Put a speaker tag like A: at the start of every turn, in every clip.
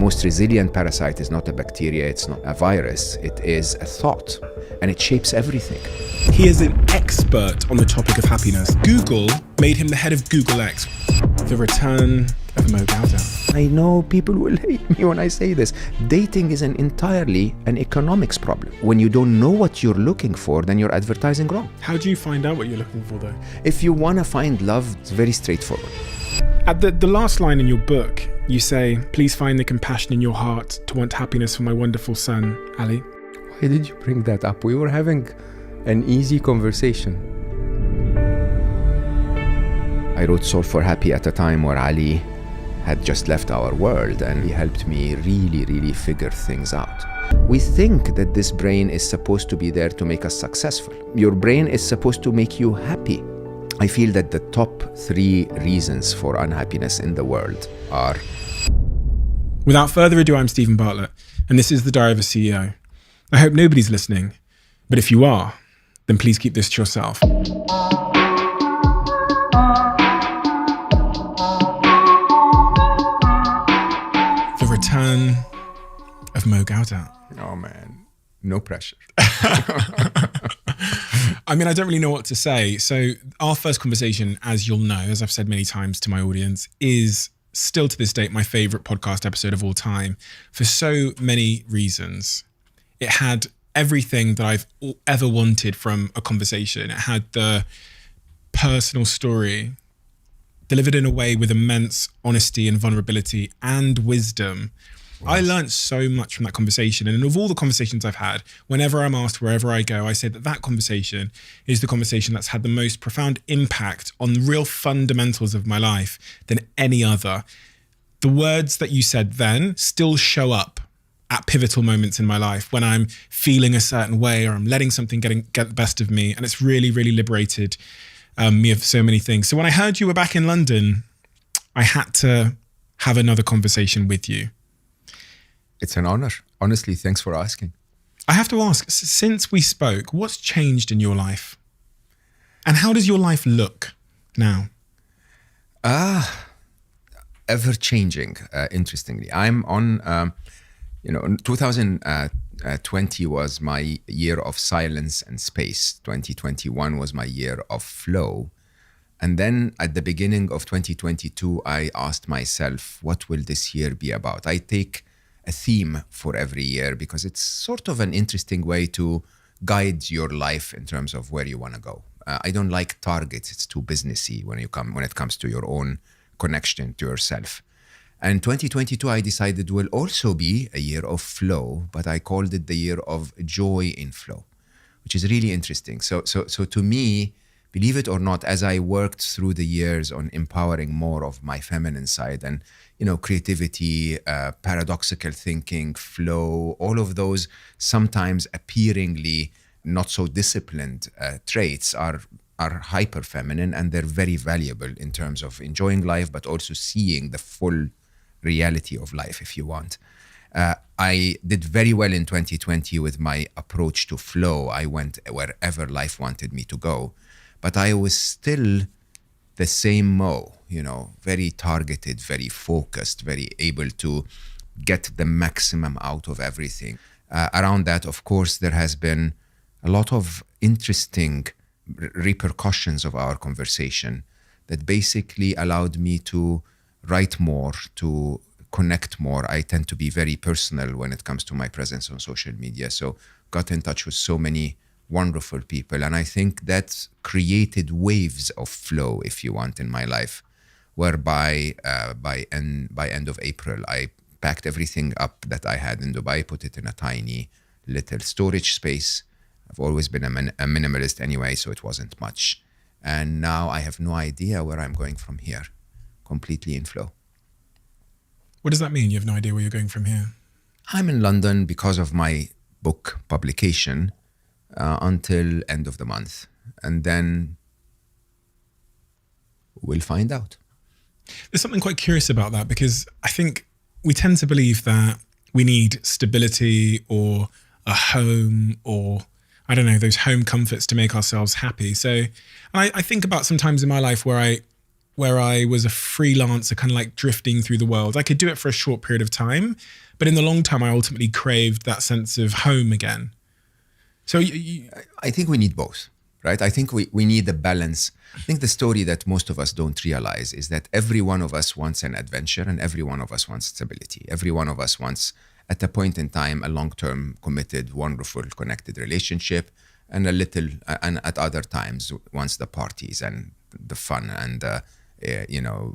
A: most resilient parasite is not a bacteria, it's not a virus, it is a thought, and it shapes everything.
B: He is an expert on the topic of happiness. Google made him the head of Google X. The return of Gawdat.
A: I know people will hate me when I say this. Dating is entirely an economics problem. When you don't know what you're looking for, then you're advertising wrong.
B: How do you find out what you're looking for, though?
A: If you want to find love, it's very straightforward.
B: At the last line in your book, you say, "Please find the compassion in your heart to want happiness for my wonderful son, Ali."
A: Why did you bring that up? We were having an easy conversation. I wrote Solve for Happy at a time where Ali had just left our world, and he helped me really figure things out. We think that this brain is supposed to be there to make us successful. Your brain is supposed to make you happy. I feel that the top 3 reasons for unhappiness in the world are...
B: Without further ado, I'm Stephen Bartlett, and this is The Diary of a CEO. I hope nobody's listening, but if you are, then please keep this to yourself. The return of Gawdat.
A: Oh man, no pressure.
B: I mean, I don't really know what to say. So our first conversation, as you'll know, as I've said many times to my audience, is still to this date my favorite podcast episode of all time for so many reasons. It had everything that I've ever wanted from a conversation. It had the personal story delivered in a way with immense honesty and vulnerability and wisdom. Wow. I learned so much from that conversation. And of all the conversations I've had, whenever I'm asked, wherever I go, I say that conversation is the conversation that's had the most profound impact on the real fundamentals of my life than any other. The words that you said then still show up at pivotal moments in my life when I'm feeling a certain way or I'm letting something get the best of me. And it's really liberated me of so many things. So when I heard you were back in London, I had to have another conversation with you.
A: It's an honor. Honestly, thanks for asking.
B: I have to ask, since we spoke, what's changed in your life? And how does your life look now?
A: Ever changing, interestingly. I'm on, 2020 was my year of silence and space. 2021 was my year of flow. And then at the beginning of 2022, I asked myself, what will this year be about? I take a theme for every year because it's sort of an interesting way to guide your life in terms of where you want to go. I don't like targets. It's too businessy when it comes to your own connection to yourself. And 2022, I decided will also be a year of flow, but I called it the year of joy in flow, which is really interesting. So to me, believe it or not, as I worked through the years on empowering more of my feminine side and, creativity, paradoxical thinking, flow, all of those sometimes appearingly not so disciplined traits are hyper feminine, and they're very valuable in terms of enjoying life, but also seeing the full reality of life, if you want. I did very well in 2020 with my approach to flow. I went wherever life wanted me to go, but I was still the same Mo, very targeted, very focused, very able to get the maximum out of everything. Around that, of course, there has been a lot of interesting repercussions of our conversation that basically allowed me to write more, to connect more. I tend to be very personal when it comes to my presence on social media. So got in touch with so many wonderful people. And I think that created waves of flow, if you want, in my life, whereby by end of April, I packed everything up that I had in Dubai, put it in a tiny little storage space. I've always been a minimalist anyway, so it wasn't much. And now I have no idea where I'm going from here. Completely in flow.
B: What does that mean? You have no idea where you're going from here?
A: I'm in London because of my book publication until end of the month. And then we'll find out.
B: There's something quite curious about that, because I think we tend to believe that we need stability or a home or, I don't know, those home comforts to make ourselves happy. So I think about sometimes in my life where I where I was a freelancer, kind of like drifting through the world. I could do it for a short period of time, but in the long term, I ultimately craved that sense of home again. So
A: I think we need both, right? I think we need a balance. I think the story that most of us don't realize is that every one of us wants an adventure and every one of us wants stability. Every one of us wants, at a point in time, a long-term, committed, wonderful, connected relationship, and a little, and at other times, wants the parties and the fun and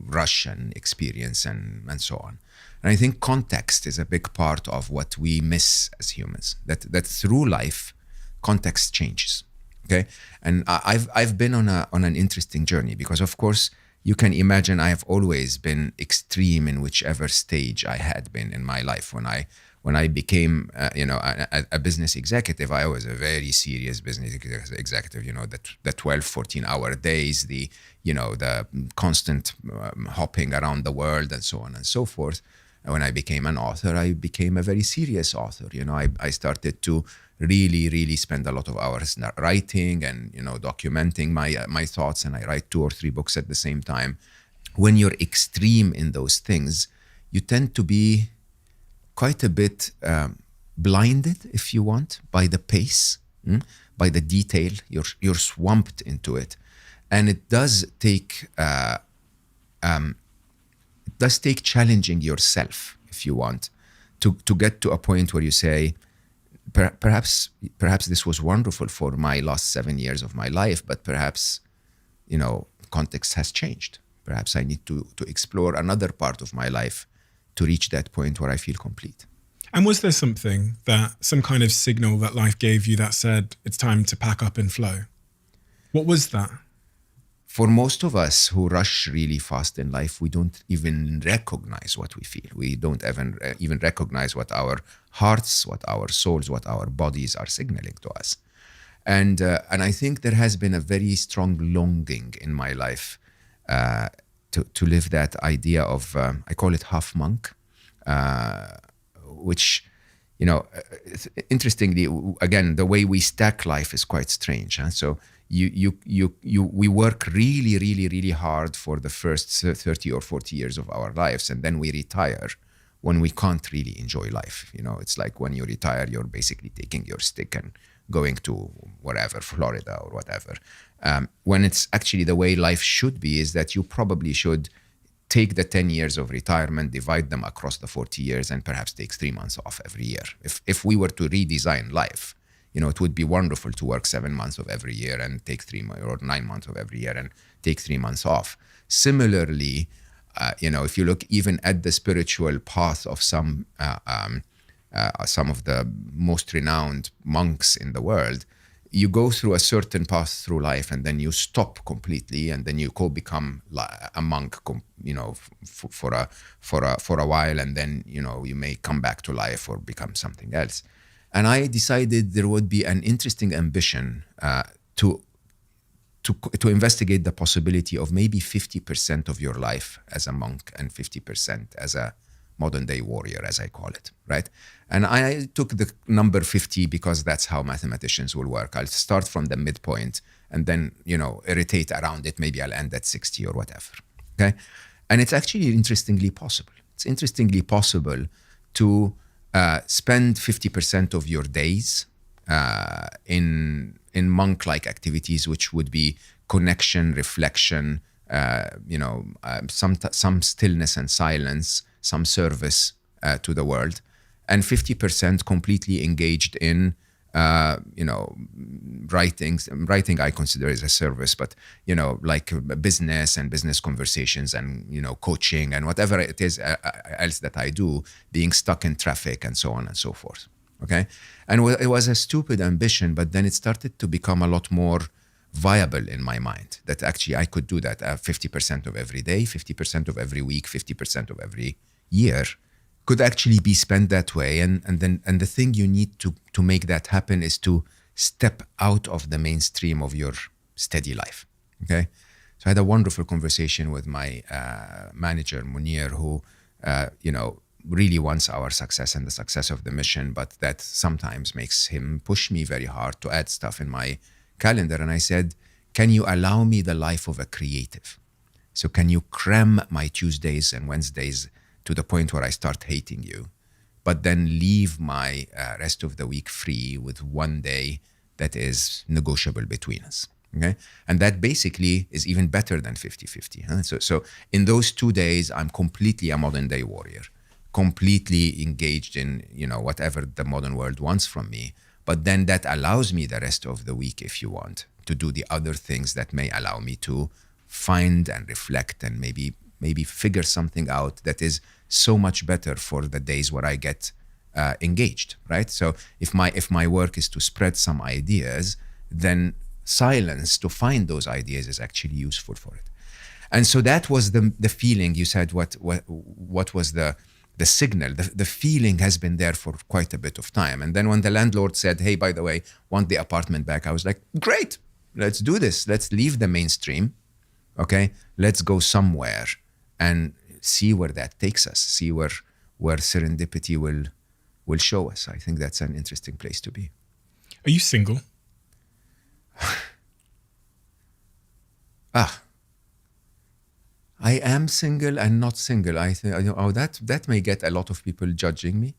A: rush and experience and so on. And I think context is a big part of what we miss as humans. That through life, context changes. Okay, and I've been on an interesting journey because, of course, you can imagine I have always been extreme in whichever stage I had been in my life. When I became a business executive, I was a very serious business executive. The 12, 14-hour days, the constant hopping around the world and so on and so forth. And when I became an author, I became a very serious author. I started to really spend a lot of hours writing and documenting my thoughts, and I write 2 or 3 books at the same time. When you're extreme in those things, you tend to be quite a bit blinded, if you want, by the pace, by the detail. You're swamped into it, and it does take challenging yourself, if you want, to get to a point where you say, perhaps this was wonderful for my last 7 years of my life, but perhaps, context has changed. Perhaps I need to explore another part of my life to reach that point where I feel complete.
B: And was there some kind of signal that life gave you that said, it's time to pack up and flow? What was that?
A: For most of us who rush really fast in life, we don't even recognize what we feel. We don't even recognize what our hearts, what our souls, what our bodies are signaling to us. And I think there has been a very strong longing in my life to live that idea of, I call it half monk, which, interestingly, again, the way we stack life is quite strange. Huh? So we work really hard for the first 30 or 40 years of our lives, and then we retire when we can't really enjoy life. It's like when you retire, you're basically taking your stick and going to wherever, Florida or whatever. When it's actually the way life should be, is that you probably should take the 10 years of retirement, divide them across the 40 years, and perhaps take 3 months off every year. If we were to redesign life, it would be wonderful to work 7 months of every year and take 9 months of every year and take 3 months off. Similarly, if you look even at the spiritual path of some of the most renowned monks in the world, you go through a certain path through life, and then you stop completely, and then you become a monk, for a while, and then you may come back to life or become something else. And I decided there would be an interesting ambition to investigate the possibility of maybe 50% of your life as a monk and 50% as a modern day warrior, as I call it, right? And I took the number 50 because that's how mathematicians will work. I'll start from the midpoint and then, irritate around it. Maybe I'll end at 60 or whatever, okay? And it's actually interestingly possible. It's interestingly possible to spend 50% of your days in monk-like activities, which would be connection, reflection, some stillness and silence, some service to the world, and 50% completely engaged in, writing. Writing I consider as a service, but, like business and business conversations and, coaching and whatever it is else that I do, being stuck in traffic and so on and so forth. Okay. And it was a stupid ambition, but then it started to become a lot more viable in my mind that actually I could do that 50% of every day, 50% of every week, 50% of every year could actually be spent that way. And the thing you need to make that happen is to step out of the mainstream of your steady life. Okay. So I had a wonderful conversation with my manager, Munir, who, really wants our success and the success of the mission, but that sometimes makes him push me very hard to add stuff in my calendar. And I said, can you allow me the life of a creative? So can you cram my Tuesdays and Wednesdays to the point where I start hating you, but then leave my rest of the week free with one day that is negotiable between us? Okay. And that basically is even better than 50-50. Huh? So in those 2 days, I'm completely a modern day warrior, completely engaged in, whatever the modern world wants from me. But then that allows me the rest of the week, if you want, to do the other things that may allow me to find and reflect and maybe figure something out that is so much better for the days where I get engaged, right? So if my work is to spread some ideas, then silence to find those ideas is actually useful for it. And so that was the feeling. You said what was the signal? The feeling has been there for quite a bit of time. And then when the landlord said, hey, by the way, want the apartment back, I was like, great, let's do this. Let's leave the mainstream. Okay, let's go somewhere and see where that takes us, see where serendipity will show us. I think that's an interesting place to be.
B: Are you single?
A: I am single and not single. I think that may get a lot of people judging me.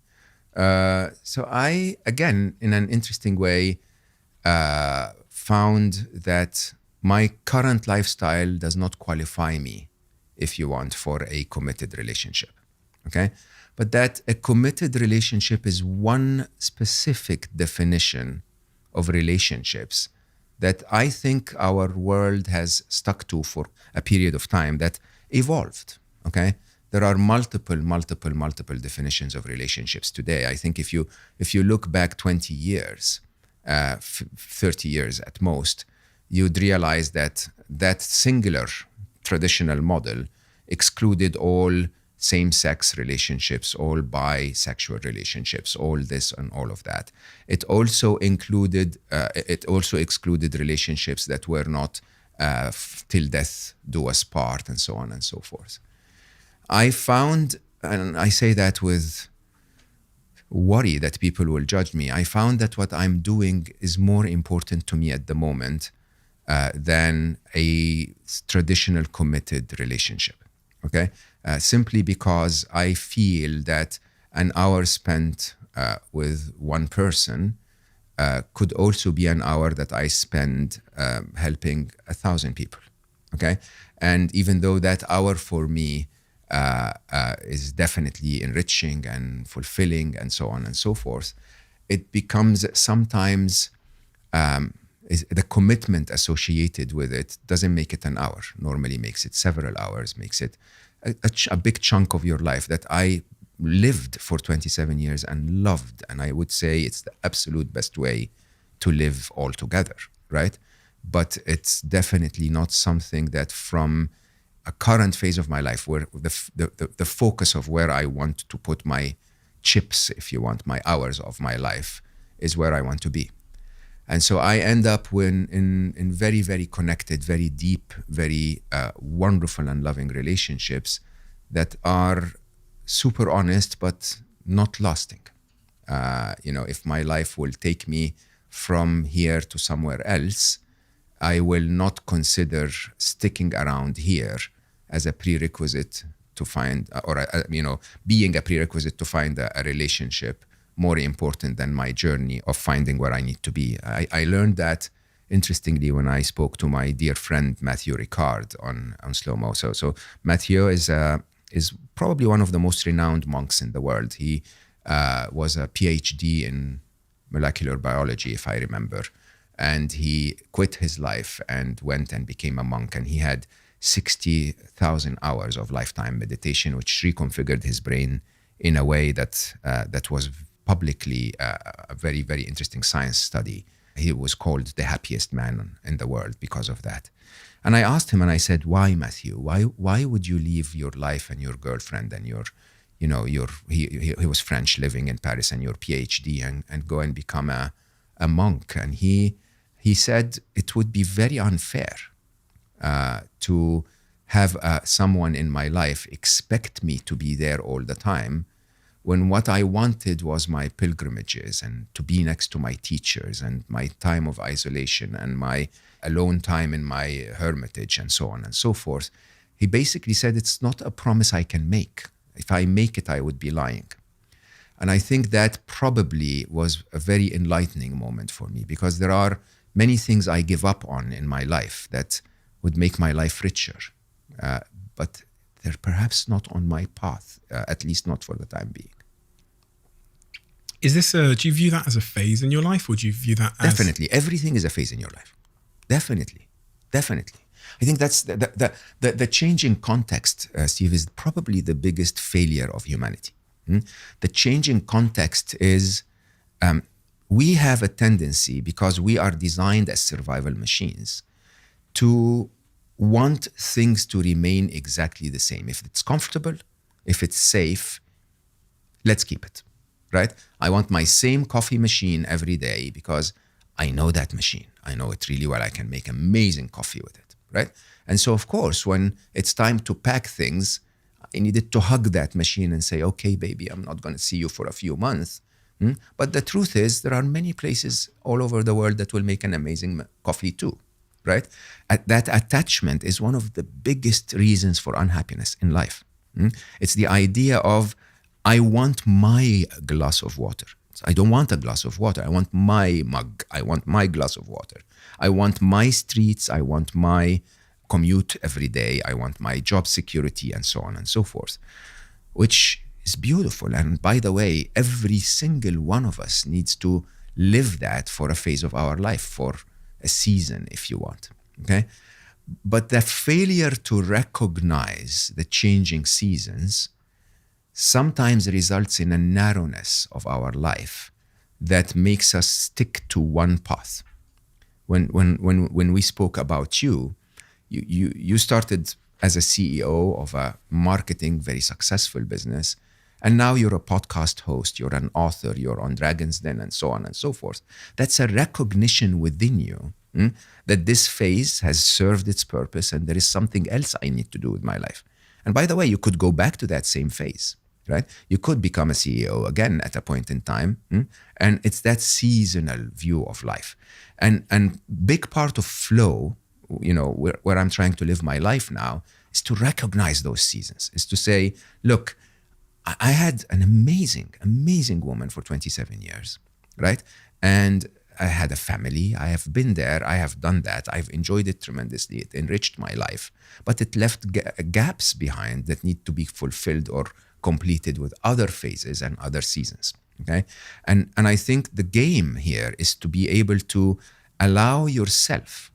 A: So I, again, in an interesting way, found that my current lifestyle does not qualify me, if you want, for a committed relationship. Okay, but that a committed relationship is one specific definition of relationships that I think our world has stuck to for a period of time that evolved, okay? There are multiple definitions of relationships today. I think if you look back 20 years, 30 years at most, you'd realize that singular traditional model excluded all same-sex relationships, all bisexual relationships, all this and all of that. It also excluded relationships that were not till death do us part, and so on and so forth. I found, and I say that with worry that people will judge me, I found that what I'm doing is more important to me at the moment than a traditional committed relationship. Okay? Simply because I feel that an hour spent with one person could also be an hour that I spend helping 1,000 people. Okay? And even though that hour for me is definitely enriching and fulfilling and so on and so forth, it becomes sometimes the commitment associated with it doesn't make it an hour. Normally makes it several hours, makes it a big chunk of your life that I lived for 27 years and loved. And I would say it's the absolute best way to live altogether, right? But it's definitely not something that from a current phase of my life where the focus of where I want to put my chips, if you want, my hours of my life is where I want to be. And so I end up in very, very connected, very deep, very wonderful and loving relationships that are super honest, but not lasting. If my life will take me from here to somewhere else, I will not consider sticking around here as a prerequisite to find, being a prerequisite to find a relationship more important than my journey of finding where I need to be. I learned that, interestingly, when I spoke to my dear friend Matthew Ricard on Slow Mo. So Matthew is probably one of the most renowned monks in the world. He was a PhD in molecular biology, if I remember, and he quit his life and went and became a monk. And he had 60,000 hours of lifetime meditation, which reconfigured his brain in a way that was publicly a very, very interesting science study. He was called the happiest man in the world because of that. And I asked him and I said, why, Matthew? Why would you leave your life and your girlfriend and he was French living in Paris and your PhD and go and become a monk? And he said it would be very unfair to have someone in my life expect me to be there all the time, when what I wanted was my pilgrimages and to be next to my teachers and my time of isolation and my alone time in my hermitage and so on and so forth. He basically said, it's not a promise I can make. If I make it, I would be lying. And I think that probably was a very enlightening moment for me, because there are many things I give up on in my life that would make my life richer. But they're perhaps not on my path, at least not for the time being.
B: Is this do you view that as a phase in your life, or do you view that as...
A: Definitely. Everything is a phase in your life. Definitely. I think that's the changing context, Steve, is probably the biggest failure of humanity. The changing context is we have a tendency, because we are designed as survival machines, to want things to remain exactly the same. If it's comfortable, if it's safe, let's keep it, right? I want my same coffee machine every day because I know that machine. I know it really well. I can make amazing coffee with it, right? And so, of course, when it's time to pack things, I needed to hug that machine and say, okay, baby, I'm not going to see you for a few months. But the truth is, there are many places all over the world that will make an amazing coffee too, right? That attachment is one of the biggest reasons for unhappiness in life. It's the idea of, I want my glass of water. I don't want a glass of water. I want my mug. I want my glass of water. I want my streets. I want my commute every day. I want my job security, and so on and so forth, which is beautiful. And by the way, every single one of us needs to live that for a phase of our life, for a season, if you want. Okay? But the failure to recognize the changing seasons sometimes results in a narrowness of our life that makes us stick to one path. When we spoke about you started as a CEO of a marketing, very successful business, and now you're a podcast host, you're an author, you're on Dragon's Den, and so on and so forth. That's a recognition within you that this phase has served its purpose and there is something else I need to do with my life. And by the way, you could go back to that same phase, right? You could become a CEO again at a point in time. And it's that seasonal view of life. And big part of flow, where I'm trying to live my life now, is to recognize those seasons, is to say, look, I had an amazing woman for 27 years, right? And I had a family. I have been there. I have done that. I've enjoyed it tremendously. It enriched my life. But it left gaps behind that need to be fulfilled or completed with other phases and other seasons, okay? And I think the game here is to be able to allow yourself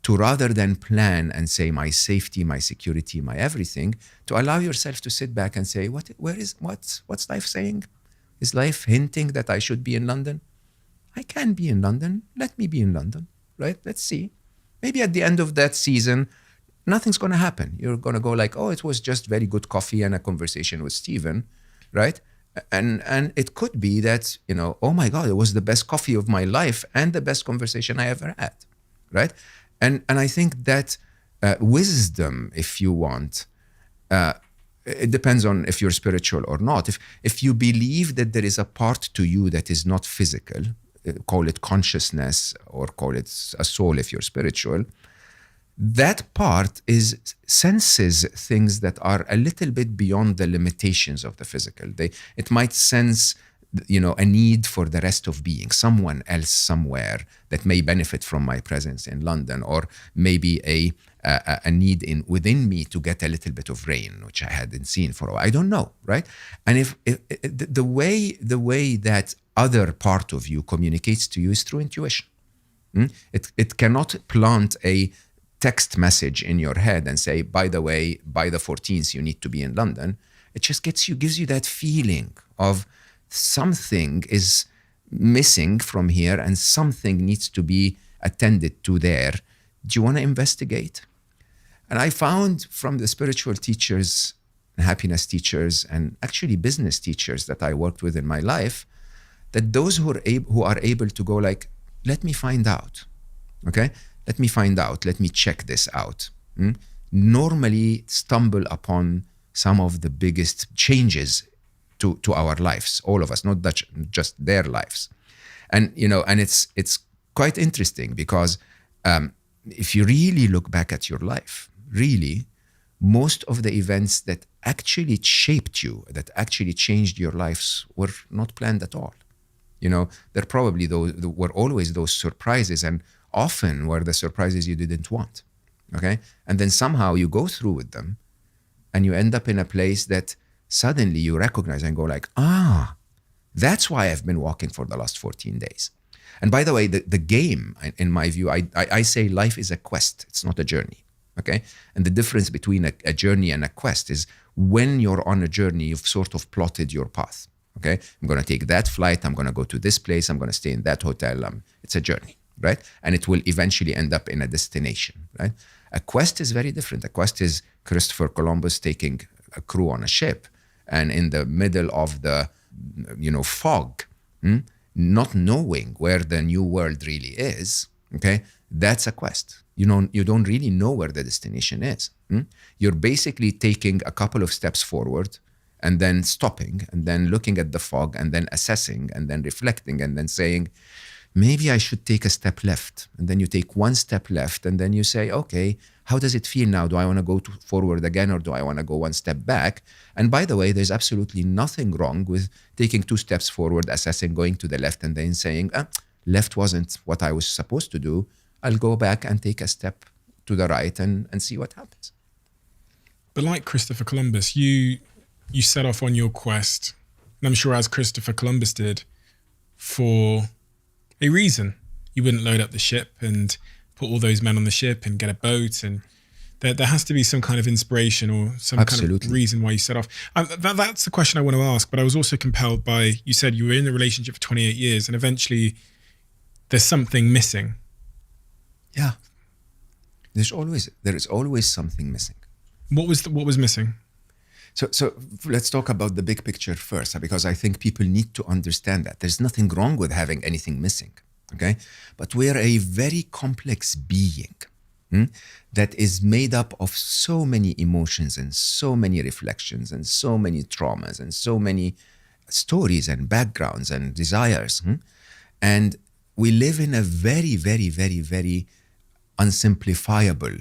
A: to, rather than plan and say my safety, my security, my everything, to allow yourself to sit back and say, what's life saying? Is life hinting that I should be in London? I can be in London. Let me be in London, right? Let's see. Maybe at the end of that season, nothing's going to happen. You're going to go like, oh, it was just very good coffee and a conversation with Stephen, right? And it could be that, oh my God, it was the best coffee of my life and the best conversation I ever had, right? And I think that wisdom, if you want, it depends on if you're spiritual or not. If you believe that there is a part to you that is not physical, call it consciousness or call it a soul if you're spiritual, that part senses things that are a little bit beyond the limitations of the physical. It might sense, a need for the rest of being, someone else somewhere that may benefit from my presence in London, or maybe a need within me to get a little bit of rain, which I hadn't seen for a while. I don't know, right? And if the way that other part of you communicates to you is through intuition. It cannot plant a text message in your head and say, by the way, by the 14th, you need to be in London. It just gives you that feeling of something is missing from here and something needs to be attended to there. Do you want to investigate? And I found from the spiritual teachers, happiness teachers, and actually business teachers that I worked with in my life, that those who are able to go like, let me find out, okay? Let me find out, let me check this out, normally stumble upon some of the biggest changes to our lives, all of us, not just their lives. And, and it's quite interesting because if you really look back at your life, really, most of the events that actually shaped you, that actually changed your lives, were not planned at all. There probably were always those surprises, and often were the surprises you didn't want. Okay? And then somehow you go through with them and you end up in a place that suddenly you recognize and go like, that's why I've been walking for the last 14 days. And by the way, the game, in my view, I say life is a quest. It's not a journey. Okay? And the difference between a journey and a quest is when you're on a journey, you've sort of plotted your path. Okay? I'm going to take that flight. I'm going to go to this place. I'm going to stay in that hotel. It's a journey, right? And it will eventually end up in a destination, right? A quest is very different. A quest is Christopher Columbus taking a crew on a ship, and in the middle of the, fog, not knowing where the new world really is, okay? That's a quest. You don't really know where the destination is. You're basically taking a couple of steps forward and then stopping and then looking at the fog and then assessing and then reflecting and then saying, maybe I should take a step left. And then you take one step left and then you say, okay, how does it feel now? Do I want to go forward again, or do I want to go one step back? And by the way, there's absolutely nothing wrong with taking 2 steps forward, assessing, going to the left, and then saying, left wasn't what I was supposed to do. I'll go back and take a step to the right and see what happens.
B: But like Christopher Columbus, you set off on your quest, and I'm sure as Christopher Columbus did, for a reason. You wouldn't load up the ship and put all those men on the ship and get a boat, and there has to be some kind of inspiration or some
A: Absolutely.
B: kind of reason why you set off. That's the question I want to ask, but I was also compelled by, you said you were in a relationship for 28 years and eventually there's something missing.
A: Yeah. There is always something missing.
B: What was missing?
A: So let's talk about the big picture first, because I think people need to understand that. There's nothing wrong with having anything missing, okay? But we're a very complex being that is made up of so many emotions and so many reflections and so many traumas and so many stories and backgrounds and desires. And we live in a very, very, very, very unsimplifiable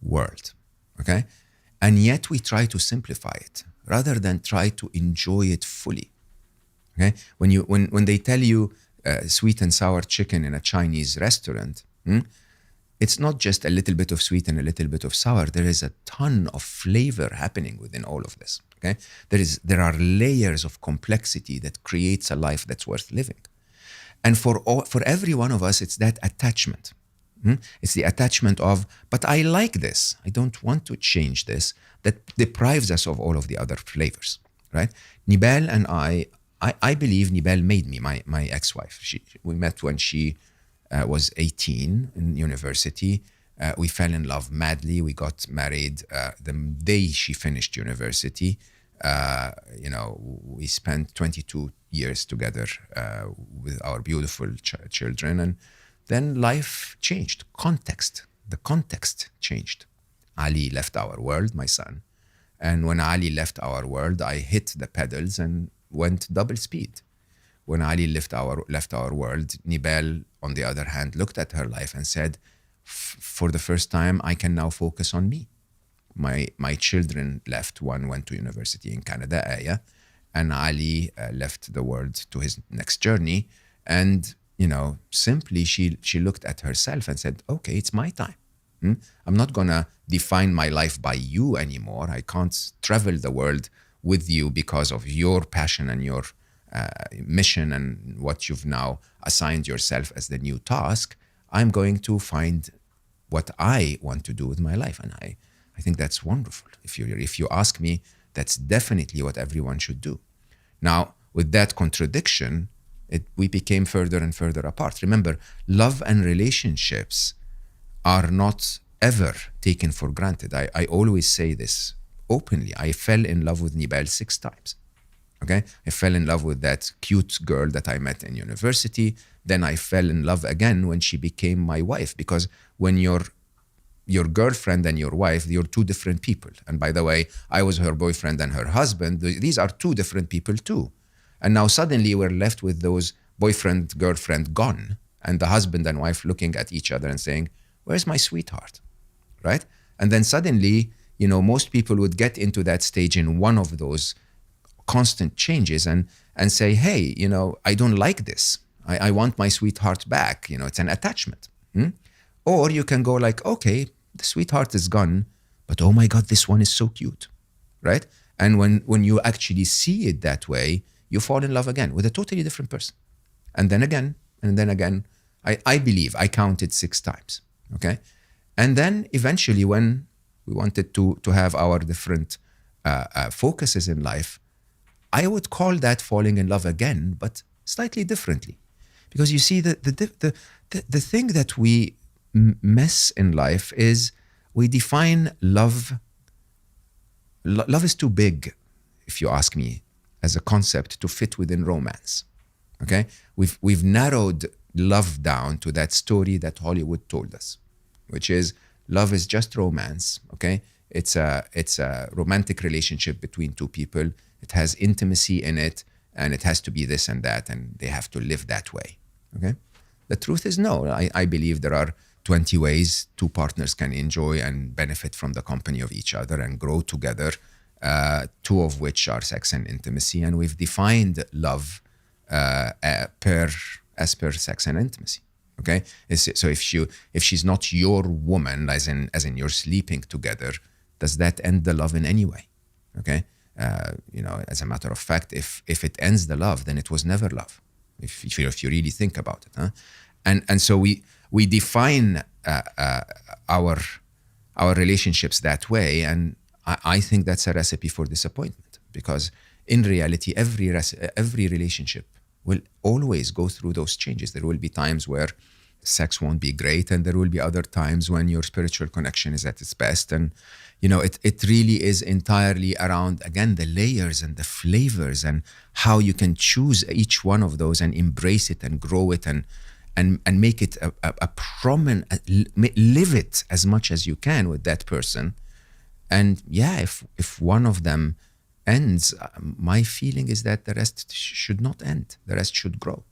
A: world, okay? And yet we try to simplify it rather than try to enjoy it fully. Okay? When they tell you sweet and sour chicken in a Chinese restaurant, it's not just a little bit of sweet and a little bit of sour. There is a ton of flavor happening within all of this. Okay? There are layers of complexity that creates a life that's worth living. And for every one of us, it's that attachment. It's the attachment of, but I like this. I don't want to change this. That deprives us of all of the other flavors, right? Nibal and I believe Nibal made me my ex-wife. We met when she was 18 in university. We fell in love madly. We got married the day she finished university. We spent 22 years together with our beautiful children, and then life changed. The context changed. Ali left our world, my son. And when Ali left our world, I hit the pedals and went double speed. When Ali left our world, Nibal, on the other hand, looked at her life and said, for the first time, I can now focus on me. My children left. One went to university in Canada, Aya, and Ali left the world to his next journey. And simply she looked at herself and said, okay, it's my time. I'm not going to define my life by you anymore. I can't travel the world with you because of your passion and your mission and what you've now assigned yourself as the new task. I'm going to find what I want to do with my life. And I think that's wonderful. If you ask me, that's definitely what everyone should do. Now, with that contradiction, we became further and further apart. Remember, love and relationships are not ever taken for granted. I always say this openly. I fell in love with Nibal 6 times. Okay? I fell in love with that cute girl that I met in university. Then I fell in love again when she became my wife, because when your girlfriend and your wife, you're 2 different people. And by the way, I was her boyfriend and her husband. These are 2 different people too. And now suddenly we're left with those boyfriend, girlfriend gone, and the husband and wife looking at each other and saying, where's my sweetheart, right? And then suddenly, most people would get into that stage in one of those constant changes and say, hey, I don't like this. I want my sweetheart back. It's an attachment. Or you can go like, okay, the sweetheart is gone, but oh my God, this one is so cute, right? And when you actually see it that way, you fall in love again with a totally different person. And then again, and then again. I believe I counted 6 times, okay? And then eventually when we wanted to have our different focuses in life, I would call that falling in love again, but slightly differently. Because you see, the thing that we mess in life is we define love. Love is too big, if you ask me, as a concept to fit within romance, okay? We've narrowed love down to that story that Hollywood told us, which is love is just romance, okay? It's a romantic relationship between 2 people. It has intimacy in it, and it has to be this and that, and they have to live that way, okay? The truth is no. I believe there are 20 ways 2 partners can enjoy and benefit from the company of each other and grow together, 2 of which are sex and intimacy, and we've defined love as per sex and intimacy. Okay, so if she's not your woman, as in you're sleeping together, does that end the love in any way? Okay, as a matter of fact, if it ends the love, then it was never love. If you really think about it, huh? And so we define our relationships that way, and I think that's a recipe for disappointment, because in reality, every relationship will always go through those changes. There will be times where sex won't be great, and there will be other times when your spiritual connection is at its best. And, it really is entirely around, again, the layers and the flavors and how you can choose each one of those and embrace it and grow it and make it a prominent, live it as much as you can with that person. And yeah, if one of them ends, my feeling is that the rest should not end. The rest should grow.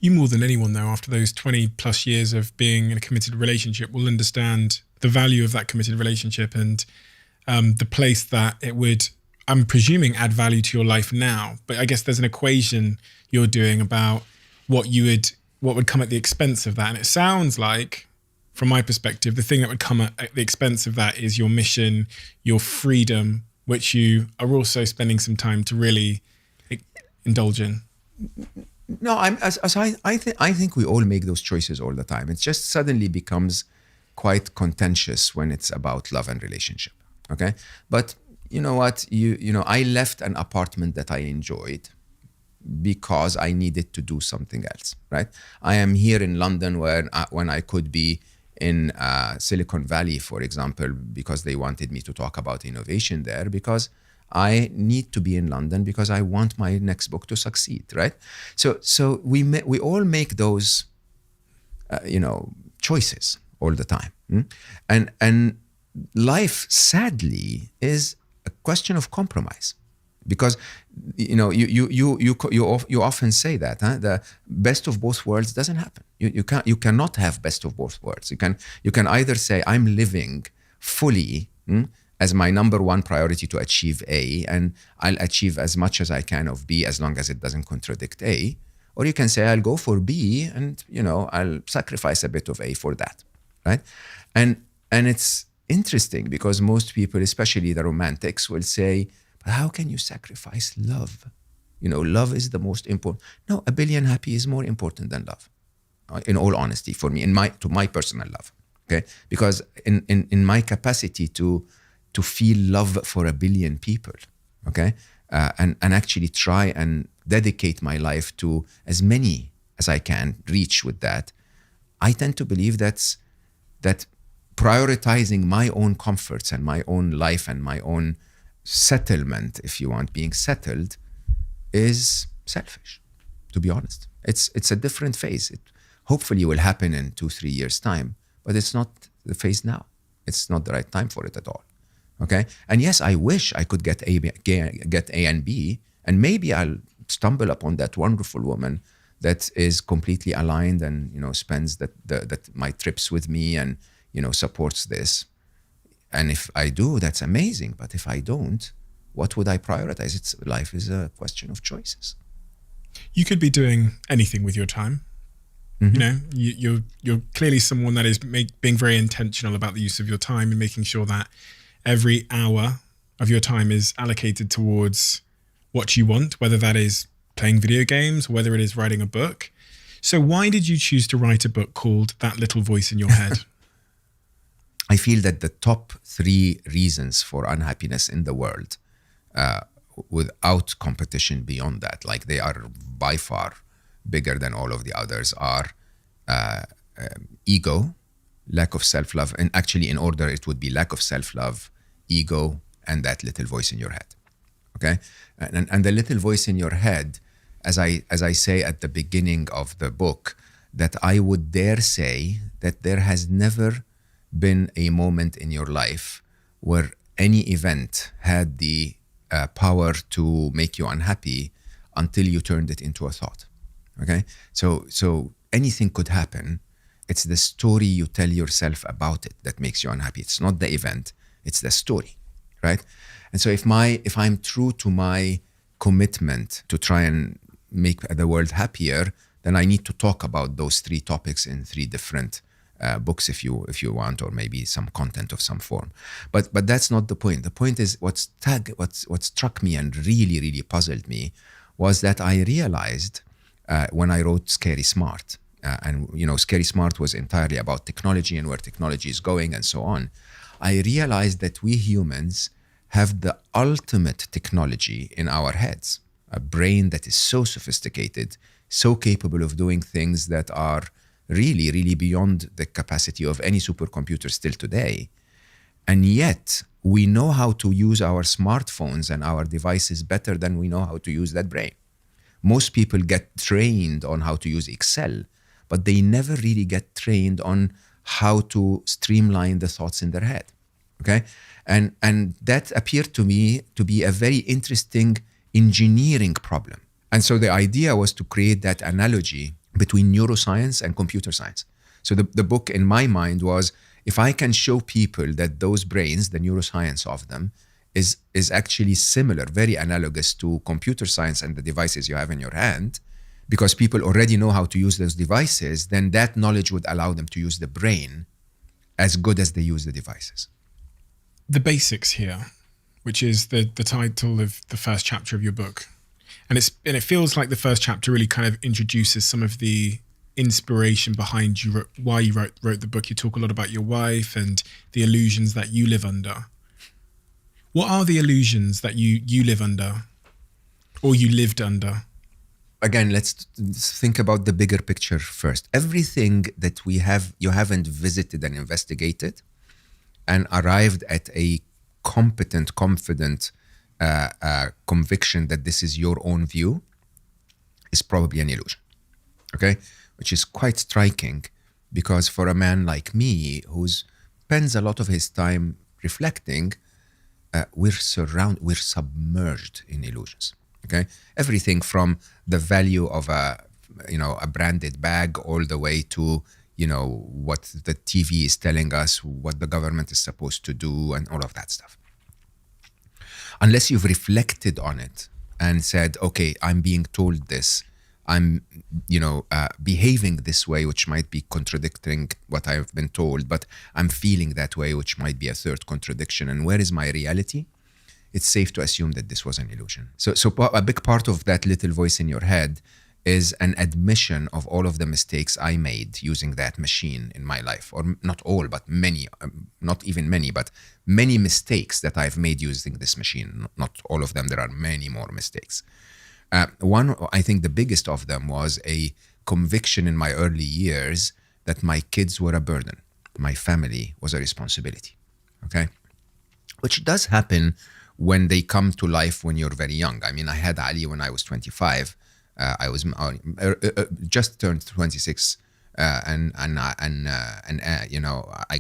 B: You more than anyone, though, after those 20 plus years of being in a committed relationship, will understand the value of that committed relationship and the place that it would, I'm presuming, add value to your life now. But I guess there's an equation you're doing about what would come at the expense of that. And it sounds like, from my perspective, the thing that would come at the expense of that is your mission, your freedom, which you are also spending some time to really indulge in.
A: No, I think we all make those choices all the time. It just suddenly becomes quite contentious when it's about love and relationship. Okay, but you know what? I left an apartment that I enjoyed because I needed to do something else. Right? I am here in London when I could be in Silicon Valley, for example, because they wanted me to talk about innovation there, because I need to be in London because I want my next book to succeed, right? So we all make those, choices all the time, and life, sadly, is a question of compromise, because you often say that the best of both worlds doesn't happen. You cannot have best of both worlds. You can either say I'm living fully as my number one priority to achieve A, and I'll achieve as much as I can of B as long as it doesn't contradict A. Or you can say I'll go for B and, I'll sacrifice a bit of A for that, right? And it's interesting because most people, especially the romantics, will say, but how can you sacrifice love? Love is the most important. No, a billion happy is more important than love, in all honesty, for me, to my personal love, okay? Because in my capacity to feel love for a billion people, okay? And actually try and dedicate my life to as many as I can reach with that, I tend to believe that prioritizing my own comforts and my own life and my own settlement, if you want, being settled, is selfish, to be honest. It's a different phase. It hopefully will happen in 2-3 years' time, but it's not the phase now. It's not the right time for it at all. Okay, and yes, I wish I could get A and B, and maybe I'll stumble upon that wonderful woman that is completely aligned and spends that my trips with me and supports this. And if I do, that's amazing. But if I don't, what would I prioritize? Life is a question of choices.
B: You could be doing anything with your time. You know, you're clearly someone that is being very intentional about the use of your time and making sure that every hour of your time is allocated towards what you want, whether that is playing video games, whether it is writing a book. So why did you choose to write a book called That Little Voice in Your Head?
A: I feel that the top 3 reasons for unhappiness in the world, without competition beyond that, like they are by far bigger than all of the others, are ego, lack of self-love. And actually, in order, it would be lack of self-love, ego, and that little voice in your head. Okay? And the little voice in your head, as I say at the beginning of the book, that I would dare say that there has never been a moment in your life where any event had the power to make you unhappy until you turned it into a thought. Okay? So anything could happen. It's the story you tell yourself about it that makes you unhappy. It's not the event, it's the story, right? And so if I'm true to my commitment to try and make the world happier, then I need to talk about those 3 topics in 3 different books if you want, or maybe some content of some form. But that's not the point. The point is what struck me and really, really puzzled me was that I realized when I wrote Scary Smart, and Scary Smart was entirely about technology and where technology is going and so on. I realized that we humans have the ultimate technology in our heads, a brain that is so sophisticated, so capable of doing things that are really, really beyond the capacity of any supercomputer still today. And yet, we know how to use our smartphones and our devices better than we know how to use that brain. Most people get trained on how to use Excel, but they never really get trained on how to streamline the thoughts in their head. Okay? And that appeared to me to be a very interesting engineering problem. And so the idea was to create that analogy between neuroscience and computer science. So the book in my mind was, if I can show people that those brains, the neuroscience of them, is actually similar, very analogous to computer science and the devices you have in your hand, because people already know how to use those devices, then that knowledge would allow them to use the brain as good as they use the devices.
B: The basics here, which is the title of the first chapter of your book. And it feels like the first chapter really kind of introduces some of the inspiration behind why you wrote the book. You talk a lot about your wife and the illusions that you live under. What are the illusions that you live under, or you lived under?
A: Again, let's think about the bigger picture first. Everything that you haven't visited and investigated and arrived at a competent, confident conviction that this is your own view is probably an illusion. Okay? Which is quite striking, because for a man like me who spends a lot of his time reflecting, we're submerged in illusions. Okay, everything from the value of a branded bag all the way to what the TV is telling us, what the government is supposed to do, and all of that stuff. Unless you've reflected on it and said, okay, I'm being told this, I'm behaving this way, which might be contradicting what I've been told, but I'm feeling that way, which might be a third contradiction. And where is my reality? It's safe to assume that this was an illusion. So a big part of that little voice in your head is an admission of all of the mistakes I made using that machine in my life, or not all, but many, not even many, but many mistakes that I've made using this machine. Not all of them, there are many more mistakes. One, I think the biggest of them was a conviction in my early years that my kids were a burden. My family was a responsibility, okay? Which does happen when they come to life when you're very young. I mean, I had Ali when I was 25. I was just turned 26, and I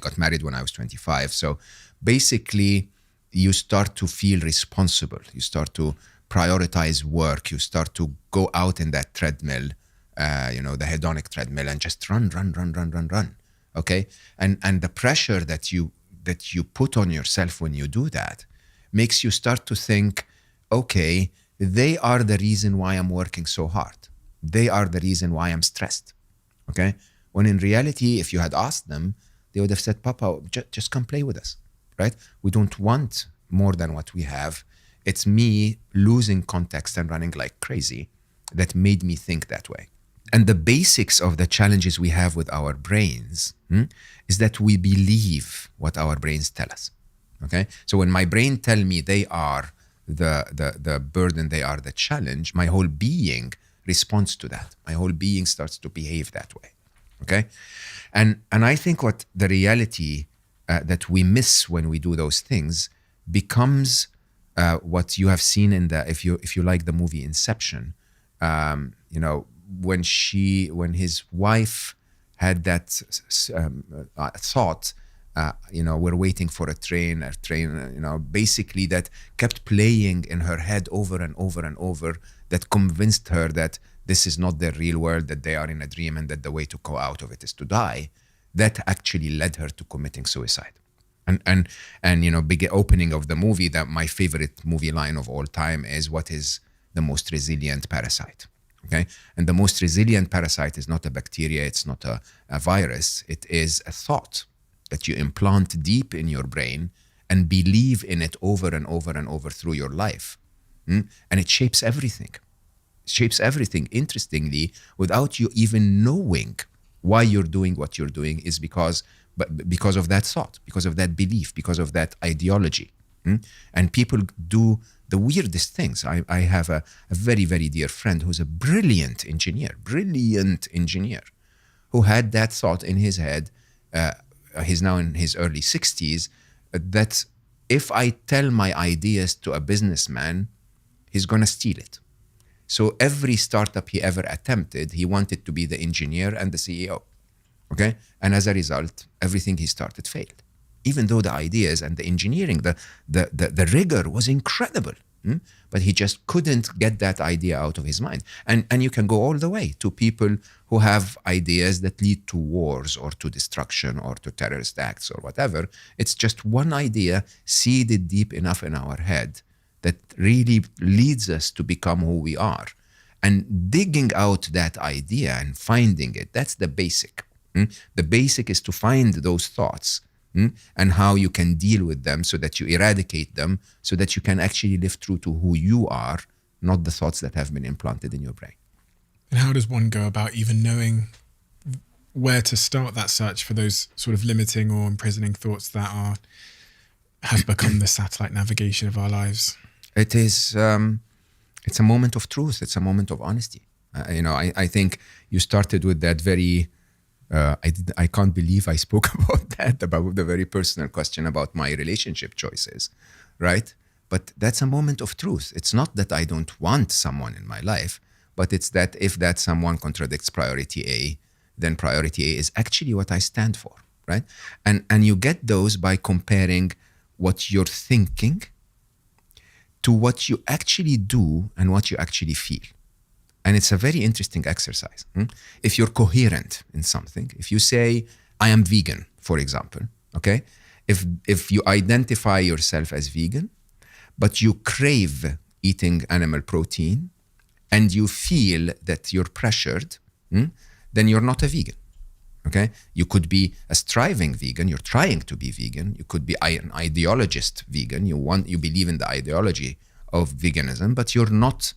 A: got married when I was 25. So basically, you start to feel responsible. You start to prioritize work. You start to go out in that treadmill, the hedonic treadmill, and just run. Okay, and the pressure that you that you put on yourself when you do that makes you start to think, okay, they are the reason why I'm working so hard. They are the reason why I'm stressed. Okay? When in reality, if you had asked them, they would have said, Papa, just come play with us, right? We don't want more than what we have. It's me losing context and running like crazy that made me think that way. And the basics of the challenges we have with our brains is that we believe what our brains tell us. Okay? So when my brain tell me they are the burden, they are the challenge, my whole being responds to that. My whole being starts to behave that way. Okay? And I think what the reality that we miss when we do those things becomes what you have seen in the, if you like the movie Inception, you know, when his wife had that thought, you know, we're waiting for a train, you know, basically that kept playing in her head over and over and over, that convinced her that this is not their real world, that they are in a dream, and that the way to go out of it is to die. That actually led her to committing suicide. And you know, big opening of the movie, that my favorite movie line of all time is, what is the most resilient parasite? Okay, and the most resilient parasite is not a bacteria, it's not a virus, it is a thought that you implant deep in your brain and believe in it over and over and over through your life. And it shapes everything. It shapes everything, interestingly, without you even knowing why you're doing what you're doing, is because of that thought, because of that belief, because of that ideology. And people do the weirdest things. I have a very, very dear friend who's a brilliant engineer, who had that thought in his head. He's now in his early 60s, that if I tell my ideas to a businessman, he's going to steal it. So every startup he ever attempted, he wanted to be the engineer and the CEO. Okay? And as a result, everything he started failed. Even though the ideas and the engineering, the rigor was incredible. But he just couldn't get that idea out of his mind. And you can go all the way to people who have ideas that lead to wars or to destruction or to terrorist acts or whatever. It's just one idea seeded deep enough in our head that really leads us to become who we are. And digging out that idea and finding it, that's the basic. The basic is to find those thoughts and how you can deal with them so that you eradicate them, so that you can actually live true to who you are, not the thoughts that have been implanted in your brain.
B: And how does one go about even knowing where to start that search for those sort of limiting or imprisoning thoughts that have become the satellite navigation of our lives?
A: It is, it's a moment of truth. It's a moment of honesty. You know, I think you started with that very, I can't believe I spoke about the very personal question about my relationship choices, right? But that's a moment of truth. It's not that I don't want someone in my life, but it's that if that someone contradicts priority A, then priority A is actually what I stand for, right? And you get those by comparing what you're thinking to what you actually do and what you actually feel. And it's a very interesting exercise. If you're coherent in something, if you say, I am vegan, for example, okay? If you identify yourself as vegan, but you crave eating animal protein and you feel that you're pressured, then you're not a vegan, okay? You could be a striving vegan, you're trying to be vegan. You could be an ideologist vegan, you believe in the ideology of veganism, but you're not.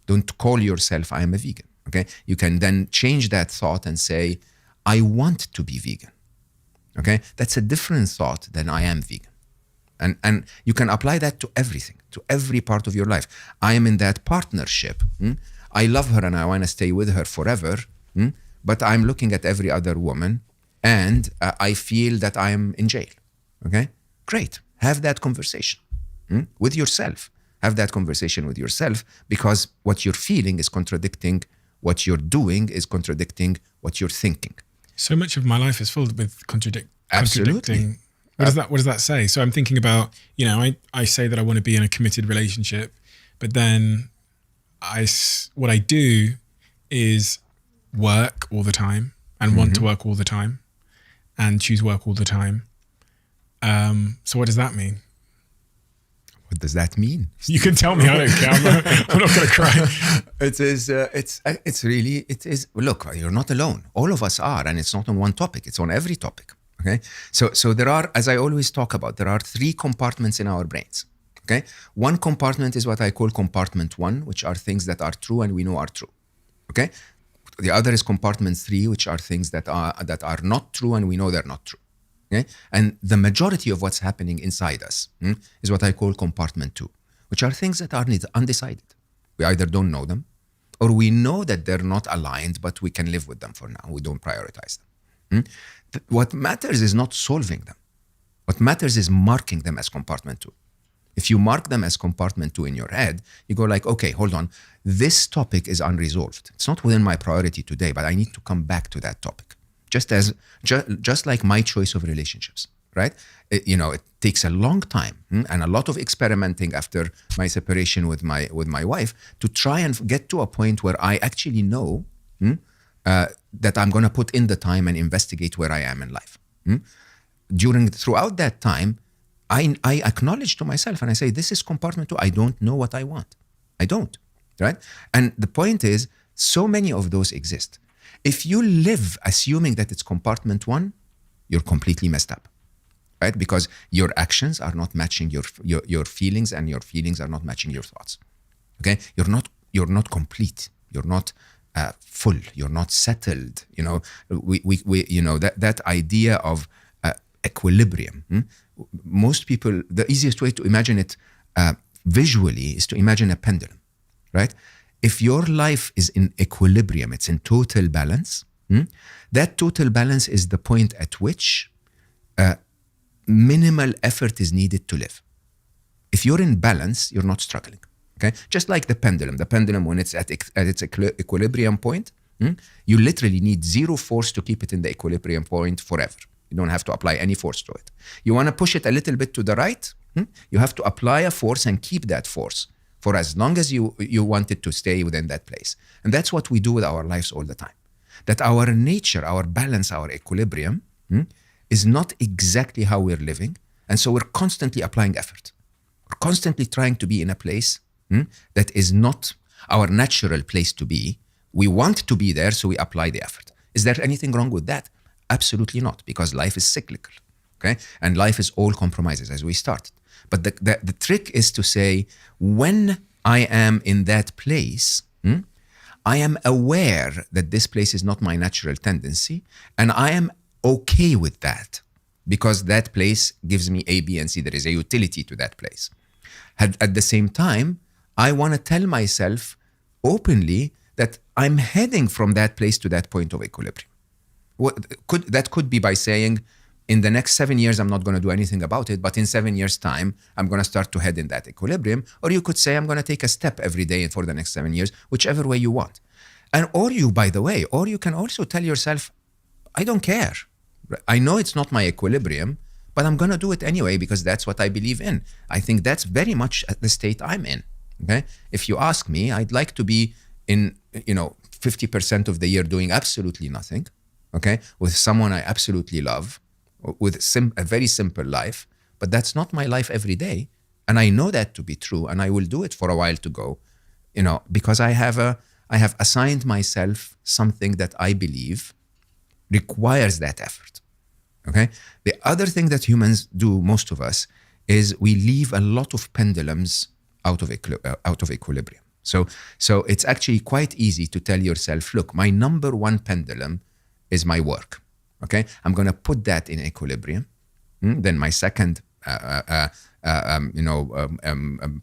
A: Don't call yourself, I am a vegan, okay? You can then change that thought and say, I want to be vegan, okay? That's a different thought than I am vegan. And you can apply that to everything, to every part of your life. I am in that partnership. I love her and I want to stay with her forever, but I'm looking at every other woman and I feel that I am in jail, okay? Great, have that conversation with yourself. Have that conversation with yourself, because what you're feeling is contradicting what you're doing, is contradicting what you're thinking.
B: So much of my life is filled with contradicting.
A: Absolutely.
B: What does that say? So I'm thinking about, you know, I say that I want to be in a committed relationship, but then what I do is work all the time and want to work all the time and choose work all the time. So what does that mean?
A: What does that mean?
B: You can tell me. I don't care. I'm not going to cry.
A: It is. It's really. It is. Look, you're not alone. All of us are, and it's not on one topic. It's on every topic. Okay. So there are, as I always talk about, there are 3 compartments in our brains. Okay. One compartment is what I call compartment 1, which are things that are true and we know are true. Okay. The other is compartment 3, which are things that are not true and we know they're not true. Okay? And the majority of what's happening inside us is what I call compartment 2, which are things that are undecided. We either don't know them, or we know that they're not aligned, but we can live with them for now. We don't prioritize them. What matters is not solving them. What matters is marking them as compartment 2. If you mark them as compartment 2 in your head, you go like, okay, hold on. This topic is unresolved. It's not within my priority today, but I need to come back to that topic. Just like my choice of relationships, right? It takes a long time and a lot of experimenting after my separation with my wife to try and get to a point where I actually know that I'm going to put in the time and investigate where I am in life. Throughout that time, I acknowledge to myself and I say, this is compartment 2. I don't know what I want. I don't, right? And the point is, so many of those exist. If you live assuming that it's compartment 1, you're completely messed up, right? Because your actions are not matching your feelings, and your feelings are not matching your thoughts. Okay, you're not complete. You're not full. You're not settled. That idea of equilibrium. Most people, the easiest way to imagine it visually is to imagine a pendulum, right? If your life is in equilibrium, it's in total balance, that total balance is the point at which minimal effort is needed to live. If you're in balance, you're not struggling, okay? Just like the pendulum. The pendulum, when it's at its equilibrium point, you literally need 0 force to keep it in the equilibrium point forever. You don't have to apply any force to it. You want to push it a little bit to the right, you have to apply a force and keep that force for as long as you want it to stay within that place. And that's what we do with our lives all the time. That our nature, our balance, our equilibrium is not exactly how we're living. And so we're constantly applying effort. We're constantly trying to be in a place that is not our natural place to be. We want to be there, so we apply the effort. Is there anything wrong with that? Absolutely not, because life is cyclical, okay? And life is all compromises, as we started. But the trick is to say, when I am in that place, I am aware that this place is not my natural tendency, and I am okay with that, because that place gives me A, B, and C. There is a utility to that place. At the same time, I want to tell myself openly that I'm heading from that place to that point of equilibrium. That could be by saying, in the next 7 years, I'm not going to do anything about it, but in 7 years' time, I'm going to start to head in that equilibrium. Or you could say, I'm going to take a step every day for the next 7 years, whichever way you want. Or you can also tell yourself, I don't care. I know it's not my equilibrium, but I'm going to do it anyway because that's what I believe in. I think that's very much the state I'm in. Okay? If you ask me, I'd like to be in, 50% of the year doing absolutely nothing, okay, with someone I absolutely love, with a very simple life, but that's not my life every day. And I know that to be true, and I will do it for a while to go, because I have assigned myself something that I believe requires that effort, okay? The other thing that humans do, most of us, is we leave a lot of pendulums out of equilibrium. So it's actually quite easy to tell yourself, look, my number one pendulum is my work. Okay, I'm going to put that in equilibrium. Then my second,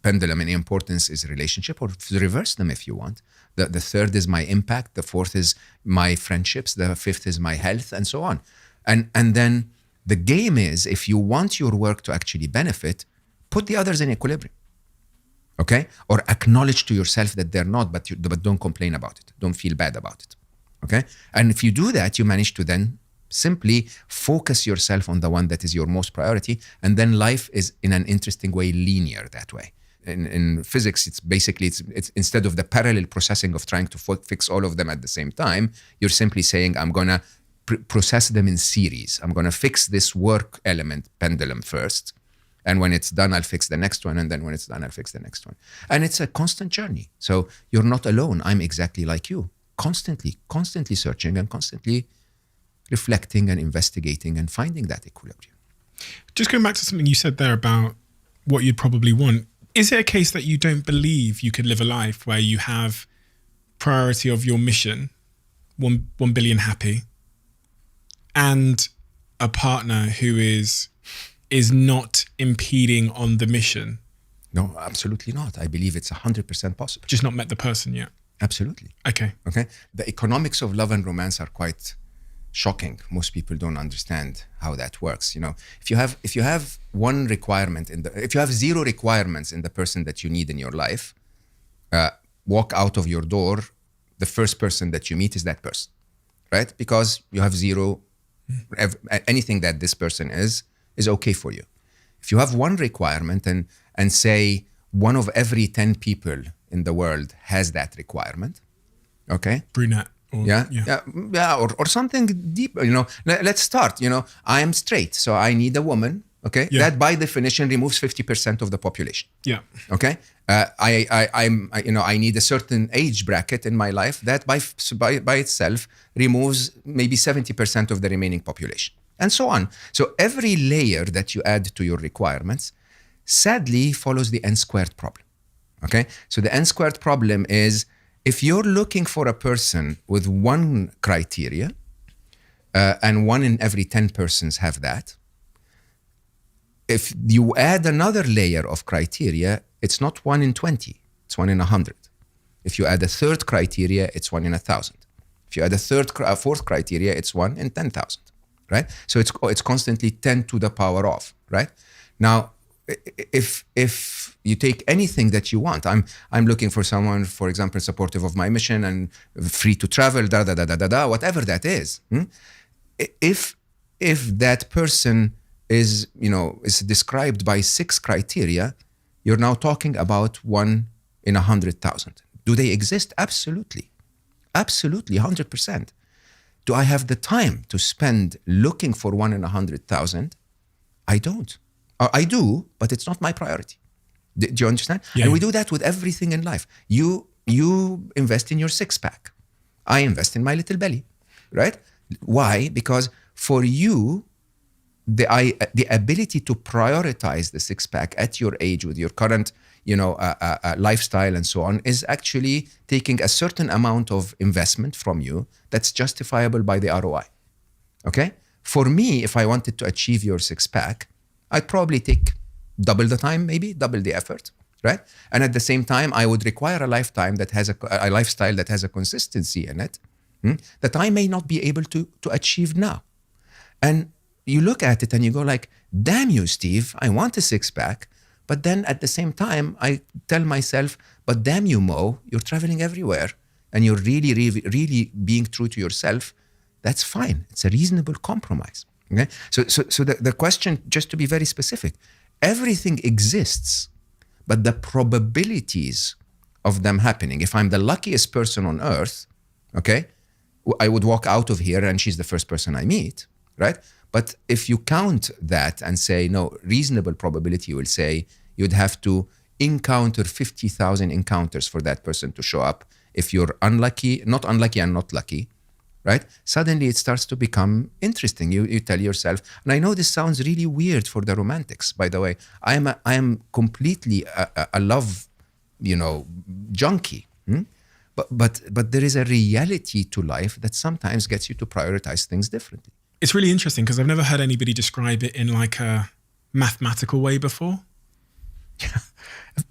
A: pendulum in importance is relationship, or reverse them if you want. The third is my impact. The fourth is my friendships. The fifth is my health, and so on. And then the game is, if you want your work to actually benefit, put the others in equilibrium. Okay, or acknowledge to yourself that they're not, but don't complain about it. Don't feel bad about it. Okay, and if you do that, you manage to then simply focus yourself on the one that is your most priority, and then life is in an interesting way linear that way. In physics, it's basically it's instead of the parallel processing of trying to fix all of them at the same time, you're simply saying, I'm gonna process them in series. I'm going to fix this work element pendulum first. And when it's done, I'll fix the next one. And then when it's done, I'll fix the next one. And it's a constant journey. So you're not alone. I'm exactly like you. Constantly searching and constantly reflecting and investigating and finding that equilibrium.
B: Just going back to something you said there about what you'd probably want. Is it a case that you don't believe you could live a life where you have priority of your mission, 1 billion happy, and a partner who is not impeding on the mission?
A: No, absolutely not. I believe it's 100% possible.
B: Just not met the person yet?
A: Absolutely.
B: Okay.
A: The economics of love and romance are quite shocking. Most people don't understand how that works. If you have one requirement if you have 0 requirements in the person that you need in your life, walk out of your door, the first person that you meet is that person, right? Because you have 0, anything that this person is okay for you. If you have one requirement and say one of every 10 people in the world has that requirement, okay?
B: Brunette.
A: Or something deeper, let's start, I am straight, so I need a woman, okay?
B: Yeah.
A: That by definition removes 50% of the population.
B: Yeah.
A: Okay? I need a certain age bracket in my life that by itself removes maybe 70% of the remaining population, and so on. So every layer that you add to your requirements sadly follows the n-squared problem. Okay? So the n-squared problem is, if you're looking for a person with one criteria, and 1 in every 10 persons have that, if you add another layer of criteria, it's not 1 in 20, it's 1 in 100. If you add a third criteria, it's 1 in 1,000. If you add a fourth criteria, it's 1 in 10,000, right? So it's constantly 10 to the power of, right? Now, if you take anything that you want, I'm looking for someone, for example, supportive of my mission and free to travel, whatever that is. If that person is described by 6 criteria, you're now talking about 1 in 100,000. Do they exist? Absolutely, 100%. Do I have the time to spend looking for 1 in 100,000? I don't. I do, but it's not my priority. Do you understand?
B: Yeah.
A: And we do that with everything in life. You invest in your 6-pack. I invest in my little belly, right? Why? Because for you, the ability to prioritize the 6-pack at your age with your current, lifestyle and so on is actually taking a certain amount of investment from you that's justifiable by the ROI. Okay? For me, if I wanted to achieve your 6-pack, I'd probably take double the time, maybe double the effort, right? And at the same time, I would require a lifestyle that has a consistency in it that I may not be able to achieve now. And you look at it and you go like, damn you, Steve, I want a 6-pack. But then at the same time, I tell myself, but damn you, Mo, you're traveling everywhere and you're really, really, really being true to yourself. That's fine. It's a reasonable compromise. Okay? So the question, just to be very specific, everything exists, but the probabilities of them happening. If I'm the luckiest person on earth, okay, I would walk out of here and she's the first person I meet, right? But if you count that and say, no, reasonable probability, you will say you'd have to encounter 50,000 encounters for that person to show up. If you're unlucky, not unlucky and not lucky, right? Suddenly it starts to become interesting. You tell yourself, and I know this sounds really weird for the romantics, by the way. I am completely a love, junkie. But there is a reality to life that sometimes gets you to prioritize things differently.
B: It's really interesting because I've never heard anybody describe it in like a mathematical way before.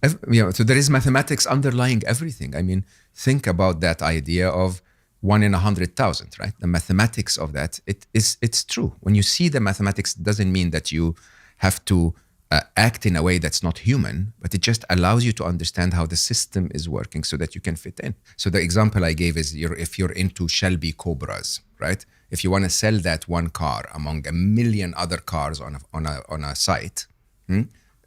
A: So there is mathematics underlying everything. I mean, think about that idea of 1 in 100,000, right? The mathematics of that, it's true. When you see the mathematics, it doesn't mean that you have to act in a way that's not human, but it just allows you to understand how the system is working so that you can fit in. So the example I gave is if you're into Shelby Cobras, right? If you want to sell that one car among a million other cars on a site,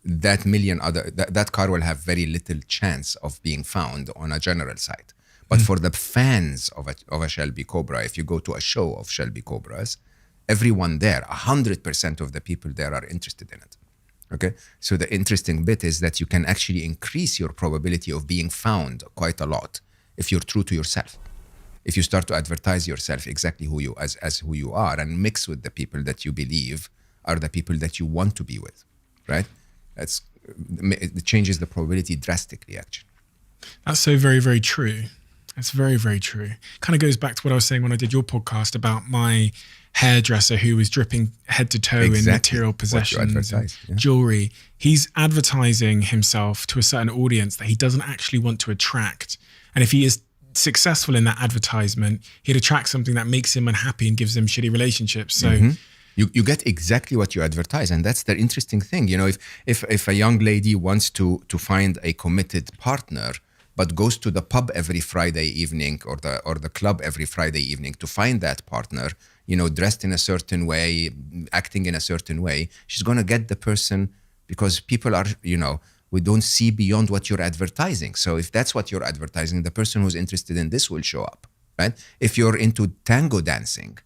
A: that car will have very little chance of being found on a general site. But for the fans of a Shelby Cobra, if you go to a show of Shelby Cobras, everyone there, 100% of the people there are interested in it. Okay, so the interesting bit is that you can actually increase your probability of being found quite a lot if you're true to yourself. If you start to advertise yourself exactly who you as who you are and mix with the people that you believe are the people that you want to be with, right? It changes the probability drastically, actually.
B: That's so very, very true. That's very, very true. Kind of goes back to what I was saying when I did your podcast about my hairdresser who was dripping head to toe in material possessions and jewelry. He's advertising himself to a certain audience that he doesn't actually want to attract. And if he is successful in that advertisement, he'd attract something that makes him unhappy and gives him shitty relationships. So
A: you get exactly what you advertise, and that's the interesting thing. You know, if a young lady wants to find a committed partner, but goes to the pub every Friday evening or the club every Friday evening to find that partner, you know, dressed in a certain way, acting in a certain way, she's going to get the person, because people are, you know, we don't see beyond what you're advertising. So if that's what you're advertising, the person who's interested in this will show up, right? If you're into tango dancing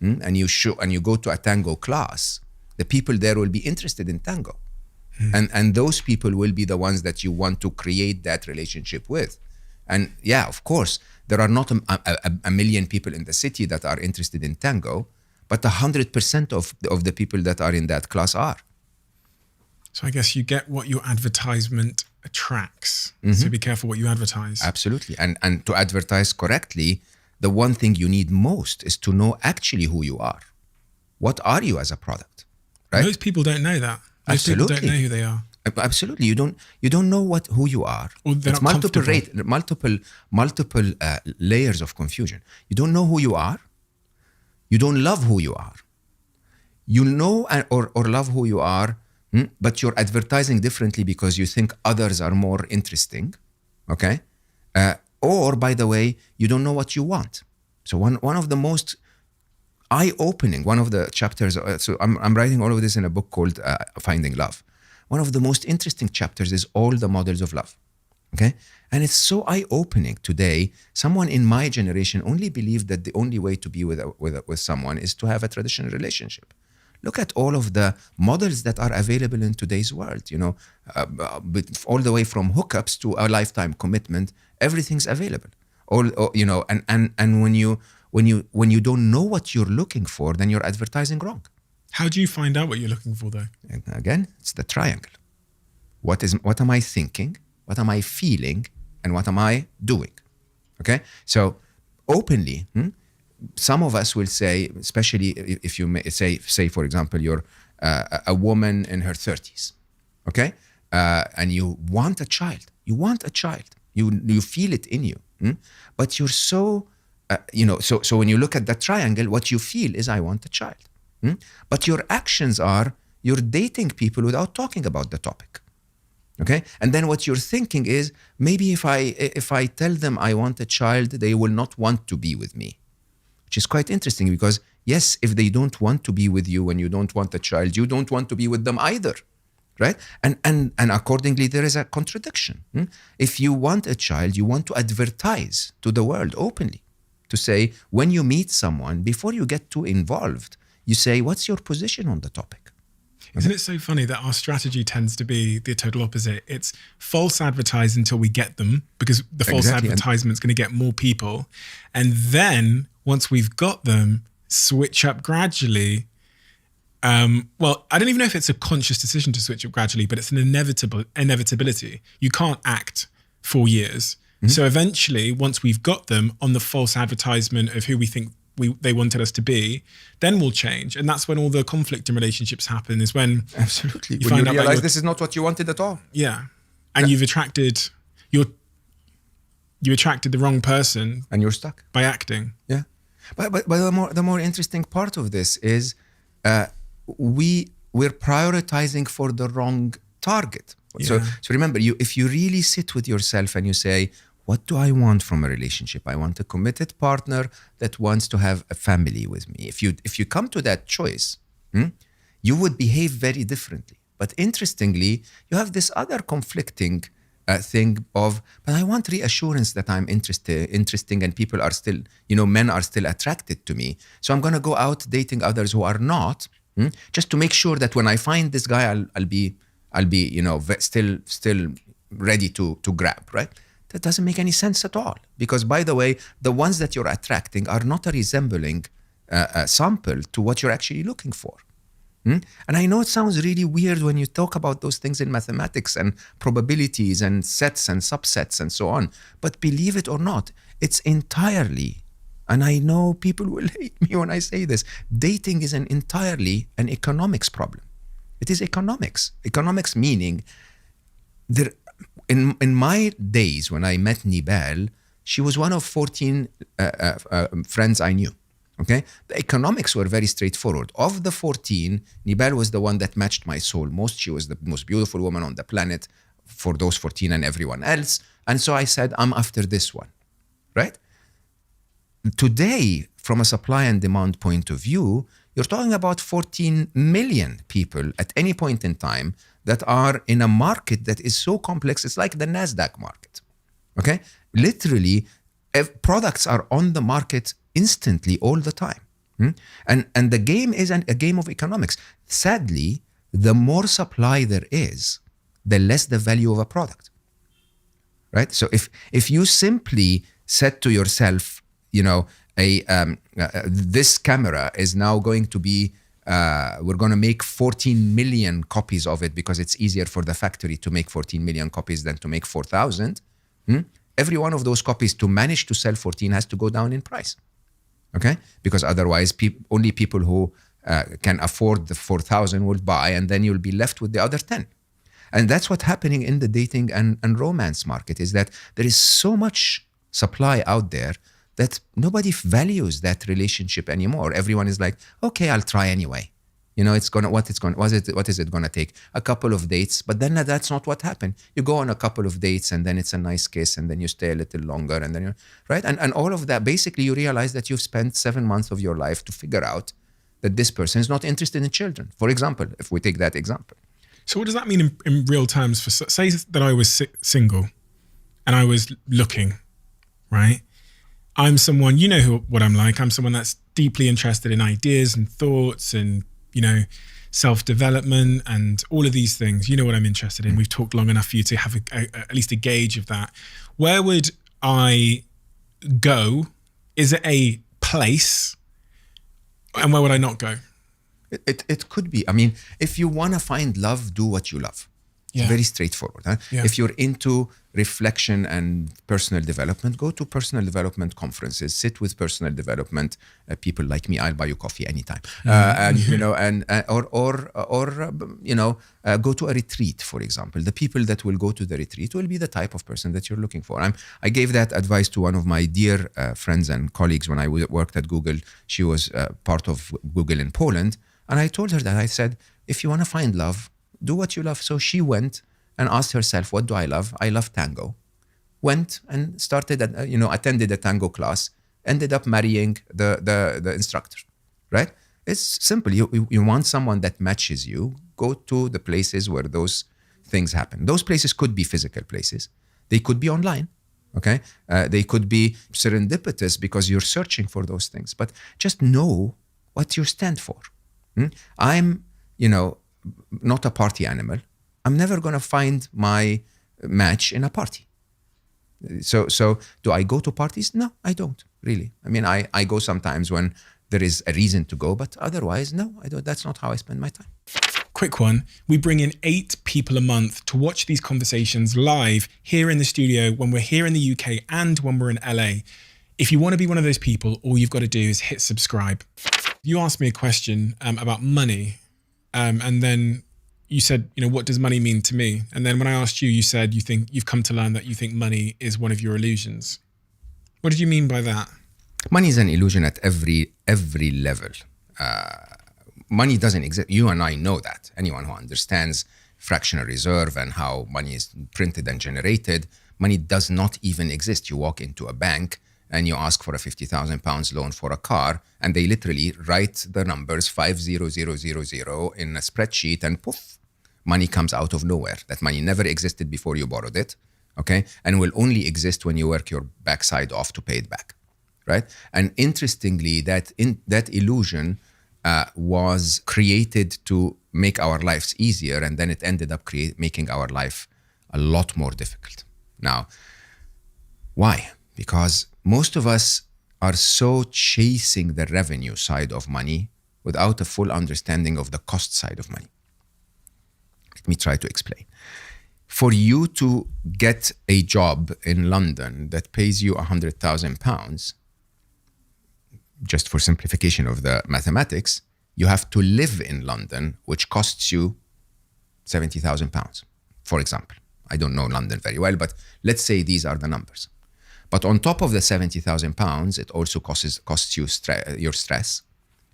A: and you go to a tango class, the people there will be interested in tango. And those people will be the ones that you want to create that relationship with. And yeah, of course, there are not a million people in the city that are interested in tango, but 100% of the people that are in that class are.
B: So I guess you get what your advertisement attracts. So be careful what you advertise.
A: Absolutely. And to advertise correctly, the one thing you need most is to know actually who you are. What are you as a product? Right?
B: Most people don't know that. Most people don't know who they are.
A: Absolutely, you don't know who you are.
B: It's
A: multiple layers of confusion. You don't know who you are. You don't love who you are. You know or love who you are, but you're advertising differently because you think others are more interesting. Okay, or by the way, you don't know what you want. So one of the most eye-opening, one of the chapters, so I'm writing all of this in a book called Finding Love. One of the most interesting chapters is all the models of love, okay? And it's so eye-opening today. Someone in my generation only believed that the only way to be with someone is to have a traditional relationship. Look at all of the models that are available in today's world, you know, all the way from hookups to a lifetime commitment, everything's available. You know, and when you don't know what you're looking for, then you're advertising wrong.
B: How do you find out what you're looking for, though?
A: Again, it's the triangle. What am I thinking? What am I feeling? And what am I doing? Okay? So openly, some of us will say, especially if you say for example, you're a woman in her 30s, okay? And you want a child. You want a child. You feel it in you. But you're so, so when you look at that triangle, what you feel is, I want a child. But your actions are, you're dating people without talking about the topic. Okay? And then what you're thinking is, maybe if I tell them I want a child, they will not want to be with me. Which is quite interesting because, yes, if they don't want to be with you when you don't want a child, you don't want to be with them either. Right? And accordingly, there is a contradiction. If you want a child, you want to advertise to the world openly. To say, when you meet someone, before you get too involved, you say, what's your position on the topic?
B: Isn't it so funny that our strategy tends to be the total opposite? It's false advertise until we get them, because the false advertisement's going to get more people. And then once we've got them, switch up gradually. Well, I don't even know if it's a conscious decision to switch up gradually, but it's an inevitability. You can't act for years. So eventually, once we've got them on the false advertisement of who we think they wanted us to be, then we'll change. And that's when all the conflict in relationships happen, is when
A: absolutely you find out realize this is not what you wanted at all.
B: Yeah. And you've attracted you attracted the wrong person,
A: and you're stuck
B: by acting.
A: Yeah. But the more interesting part of this is we're prioritizing for the wrong target. Yeah. So remember, if you really sit with yourself and you say, what do I want from a relationship? I want a committed partner that wants to have a family with me. If you come to that choice, you would behave very differently. But interestingly, you have this other conflicting thing of, but I want reassurance that I'm interesting and people are still, men are still attracted to me. So I'm going to go out dating others who are not, just to make sure that when I find this guy, I'll be, still ready to grab, right? That doesn't make any sense at all. Because by the way, the ones that you're attracting are not a resembling sample to what you're actually looking for. And I know it sounds really weird when you talk about those things in mathematics and probabilities and sets and subsets and so on. But believe it or not, it's entirely, and I know people will hate me when I say this, dating is entirely an economics problem. It is economics. Economics meaning, in my days when I met Nibal, she was one of 14 friends I knew. Okay, the economics were very straightforward. Of the 14, Nibal was the one that matched my soul most. She was the most beautiful woman on the planet for those 14 and everyone else. And so I said, I'm after this one, right? Today, from a supply and demand point of view, you're talking about 14 million people at any point in time that are in a market that is so complex. It's like the NASDAQ market, okay? Literally, products are on the market instantly all the time. And the game is a game of economics. Sadly, the more supply there is, the less the value of a product, right? So if you simply said to yourself, this camera is now going to be, we're going to make 14 million copies of it because it's easier for the factory to make 14 million copies than to make 4,000. Every one of those copies to manage to sell 14 has to go down in price. Okay, because otherwise only people who can afford the 4,000 will buy, and then you'll be left with the other 10. And that's what's happening in the dating and romance market, is that there is so much supply out there that nobody values that relationship anymore. Everyone is like, okay, I'll try anyway. What is it gonna take? A couple of dates, but then that's not what happened. You go on a couple of dates and then it's a nice kiss and then you stay a little longer and then right? And all of that, basically you realize that you've spent 7 months of your life to figure out that this person is not interested in children. For example, if we take that example.
B: So what does that mean in real terms? For say that I was single and I was looking, right? I'm someone, what I'm like. I'm someone that's deeply interested in ideas and thoughts and self-development and all of these things. You know what I'm interested in. We've talked long enough for you to have at least a gauge of that. Where would I go? Is it a place? And where would I not go?
A: It could be. I mean, if you want to find love, do what you love. It's very straightforward. Huh? Yeah. If you're into reflection and personal development, go to personal development conferences, sit with personal development people like me. I'll buy you coffee anytime. Go to a retreat, for example. The people that will go to the retreat will be the type of person that you're looking for. I gave that advice to one of my dear friends and colleagues when I worked at Google. She was part of Google in Poland. And I told her that, I said, if you want to find love, do what you love. So she went and asked herself, what do I love? I love tango. Went and started, attended a tango class, ended up marrying the instructor, right? It's simple. You want someone that matches you, go to the places where those things happen. Those places could be physical places. They could be online, okay? They could be serendipitous because you're searching for those things. But just know what you stand for. I'm, not a party animal. I'm never going to find my match in a party. So do I go to parties? No, I don't really. I mean, I go sometimes when there is a reason to go, but otherwise, no, I don't. That's not how I spend my time.
B: Quick one. We bring in 8 people a month to watch these conversations live here in the studio when we're here in the UK and when we're in LA. If you want to be one of those people, all you've got to do is hit subscribe. You asked me a question about money. And then you said, what does money mean to me? And then when I asked you, you said you've come to learn that you think money is one of your illusions. What did you mean by that?
A: Money is an illusion at every level. Money doesn't exist. You and I know that. Anyone who understands fractional reserve and how money is printed and generated, money does not even exist. You walk into a bank and you ask for a £50,000 loan for a car, and they literally write the numbers 50000 in a spreadsheet, and poof, money comes out of nowhere. That money never existed before you borrowed it. okay? And will only exist when you work your backside off to pay it back, right? And interestingly, that illusion was created to make our lives easier, and then it ended up making our life a lot more difficult. Now, why? Because most of us are so chasing the revenue side of money without a full understanding of the cost side of money. Let me try to explain. For you to get a job in London that pays you £100,000, just for simplification of the mathematics, you have to live in London, which costs you £70,000, for example. I don't know London very well, but let's say these are the numbers. But on top of the £70,000, it also costs you your stress.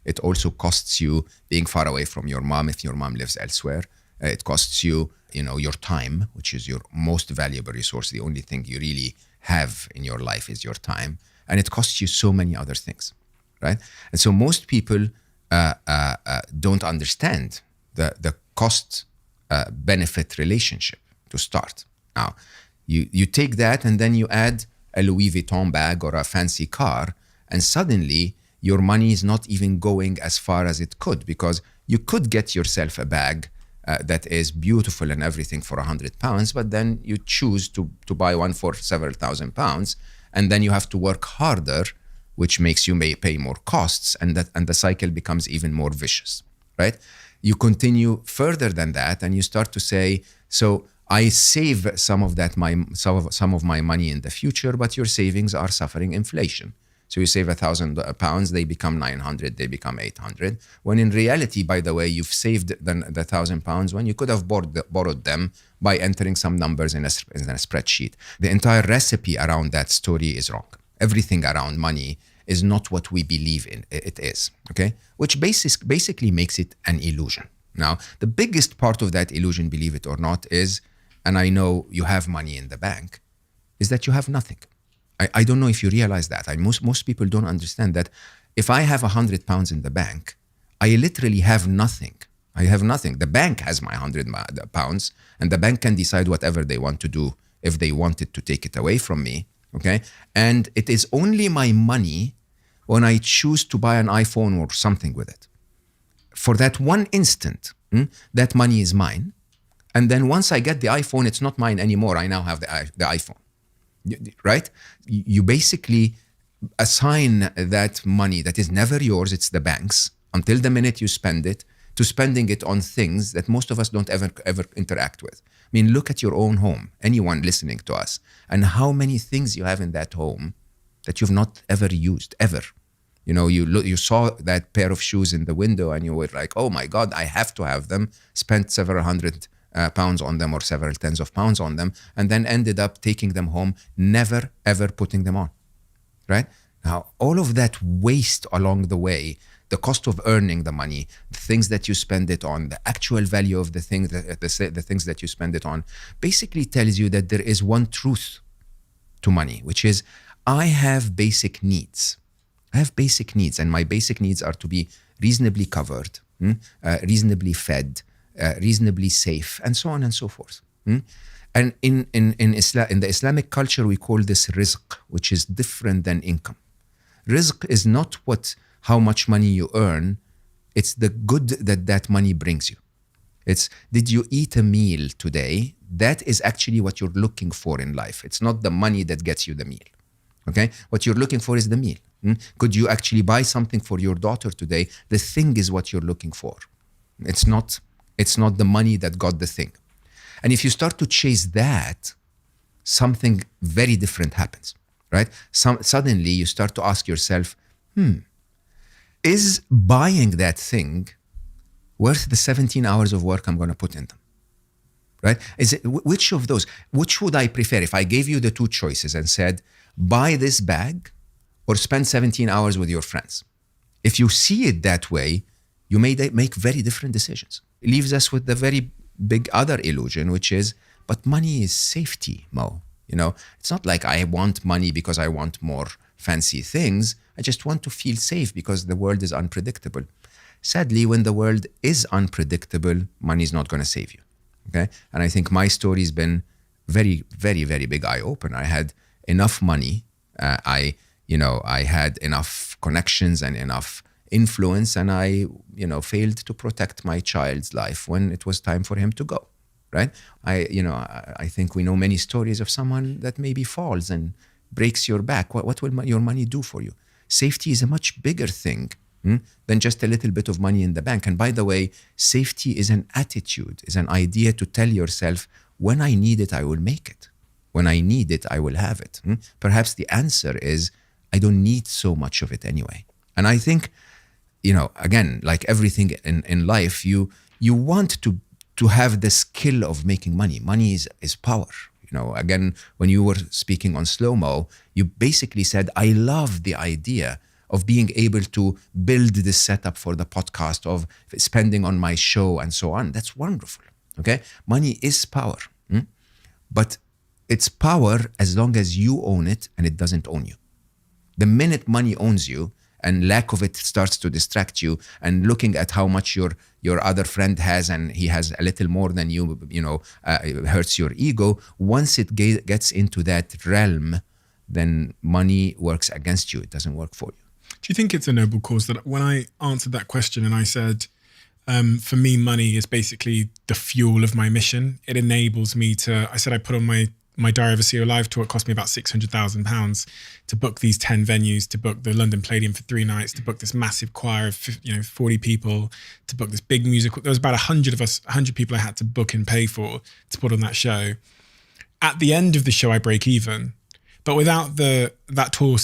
A: It also costs you being far away from your mom if your mom lives elsewhere. It costs you, your time, which is your most valuable resource. The only thing you really have in your life is your time. And it costs you so many other things, right? And so most people don't understand the cost-benefit relationship to start. Now, you take that and then you add a Louis Vuitton bag or a fancy car, and suddenly your money is not even going as far as it could, because you could get yourself a bag that is beautiful and everything for £100, but then you choose to buy one for several £1,000s, and then you have to work harder, which makes you pay more costs, and the cycle becomes even more vicious, right? You continue further than that, and you start to say, so I save some of my money in the future, but your savings are suffering inflation. So you save £1,000, they become 900, they become 800. When in reality, by the way, you've saved the £1,000 when you could have borrowed them by entering some numbers in a spreadsheet. The entire recipe around that story is wrong. Everything around money is not what we believe it is, okay? Which basically makes it an illusion. Now, the biggest part of that illusion, believe it or not, is, and I know you have money in the bank, is that you have nothing. I don't know if you realize that. Most people don't understand that if I have £100 in the bank, I literally have nothing. I have nothing. The bank has my £100, and the bank can decide whatever they want to do if they wanted to take it away from me, okay? And it is only my money when I choose to buy an iPhone or something with it. For that one instant, that money is mine. And then once I get the iPhone, it's not mine anymore. I now have the iPhone, right? You basically assign that money that is never yours, it's the bank's, until the minute you spend it, to spending it on things that most of us don't ever interact with. I mean, look at your own home, anyone listening to us, and how many things you have in that home that you've not ever used, ever. You saw that pair of shoes in the window and you were like, oh my God, I have to have them, spent several hundred pounds on them or several tens of pounds on them, and then ended up taking them home, never ever putting them on, right? Now, all of that waste along the way, the cost of earning the money, the things that you spend it on, the actual value of the things that you spend it on, basically tells you that there is one truth to money, which is I have basic needs. I have basic needs, and my basic needs are to be reasonably covered, reasonably fed, reasonably safe, and so on and so forth. And in the Islamic culture, we call this rizq, which is different than income. Rizq is not how much money you earn, it's the good that money brings you. It's, did you eat a meal today? That is actually what you're looking for in life. It's not the money that gets you the meal, okay? What you're looking for is the meal. Could you actually buy something for your daughter today? The thing is what you're looking for. It's not the money that got the thing. And if you start to chase that, something very different happens, right? Suddenly you start to ask yourself, is buying that thing worth the 17 hours of work I'm going to put in them, right? Which of those, which would I prefer? If I gave you the two choices and said, buy this bag or spend 17 hours with your friends. If you see it that way, you may make very different decisions. It leaves us with the very big other illusion, which is, but money is safety, Mo. It's not like I want money because I want more fancy things. I just want to feel safe because the world is unpredictable. Sadly, when the world is unpredictable, money is not going to save you, okay? And I think my story has been very, very, very big eye opener. I had enough money. I had enough connections and enough influence, and I, failed to protect my child's life when it was time for him to go. Right? I think we know many stories of someone that maybe falls and breaks your back. What will your money do for you? Safety is a much bigger thing than just a little bit of money in the bank. And by the way, safety is an attitude, is an idea to tell yourself, when I need it, I will make it. When I need it, I will have it. Perhaps the answer is, I don't need so much of it anyway. And I think, again, like everything in life, you want to have the skill of making money. Money is power. Again, when you were speaking on slow-mo, you basically said, I love the idea of being able to build this setup for the podcast, of spending on my show and so on. That's wonderful. Okay? Money is power. But it's power as long as you own it and it doesn't own you. The minute money owns you and lack of it starts to distract you, and looking at how much your other friend has and he has a little more than you, it hurts your ego. Once it gets into that realm, then money works against you. It doesn't work for you.
B: Do you think it's a noble cause? That when I answered that question and I said, for me, money is basically the fuel of my mission. It enables me to, I said I put on my Diary of a CEO Live tour. It cost me about £600,000 to book these 10 venues, to book the London Palladium for 3 nights, to book this massive choir of 40 people, to book this big musical. There was about 100 of us, 100 people I had to book and pay for to put on that show. At the end of the show, I break even. But without that tour,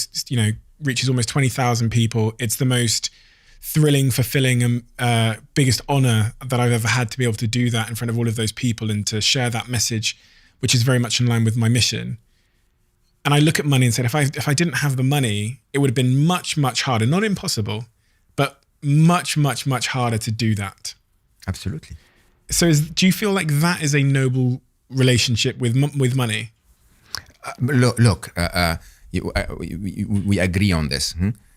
B: reaches almost 20,000 people. It's the most thrilling, fulfilling, and biggest honor that I've ever had, to be able to do that in front of all of those people and to share that message, which is very much in line with my mission. And I look at money and said, if I didn't have the money, it would have been much, much harder. Not impossible, but much, much, much harder to do that.
A: Absolutely.
B: So do you feel like that is a noble relationship with money?
A: Look, we agree on this.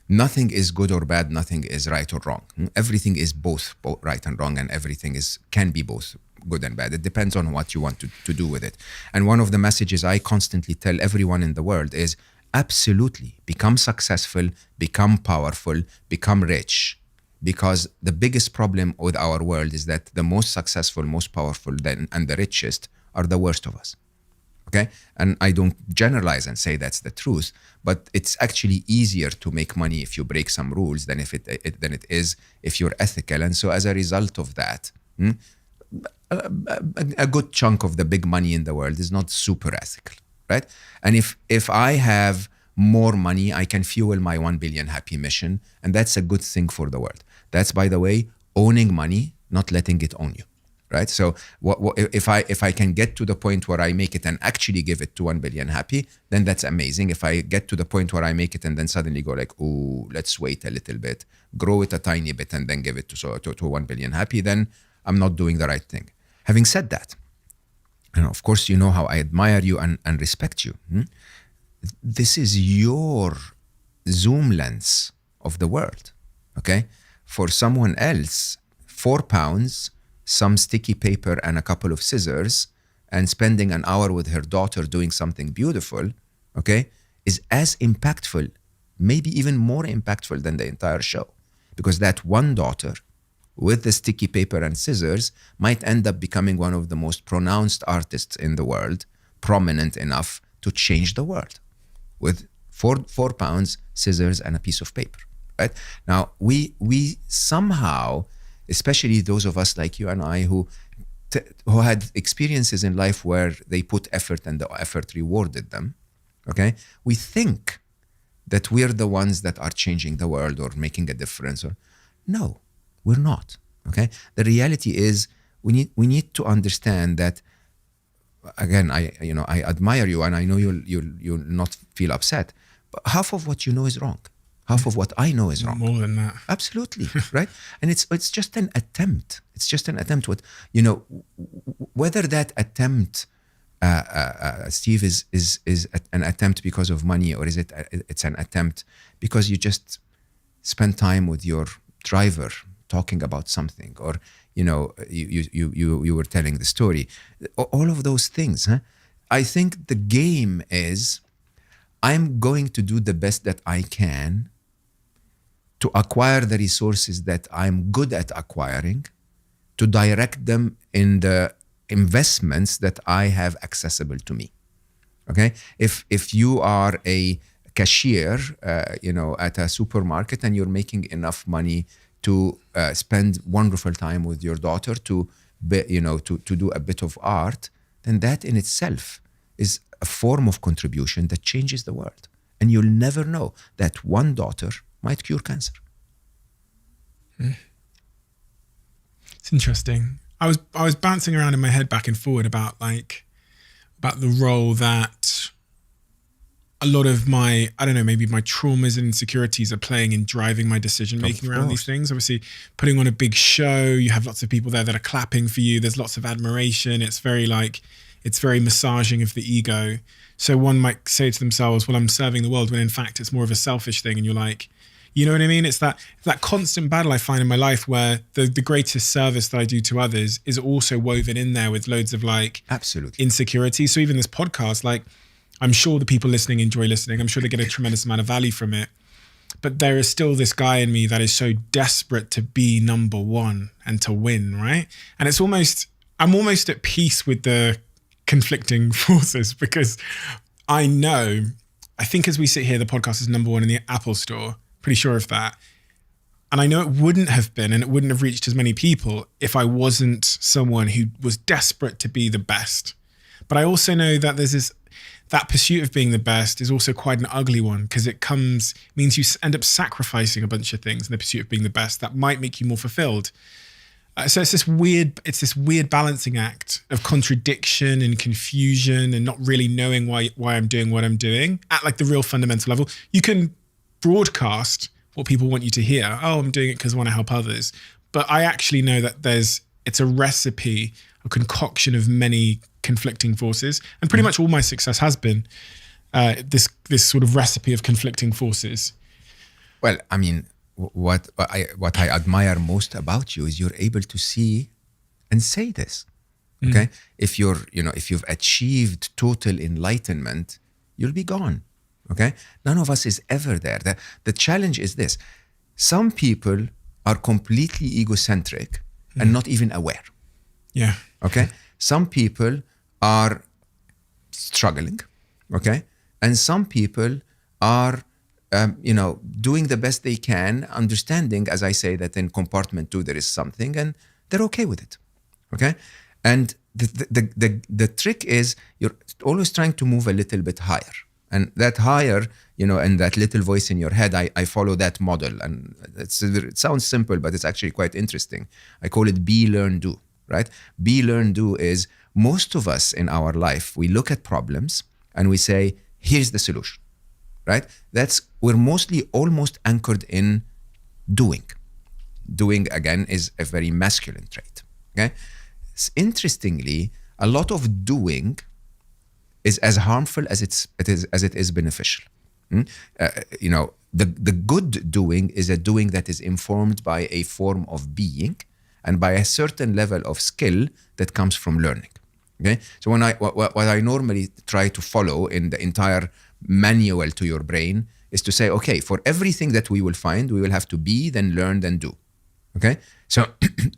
A: Nothing is good or bad. Nothing is right or wrong. Everything is both right and wrong, and everything can be both good and bad. It depends on what you want to do with it. And one of the messages I constantly tell everyone in the world is, absolutely, become successful, become powerful, become rich. Because the biggest problem with our world is that the most successful, most powerful, and the richest are the worst of us. Okay? And I don't generalize and say that's the truth, but it's actually easier to make money if you break some rules than than it is if you're ethical. And so as a result of that, a good chunk of the big money in the world is not super ethical, right? And if I have more money, I can fuel my 1 billion happy mission, and that's a good thing for the world. That's, by the way, owning money, not letting it own you, right? So if I can get to the point where I make it and actually give it to 1 billion happy, then that's amazing. If I get to the point where I make it and then suddenly go like, oh, let's wait a little bit, grow it a tiny bit and then give it to 1 billion happy, then I'm not doing the right thing. Having said that, and of course, you know how I admire you and respect you. This is your zoom lens of the world, okay? For someone else, £4, some sticky paper and a couple of scissors, and spending an hour with her daughter doing something beautiful, okay, is as impactful, maybe even more impactful than the entire show. Because that one daughter with the sticky paper and scissors might end up becoming one of the most pronounced artists in the world, prominent enough to change the world, with £4, scissors, and a piece of paper, right? Now, we somehow, especially those of us like you and I who had experiences in life where they put effort and the effort rewarded them, okay? We think that we're the ones that are changing the world or making a difference. No, we're not, okay? The reality is we need to understand that. Again, I admire you, and I know you'll not feel upset, but half of what you know is wrong. Half of what I know is wrong.
B: More than that.
A: Absolutely, right? And it's just an attempt. It's just an attempt. Whether that attempt, Steve, is an attempt because of money, or is it's an attempt because you just spend time with your driver talking about something, or you were telling the story. All of those things, I think the game is I'm going to do the best that I can to acquire the resources that I'm good at acquiring, to direct them in the investments that I have accessible to me. Okay, if you are a cashier, at a supermarket, and you're making enough money to spend wonderful time with your daughter, to do a bit of art, then that in itself is a form of contribution that changes the world. And you'll never know that one daughter might cure cancer.
B: It's interesting. I was bouncing around in my head back and forward about the role that a lot of my, I don't know, maybe my traumas and insecurities are playing in driving my decision making around these things. Obviously, putting on a big show, you have lots of people there that are clapping for you. There's lots of admiration. It's very massaging of the ego. So one might say to themselves, well, I'm serving the world, when in fact it's more of a selfish thing. And you're like, you know what I mean? It's that constant battle I find in my life where the greatest service that I do to others is also woven in there with loads of
A: absolutely
B: insecurity. So even this podcast, I'm sure the people listening enjoy listening. I'm sure they get a tremendous amount of value from it. But there is still this guy in me that is so desperate to be number one and to win, right? And I'm almost at peace with the conflicting forces, because I think as we sit here, the podcast is number one in the Apple Store. Pretty sure of that. And I know it wouldn't have been, and it wouldn't have reached as many people if I wasn't someone who was desperate to be the best. But I also know that that pursuit of being the best is also quite an ugly one, because means you end up sacrificing a bunch of things in the pursuit of being the best that might make you more fulfilled. So it's this weird balancing act of contradiction and confusion and not really knowing why I'm doing what I'm doing at the real fundamental level. You can broadcast what people want you to hear. Oh, I'm doing it because I want to help others. But I actually know that it's a recipe, a concoction of many conflicting forces. And pretty much all my success has been this sort of recipe of conflicting forces.
A: Well, I mean, what I admire most about you is you're able to see and say this. Okay? If you've achieved total enlightenment, you'll be gone. Okay? None of us is ever there. The challenge is this. Some people are completely egocentric and not even aware.
B: Yeah.
A: Okay? Some people are struggling. Okay? And some people are, doing the best they can, understanding, as I say, that in compartment 2 there is something, and they're okay with it. Okay? And the trick is you're always trying to move a little bit higher. And that higher, and that little voice in your head, I follow that model. And it sounds simple, but it's actually quite interesting. I call it be, learn, do, right? Be, learn, do is most of us in our life, we look at problems and we say, here's the solution, right? We're mostly almost anchored in doing. Doing, again, is a very masculine trait, okay? Interestingly, a lot of doing is as harmful as it is beneficial. The good doing is a doing that is informed by a form of being and by a certain level of skill that comes from learning. Okay, so what I normally try to follow in the entire manual to your brain is to say, okay, for everything that we will find, we will have to be, then learn, then do. Okay, so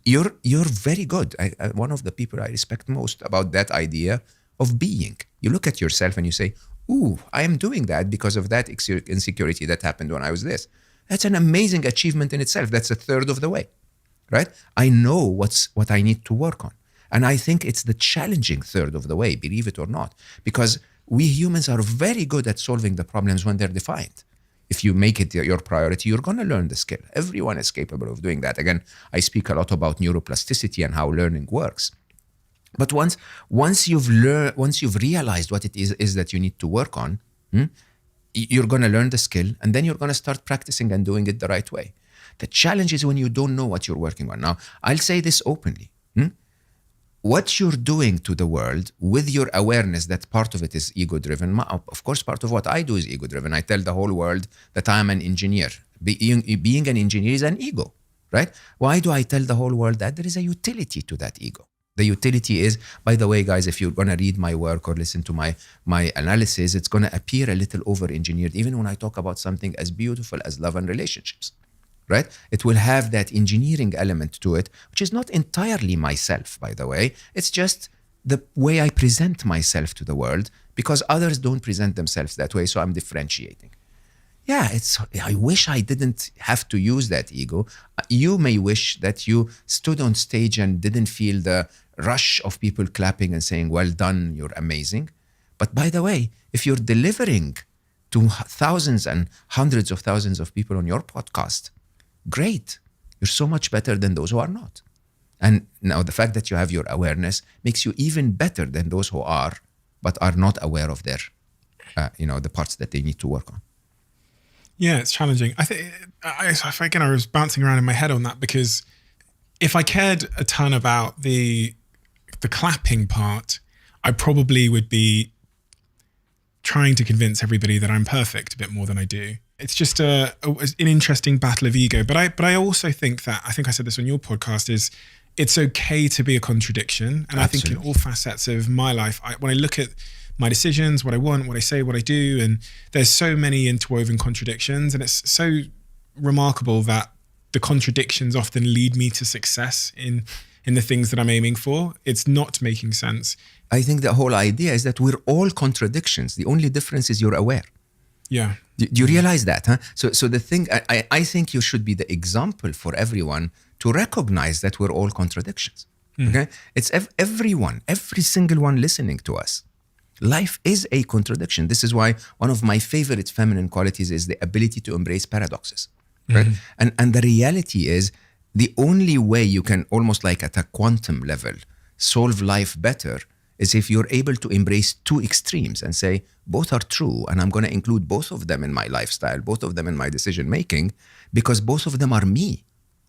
A: you're very good. One of the people I respect most about that idea of being. You look at yourself and you say, ooh, I am doing that because of that insecurity that happened when I was this. That's an amazing achievement in itself. That's a third of the way, right? I know what I need to work on. And I think it's the challenging third of the way, believe it or not, because we humans are very good at solving the problems when they're defined. If you make it your priority, you're going to learn the skill. Everyone is capable of doing that. Again, I speak a lot about neuroplasticity and how learning works. But once you've realized what it is that you need to work on, you're going to learn the skill, and then you're going to start practicing and doing it the right way. The challenge is when you don't know what you're working on. Now, I'll say this openly. What you're doing to the world with your awareness that part of it is ego-driven. Of course, part of what I do is ego-driven. I tell the whole world that I'm an engineer. Being an engineer is an ego, right? Why do I tell the whole world that? There is a utility to that ego. The utility is, by the way, guys, if you're going to read my work or listen to my analysis, it's going to appear a little over-engineered, even when I talk about something as beautiful as love and relationships, right? It will have that engineering element to it, which is not entirely myself, by the way. It's just the way I present myself to the world, because others don't present themselves that way, so I'm differentiating. Yeah, I wish I didn't have to use that ego. You may wish that you stood on stage and didn't feel the rush of people clapping and saying, well done, you're amazing. But by the way, if you're delivering to thousands and hundreds of thousands of people on your podcast, great. You're so much better than those who are not. And now the fact that you have your awareness makes you even better than those who are, but are not aware of their, the parts that they need to work on.
B: Yeah, it's challenging. I think, again, I was bouncing around in my head on that, because if I cared a ton about the clapping part, I probably would be trying to convince everybody that I'm perfect a bit more than I do. It's just an interesting battle of ego. But I also think that, I think I said this on your podcast, is it's okay to be a contradiction. And
A: Absolutely.
B: I think in all facets of my life, when I look at my decisions, what I want, what I say, what I do, and there's so many interwoven contradictions, and it's so remarkable that the contradictions often lead me to success in the things that I'm aiming for. It's not making sense.
A: I think the whole idea is that we're all contradictions. The only difference is you're aware.
B: Yeah.
A: Do you realize that? Huh? So the thing, I think you should be the example for everyone to recognize that we're all contradictions. Okay? It's everyone, every single one listening to us. Life is a contradiction. This is why one of my favorite feminine qualities is the ability to embrace paradoxes. Right? And the reality is, the only way you can, almost like at a quantum level, solve life better is if you're able to embrace two extremes and say, both are true, and I'm going to include both of them in my lifestyle, both of them in my decision making, because both of them are me.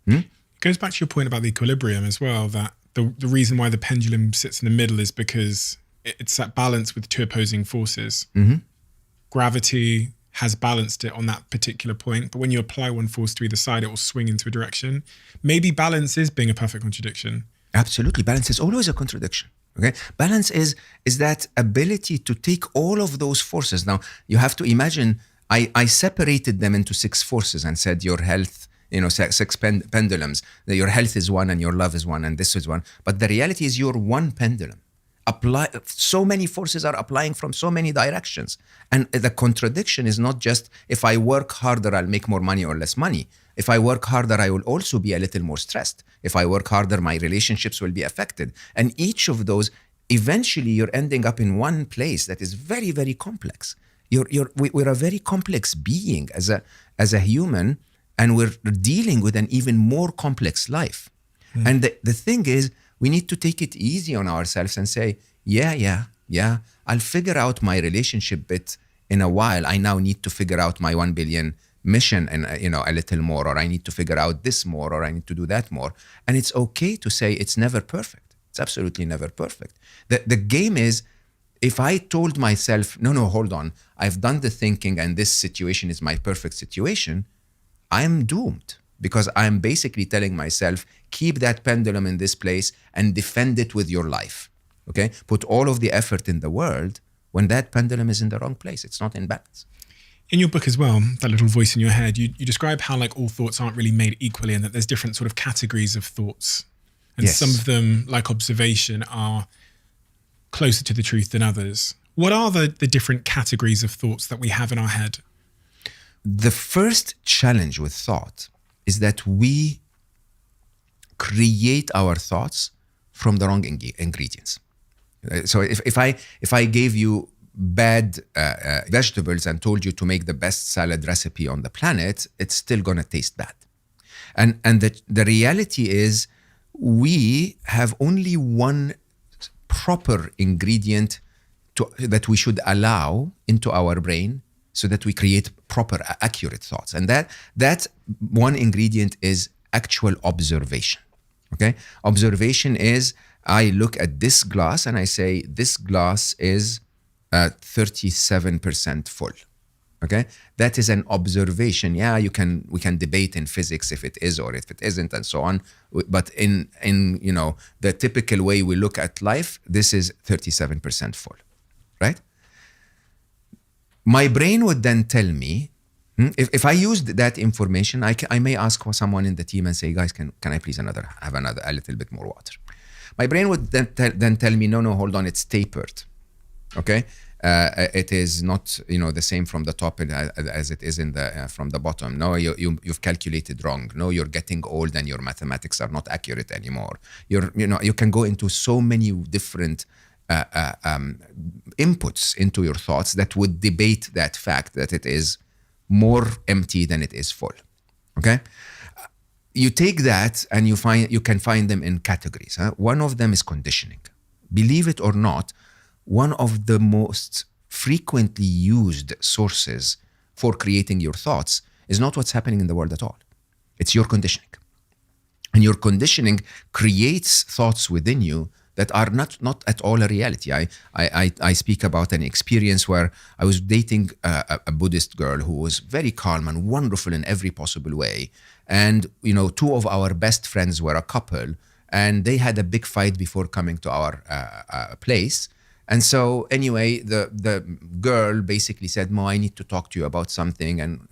B: It goes back to your point about the equilibrium as well, that the reason why the pendulum sits in the middle is because it's that balance with two opposing forces. Gravity has balanced it on that particular point, but when you apply one force to either side, it will swing into a direction. Maybe balance is being a perfect contradiction.
A: Absolutely. Balance is always a contradiction. Okay. Balance is that ability to take all of those forces. Now, you have to imagine, I separated them into 6 forces and said your health, 6 pendulums. Your health is one and your love is one and this is one. But the reality is you're one pendulum. So many forces are applying from so many directions. And the contradiction is not just, if I work harder, I'll make more money or less money. If I work harder, I will also be a little more stressed. If I work harder, my relationships will be affected. And each of those, eventually you're ending up in one place that is very, very complex. We're a very complex being as a human, and we're dealing with an even more complex life. And the thing is, we need to take it easy on ourselves and say, yeah, I'll figure out my relationship bit in a while. I now need to figure out my 1 billion mission and a little more, or I need to figure out this more, or I need to do that more. And it's okay to say it's never perfect. It's absolutely never perfect. The game is, if I told myself, no, hold on, I've done the thinking and this situation is my perfect situation, I'm doomed. Because I'm basically telling myself, keep that pendulum in this place and defend it with your life. Okay? Put all of the effort in the world when that pendulum is in the wrong place. It's not in balance.
B: In your book as well, that little voice in your head, you describe how like all thoughts aren't really made equally, and that there's different sort of categories of thoughts. And
A: Yes.
B: some of them, like observation, are closer to the truth than others. What are the different categories of thoughts that we have in our head?
A: The first challenge with thought is that we create our thoughts from the wrong ingredients. So if I gave you bad vegetables and told you to make the best salad recipe on the planet, it's still going to taste bad. And the reality is, we have only one proper ingredient that we should allow into our brain so that we create proper, accurate thoughts. And that one ingredient is actual observation. Okay? Observation is, I look at this glass and I say, this glass is 37% full. Okay, that is an observation. Yeah, we can debate in physics if it is or if it isn't, and so on. But in the typical way we look at life, this is 37% full, right? My brain would then tell me, if I used that information, I may ask someone in the team and say, guys, can I please have a little bit more water? My brain would then tell me, no, hold on, it's tapered. Okay, it is not the same from the top as it is from the bottom. No, you've calculated wrong. No, you're getting old and your mathematics are not accurate anymore. You can go into so many different inputs into your thoughts that would debate that fact that it is more empty than it is full. Okay, you take that and you can find them in categories. One of them is conditioning. Believe it or not, one of the most frequently used sources for creating your thoughts is not what's happening in the world at all. It's your conditioning. And your conditioning creates thoughts within you that are not at all a reality. I speak about an experience where I was dating a Buddhist girl who was very calm and wonderful in every possible way. And, two of our best friends were a couple, and they had a big fight before coming to our place. And so anyway, the girl basically said, Mo, I need to talk to you about something and,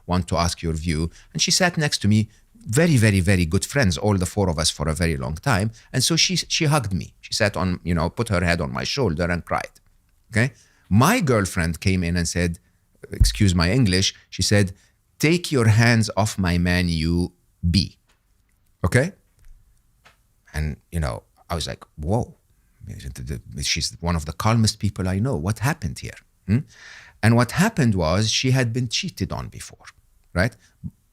A: want to ask your view. And she sat next to me, very, very, very good friends, all the four of us for a very long time. And so she hugged me. She sat on, put her head on my shoulder and cried. Okay. My girlfriend came in and said, excuse my English. She said, take your hands off my man, you B. Okay. And, I was like, whoa. She's one of the calmest people I know. What happened here? And what happened was she had been cheated on before, right?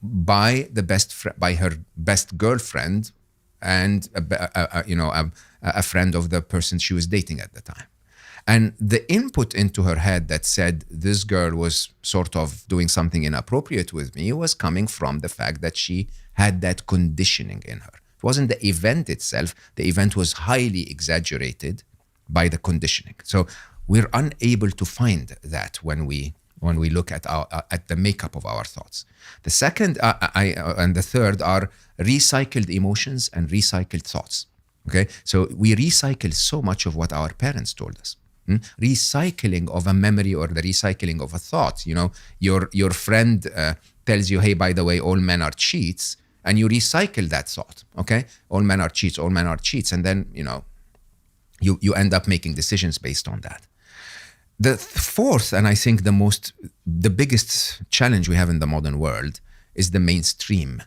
A: By her best girlfriend and a friend of the person she was dating at the time. And the input into her head that said this girl was sort of doing something inappropriate with me was coming from the fact that she had that conditioning in her. It wasn't the event itself. The event was highly exaggerated by the conditioning. So we're unable to find that when we look at the makeup of our thoughts. The second and the third are recycled emotions and recycled thoughts. Okay, so we recycle so much of what our parents told us. Recycling of a memory or the recycling of a thought. Your friend tells you, hey, by the way, all men are cheats. And you recycle that thought, okay? All men are cheats, all men are cheats. And then, you end up making decisions based on that. The fourth, and I think the biggest challenge we have in the modern world is the mainstream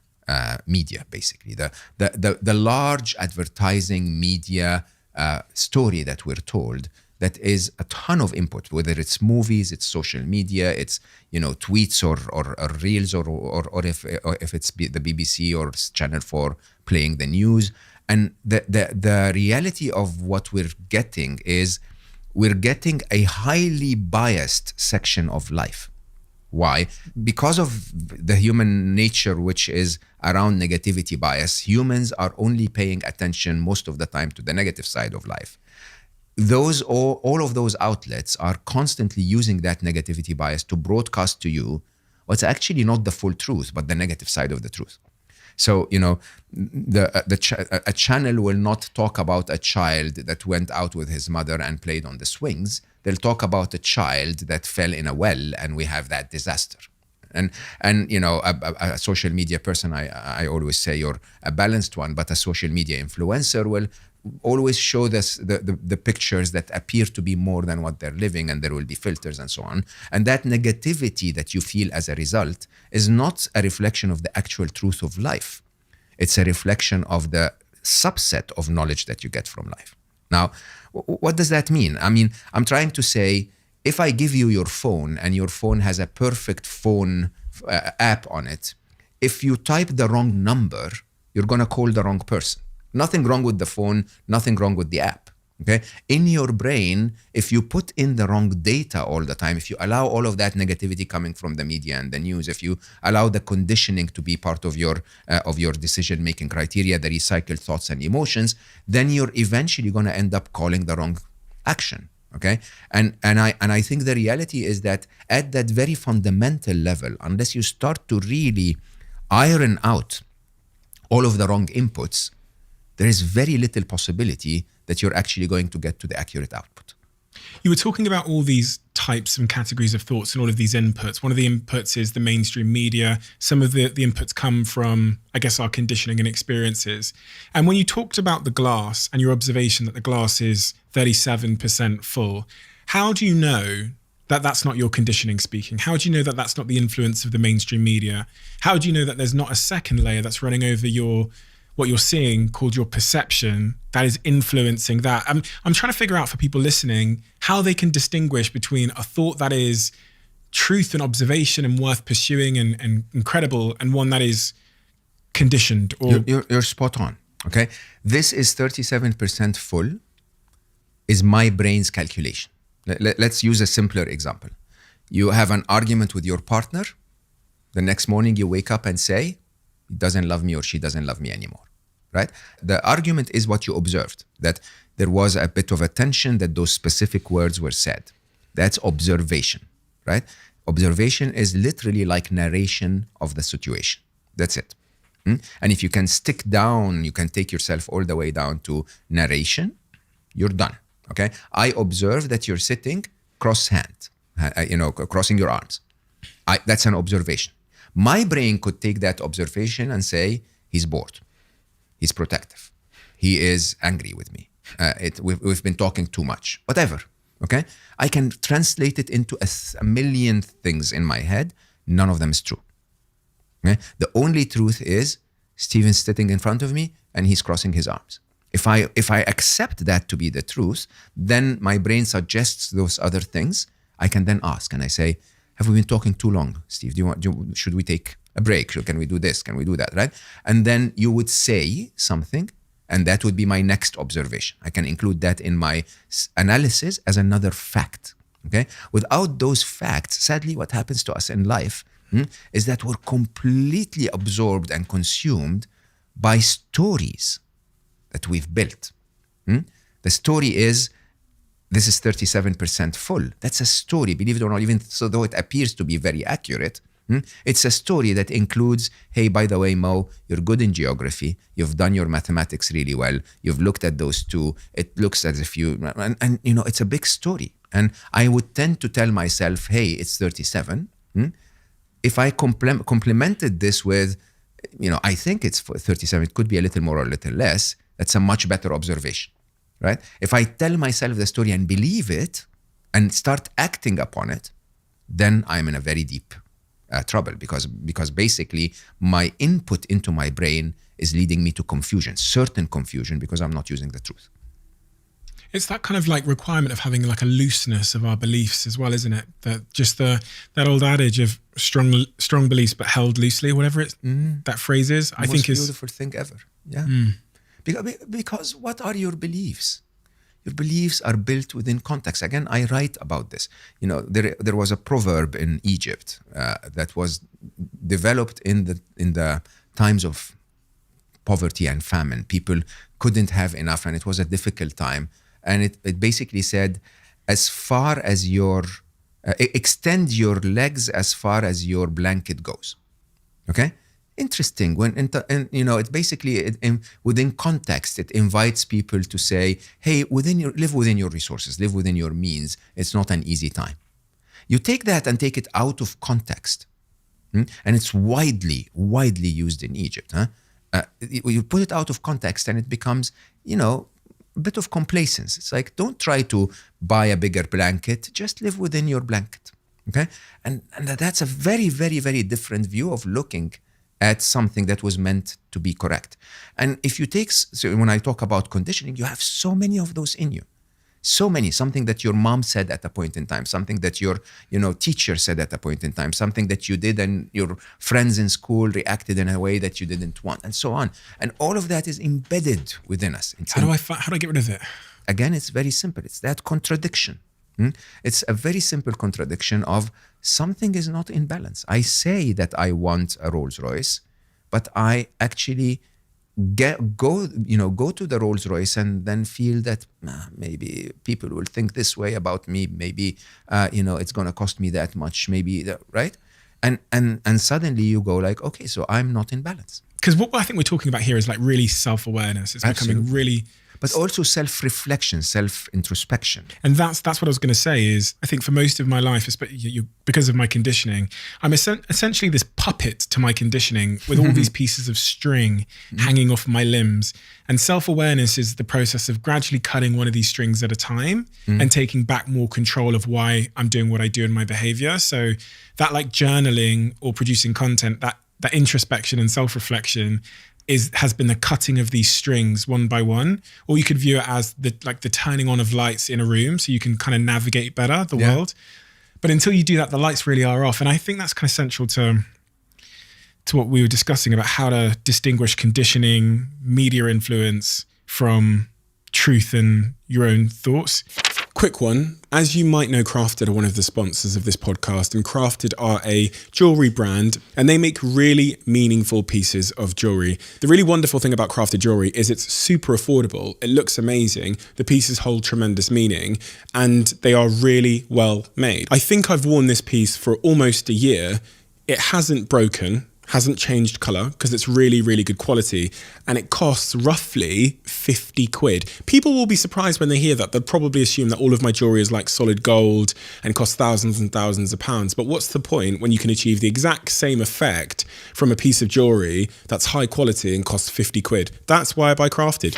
A: media, basically. The large advertising media story that we're told that is a ton of input, whether it's movies, it's social media, it's tweets or reels, or if it's the BBC or Channel 4 playing the news. And the reality of what we're getting is we're getting a highly biased section of life. Why? Because of the human nature, which is around negativity bias, humans are only paying attention most of the time to the negative side of life. All of those outlets are constantly using that negativity bias to broadcast to you what's actually not the full truth, but the negative side of the truth. So, a channel will not talk about a child that went out with his mother and played on the swings. They'll talk about a child that fell in a well and we have that disaster. And a social media person, I always say you're a balanced one, but a social media influencer will always show this, the pictures that appear to be more than what they're living, and there will be filters and so on. And that negativity that you feel as a result is not a reflection of the actual truth of life. It's a reflection of the subset of knowledge that you get from life. Now, what does that mean? I mean, I'm trying to say, if I give you your phone and your phone has a perfect phone app on it, if you type the wrong number, you're going to call the wrong person. Nothing wrong with the phone, nothing wrong with the app. Okay? In your brain, if you put in the wrong data all the time, if you allow all of that negativity coming from the media and the news, if you allow the conditioning to be part of your decision-making criteria, the recycled thoughts and emotions, then you're eventually going to end up calling the wrong action. Okay, and I think the reality is that at that very fundamental level, unless you start to really iron out all of the wrong inputs, there is very little possibility that you're actually going to get to the accurate output.
B: You were talking about all these types and categories of thoughts and all of these inputs. One of the inputs is the mainstream media. Some of the inputs come from, I guess, our conditioning and experiences. And when you talked about the glass and your observation that the glass is 37% full, how do you know that that's not your conditioning speaking? How do you know that that's not the influence of the mainstream media? How do you know that there's not a second layer that's running over what you're seeing called your perception that is influencing that? I'm trying to figure out for people listening how they can distinguish between a thought that is truth and observation and worth pursuing and incredible, and one that is conditioned. Or
A: you're spot on. Okay, this is 37% full is my brain's calculation. Let's use a simpler example. You have an argument with your partner. The next morning you wake up and say, he doesn't love me or she doesn't love me anymore, right? The argument is what you observed, that there was a bit of a tension, that those specific words were said. That's observation, right? Observation is literally like narration of the situation. That's it. And if you can stick down, you can take yourself all the way down to narration, you're done, okay? I observe that you're sitting cross-hand, crossing your arms. That's an observation. My brain could take that observation and say, he's bored, he's protective, he is angry with me, we've been talking too much, whatever, okay? I can translate it into a million things in my head. None of them is true. Okay? The only truth is Steven's sitting in front of me and he's crossing his arms. If I accept that to be the truth, then my brain suggests those other things. I can then ask and I say, have we been talking too long, Steve? Should we take a break? Can we do this? Can we do that, right? And then you would say something, and that would be my next observation. I can include that in my analysis as another fact, okay? Without those facts, sadly, what happens to us in life is that we're completely absorbed and consumed by stories that we've built. The story is, this is 37% full. That's a story, believe it or not, even so though it appears to be very accurate. It's a story that includes, hey, by the way, Mo, you're good in geography. You've done your mathematics really well. You've looked at those two. It looks as if and it's a big story. And I would tend to tell myself, hey, it's 37. If I complemented this with, I think it's 37, it could be a little more or a little less. That's a much better observation. Right? If I tell myself the story and believe it and start acting upon it, then I'm in a very deep trouble because basically my input into my brain is leading me to confusion, certain confusion, because I'm not using the truth.
B: It's that kind of like requirement of having like a looseness of our beliefs as well, isn't it? That just that old adage of strong beliefs but held loosely, whatever that phrase is, I think is
A: the most beautiful thing ever. Yeah. Because what are your beliefs? Your beliefs are built within context. Again, I write about this. There was a proverb in Egypt that was developed in the times of poverty and famine. People couldn't have enough, and it was a difficult time. And it basically said, as far as extend your legs as far as your blanket goes. Okay? Interesting. It basically within context, it invites people to say, hey, live within your resources, live within your means. It's not an easy time. You take that and take it out of context, and it's widely used in Egypt. You put it out of context and it becomes, a bit of complacence. It's like, don't try to buy a bigger blanket, just live within your blanket. Okay? And that's a very, very, very different view of looking at something that was meant to be correct. And if you when I talk about conditioning, you have so many of those in you. So many, something that your mom said at a point in time, something that your teacher said at a point in time, something that you did and your friends in school reacted in a way that you didn't want, and so on. And all of that is embedded within us. How do
B: I get rid of it?
A: Again, it's very simple. It's that contradiction. It's a very simple contradiction of something is not in balance. I say that I want a Rolls Royce, but I actually go to the Rolls Royce and then feel that maybe people will think this way about me. Maybe it's going to cost me that much. Maybe right, and suddenly you go like, okay, so I'm not in balance.
B: Because what I think we're talking about here is like really self-awareness. It's becoming really,
A: but also self-reflection, self-introspection.
B: and that's what I was going to say. Is I think for most of my life, because of my conditioning, I'm essentially this puppet to my conditioning with all these pieces of string hanging off my limbs. And self-awareness is the process of gradually cutting one of these strings at a time and taking back more control of why I'm doing what I do in my behavior. So that like journaling or producing content, that introspection and self-reflection has been the cutting of these strings one by one, or you could view it as the turning on of lights in a room so you can kind of navigate better the world. But until you do that, the lights really are off. And I think that's kind of central to what we were discussing about how to distinguish conditioning, media influence from truth and your own thoughts. Quick one. As you might know, Crafted are one of the sponsors of this podcast, and Crafted are a jewelry brand, and they make really meaningful pieces of jewelry. The really wonderful thing about Crafted jewelry is it's super affordable. It looks amazing. The pieces hold tremendous meaning, and they are really well made. I think I've worn this piece for almost a year. It hasn't broken, hasn't changed color because it's really, really good quality, and it costs roughly 50 quid. People will be surprised when they hear that. They'll probably assume that all of my jewelry is like solid gold and costs thousands and thousands of pounds. But what's the point when you can achieve the exact same effect from a piece of jewelry that's high quality and costs 50 quid? That's why I buy Crafted.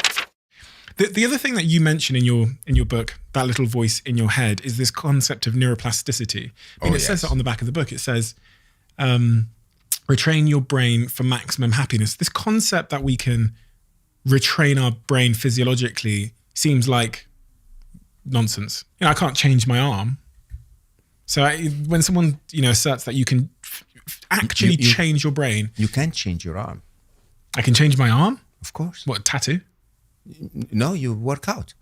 B: The other thing that you mention in your book, that little voice in your head, is this concept of neuroplasticity. It says that on the back of the book. It says, retrain your brain for maximum happiness. This concept that we can retrain our brain physiologically seems like nonsense. I can't change my arm. So when someone asserts that you can actually change your brain,
A: you can't change your arm.
B: I can change my arm?
A: Of course.
B: What, a tattoo?
A: No, you work out.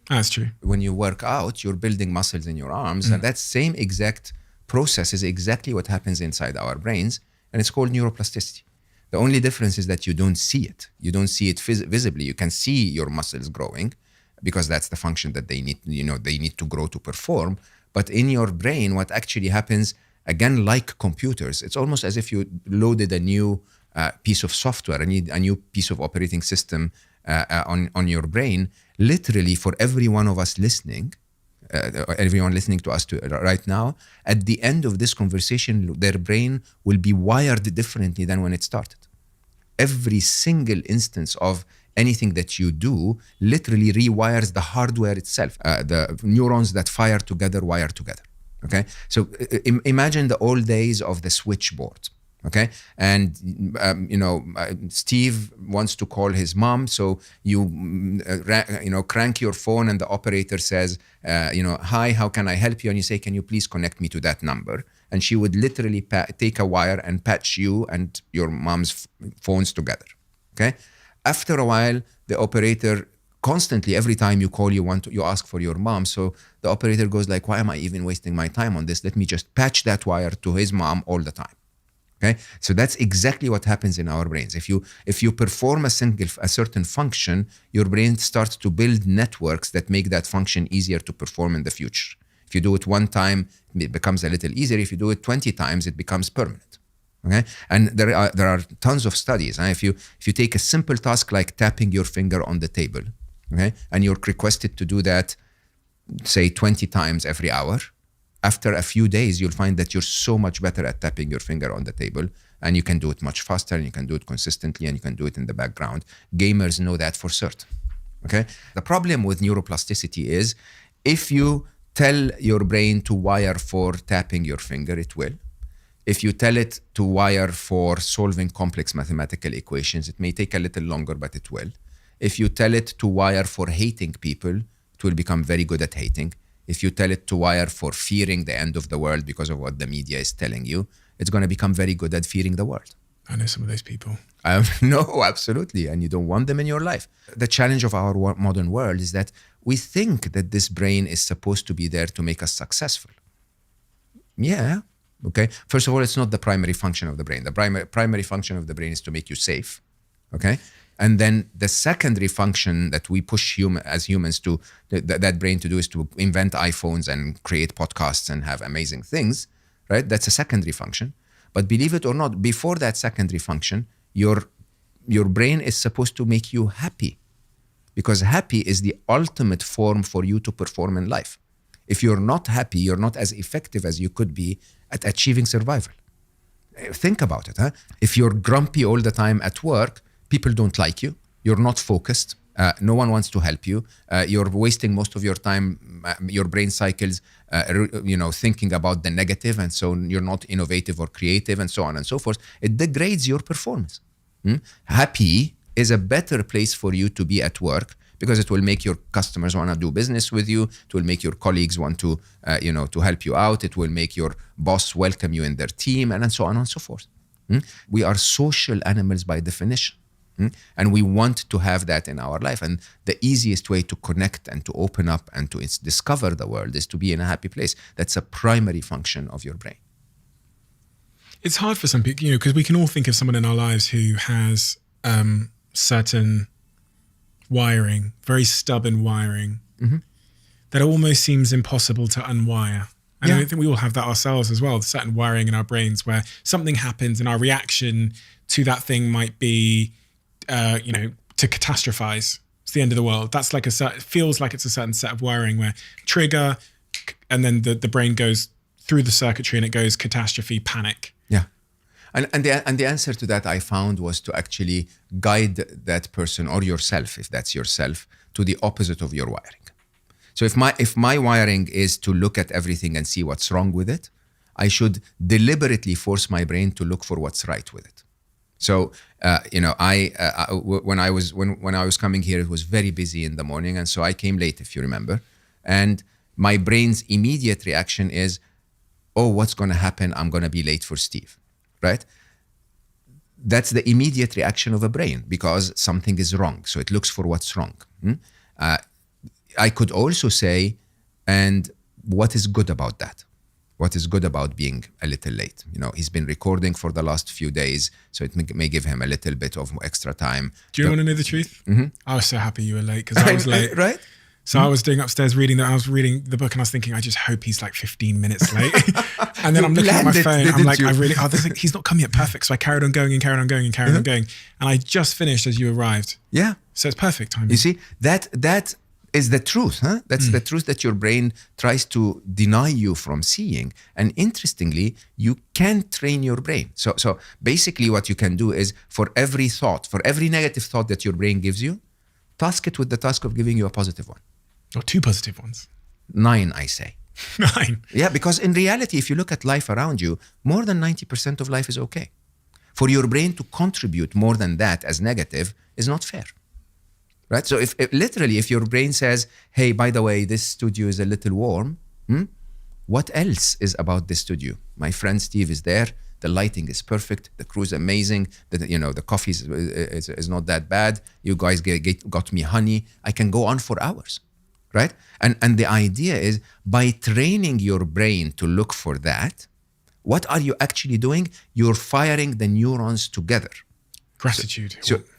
B: That's true.
A: When you work out, you're building muscles in your arms, and that same exact process is exactly what happens inside our brains. And it's called neuroplasticity. The only difference is that you don't see it. You don't see it visibly. You can see your muscles growing because that's the function that they need, they need to grow to perform. But in your brain, what actually happens, again, like computers, it's almost as if you loaded a new piece of software, a new piece of operating system on your brain. Literally, for every one of us listening, everyone listening to us right now, at the end of this conversation, their brain will be wired differently than when it started. Every single instance of anything that you do literally rewires the hardware itself. The neurons that fire together wire together. Okay, so imagine the old days of the switchboard. Okay, and Steve wants to call his mom, so you crank your phone, and the operator says, "Hi, how can I help you?" And you say, "Can you please connect me to that number?" And she would literally take a wire and patch you and your mom's phones together. Okay, after a while, the operator constantly, every time you call, you ask for your mom. So the operator goes like, "Why am I even wasting my time on this? Let me just patch that wire to his mom all the time." Okay, so that's exactly what happens in our brains. If you perform a certain function, your brain starts to build networks that make that function easier to perform in the future. If you do it one time, it becomes a little easier. If you do it 20 times, it becomes permanent. Okay, and there are tons of studies. If you take a simple task like tapping your finger on the table, okay, and you're requested to do that, say 20 times every hour. After a few days, you'll find that you're so much better at tapping your finger on the table, and you can do it much faster, and you can do it consistently, and you can do it in the background. Gamers know that for certain. Okay. The problem with neuroplasticity is if you tell your brain to wire for tapping your finger, it will. If you tell it to wire for solving complex mathematical equations, it may take a little longer, but it will. If you tell it to wire for hating people, it will become very good at hating. If you tell it to wire for fearing the end of the world because of what the media is telling you, it's going to become very good at fearing the world.
B: I know some of those people.
A: No, absolutely. And you don't want them in your life. The challenge of our modern world is that we think that this brain is supposed to be there to make us successful. Yeah. Okay. First of all, it's not the primary function of the brain. The primary function of the brain is to make you safe. Okay. And then the secondary function that we push as humans to that brain to do is to invent iPhones and create podcasts and have amazing things, right? That's a secondary function. But believe it or not, before that secondary function, your brain is supposed to make you happy, because happy is the ultimate form for you to perform in life. If you're not happy, you're not as effective as you could be at achieving survival. Think about it. If you're grumpy all the time at work, people don't like you. You're not focused. No one wants to help you. You're wasting most of your time, your brain cycles, thinking about the negative, and so you're not innovative or creative, and so on and so forth. It degrades your performance. Happy is a better place for you to be at work, because it will make your customers want to do business with you. It will make your colleagues want to, to help you out. It will make your boss welcome you in their team, and so on and so forth. We are social animals by definition. And we want to have that in our life. And the easiest way to connect and to open up and to discover the world is to be in a happy place. That's a primary function of your brain.
B: It's hard for some people, because we can all think of someone in our lives who has certain wiring, very stubborn wiring, that almost seems impossible to unwire. And I think we all have that ourselves as well, certain wiring in our brains where something happens and our reaction to that thing might be, to catastrophize. It's the end of the world. That's like it feels like it's a certain set of wiring where trigger, and then the brain goes through the circuitry and it goes catastrophe, panic.
A: Yeah. And the answer to that I found was to actually guide that person, or yourself, if that's yourself, to the opposite of your wiring. So if my wiring is to look at everything and see what's wrong with it, I should deliberately force my brain to look for what's right with it. So when I was coming here, it was very busy in the morning, and so I came late, if you remember. And my brain's immediate reaction is, "Oh, what's going to happen? I'm going to be late for Steve." Right? That's the immediate reaction of a brain, because something is wrong. So it looks for what's wrong. I could also say, and what is good about that? What is good about being a little late? He's been recording for the last few days, so it may give him a little bit of extra time.
B: Do you want to know the truth? I was so happy you were late, because I was late.
A: Right?
B: So I was doing upstairs I was reading the book, and I was thinking, I just hope he's like 15 minutes late. And then I'm looking at my phone. I'm like, he's not come yet. Perfect. So I carried on going and carried on going and carried on going. And I just finished as you arrived.
A: Yeah.
B: So it's perfect timing.
A: You see, that is the truth. That's the truth that your brain tries to deny you from seeing. And interestingly, you can train your brain. So basically what you can do is, for every negative thought that your brain gives you, task it with the task of giving you a positive one.
B: Or 2 positive ones.
A: 9, I say.
B: 9?
A: Yeah, because in reality, if you look at life around you, more than 90% of life is okay. For your brain to contribute more than that as negative is not fair. Right? So if your brain says, "Hey, by the way, this studio is a little warm," what else is about this studio? My friend Steve is there. The lighting is perfect. The crew's amazing. The coffee is not that bad. You guys got me honey. I can go on for hours, right? And the idea is, by training your brain to look for that, what are you actually doing? You're firing the neurons together.
B: Gratitude.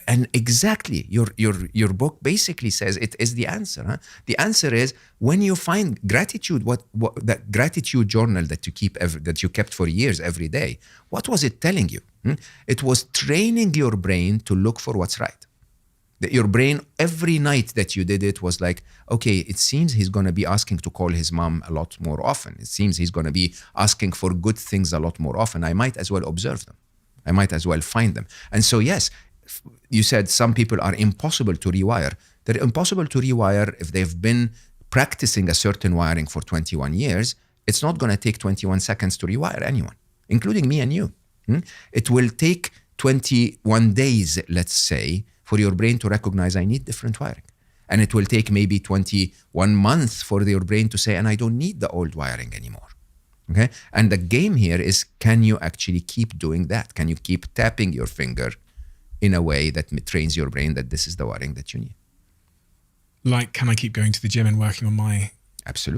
A: And exactly, your book basically says it is the answer. The answer is, when you find gratitude, what that gratitude journal that you kept for years every day, what was it telling you? It was training your brain to look for what's right. Your brain, every night that you did it, was like, okay, it seems he's going to be asking to call his mom a lot more often. It seems he's going to be asking for good things a lot more often. I might as well observe them. I might as well find them. And so, yes, you said some people are impossible to rewire. They're impossible to rewire if they've been practicing a certain wiring for 21 years. It's not going to take 21 seconds to rewire anyone, including me and you. It will take 21 days, let's say, for your brain to recognize, I need different wiring. And it will take maybe 21 months for your brain to say, and I don't need the old wiring anymore. Okay? And the game here is, can you actually keep doing that? Can you keep tapping your finger in a way that trains your brain that this is the wiring that you need?
B: Like, can I keep going to the gym and working on my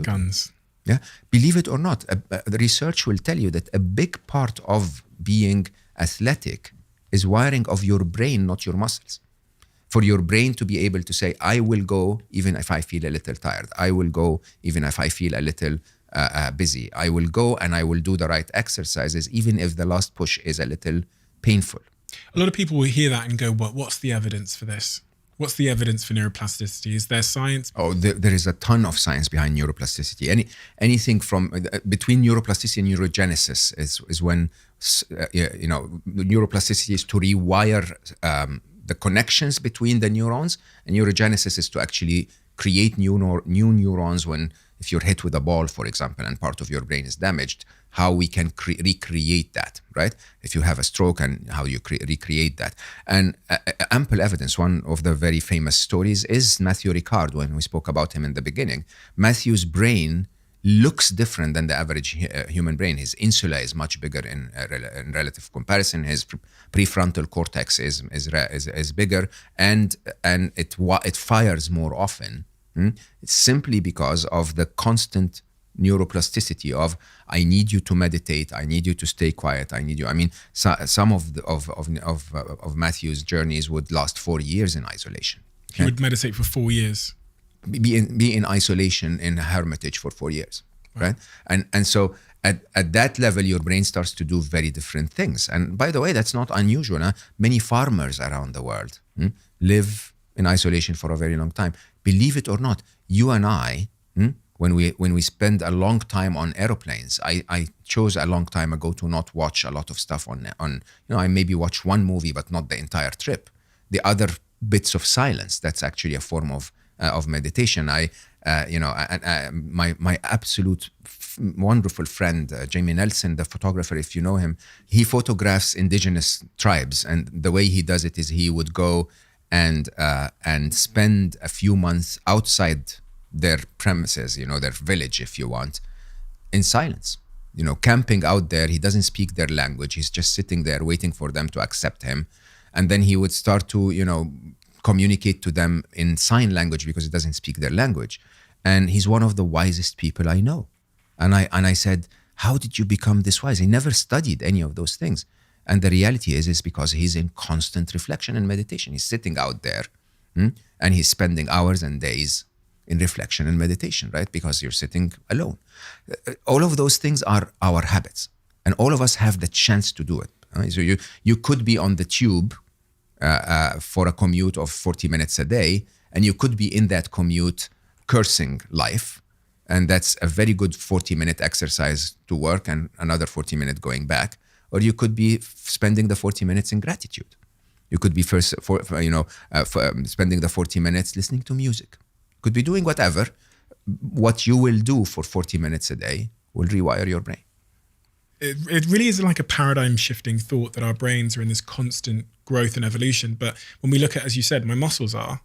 B: guns?
A: Yeah. Believe it or not, the research will tell you that a big part of being athletic is wiring of your brain, not your muscles. For your brain to be able to say, I will go even if I feel a little tired. I will go even if I feel a little busy. I will go and I will do the right exercises, even if the last push is a little painful.
B: A lot of people will hear that and go, well, what's the evidence for this? What's the evidence for neuroplasticity? Is there science?
A: Oh, there is a ton of science behind neuroplasticity. Anything from between neuroplasticity and neurogenesis is when, neuroplasticity is to rewire the connections between the neurons, and neurogenesis is to actually create new neurons when, if you're hit with a ball, for example, and part of your brain is damaged, how we can recreate that, right? If you have a stroke, and how you recreate that. And ample evidence. One of the very famous stories is Matthew Ricard, when we spoke about him in the beginning. Matthew's brain looks different than the average human brain. His insula is much bigger in relative comparison. His prefrontal cortex is bigger, and it fires more often. It's simply because of the constant neuroplasticity of, I need you to meditate, I need you to stay quiet, I need you. I mean, some of Matthew's journeys would last 4 years in isolation.
B: He would meditate for 4 years.
A: Be in isolation in a hermitage for 4 years, right? And so at that level, your brain starts to do very different things. And by the way, that's not unusual. Huh? Many farmers around the world live in isolation for a very long time. Believe it or not, you and I, when we spend a long time on aeroplanes, I chose a long time ago to not watch a lot of stuff on I maybe watch one movie, but not the entire trip. The other bits of silence, that's actually a form of meditation. My absolute wonderful friend, Jamie Nelson, the photographer, if you know him, he photographs indigenous tribes, and the way he does it is he would go and spend a few months outside their premises, their village, if you want, in silence, camping out there. He doesn't speak their language. He's just sitting there waiting for them to accept him. And then he would start to, communicate to them in sign language because he doesn't speak their language. And he's one of the wisest people I know. And I said, how did you become this wise? He never studied any of those things. And the reality is because he's in constant reflection and meditation. He's sitting out there and he's spending hours and days in reflection and meditation, right? Because you're sitting alone. All of those things are our habits. And all of us have the chance to do it. Right? So you could be on the tube for a commute of 40 minutes a day, and you could be in that commute cursing life. And that's a very good 40-minute exercise to work and another 40-minute going back. Or you could be spending the 40 minutes in gratitude. You could be spending the 40 minutes listening to music. You could be doing whatever. What you will do for 40 minutes a day will rewire your brain.
B: It really is like a paradigm shifting thought that our brains are in this constant growth and evolution. But when we look at, as you said, my muscles are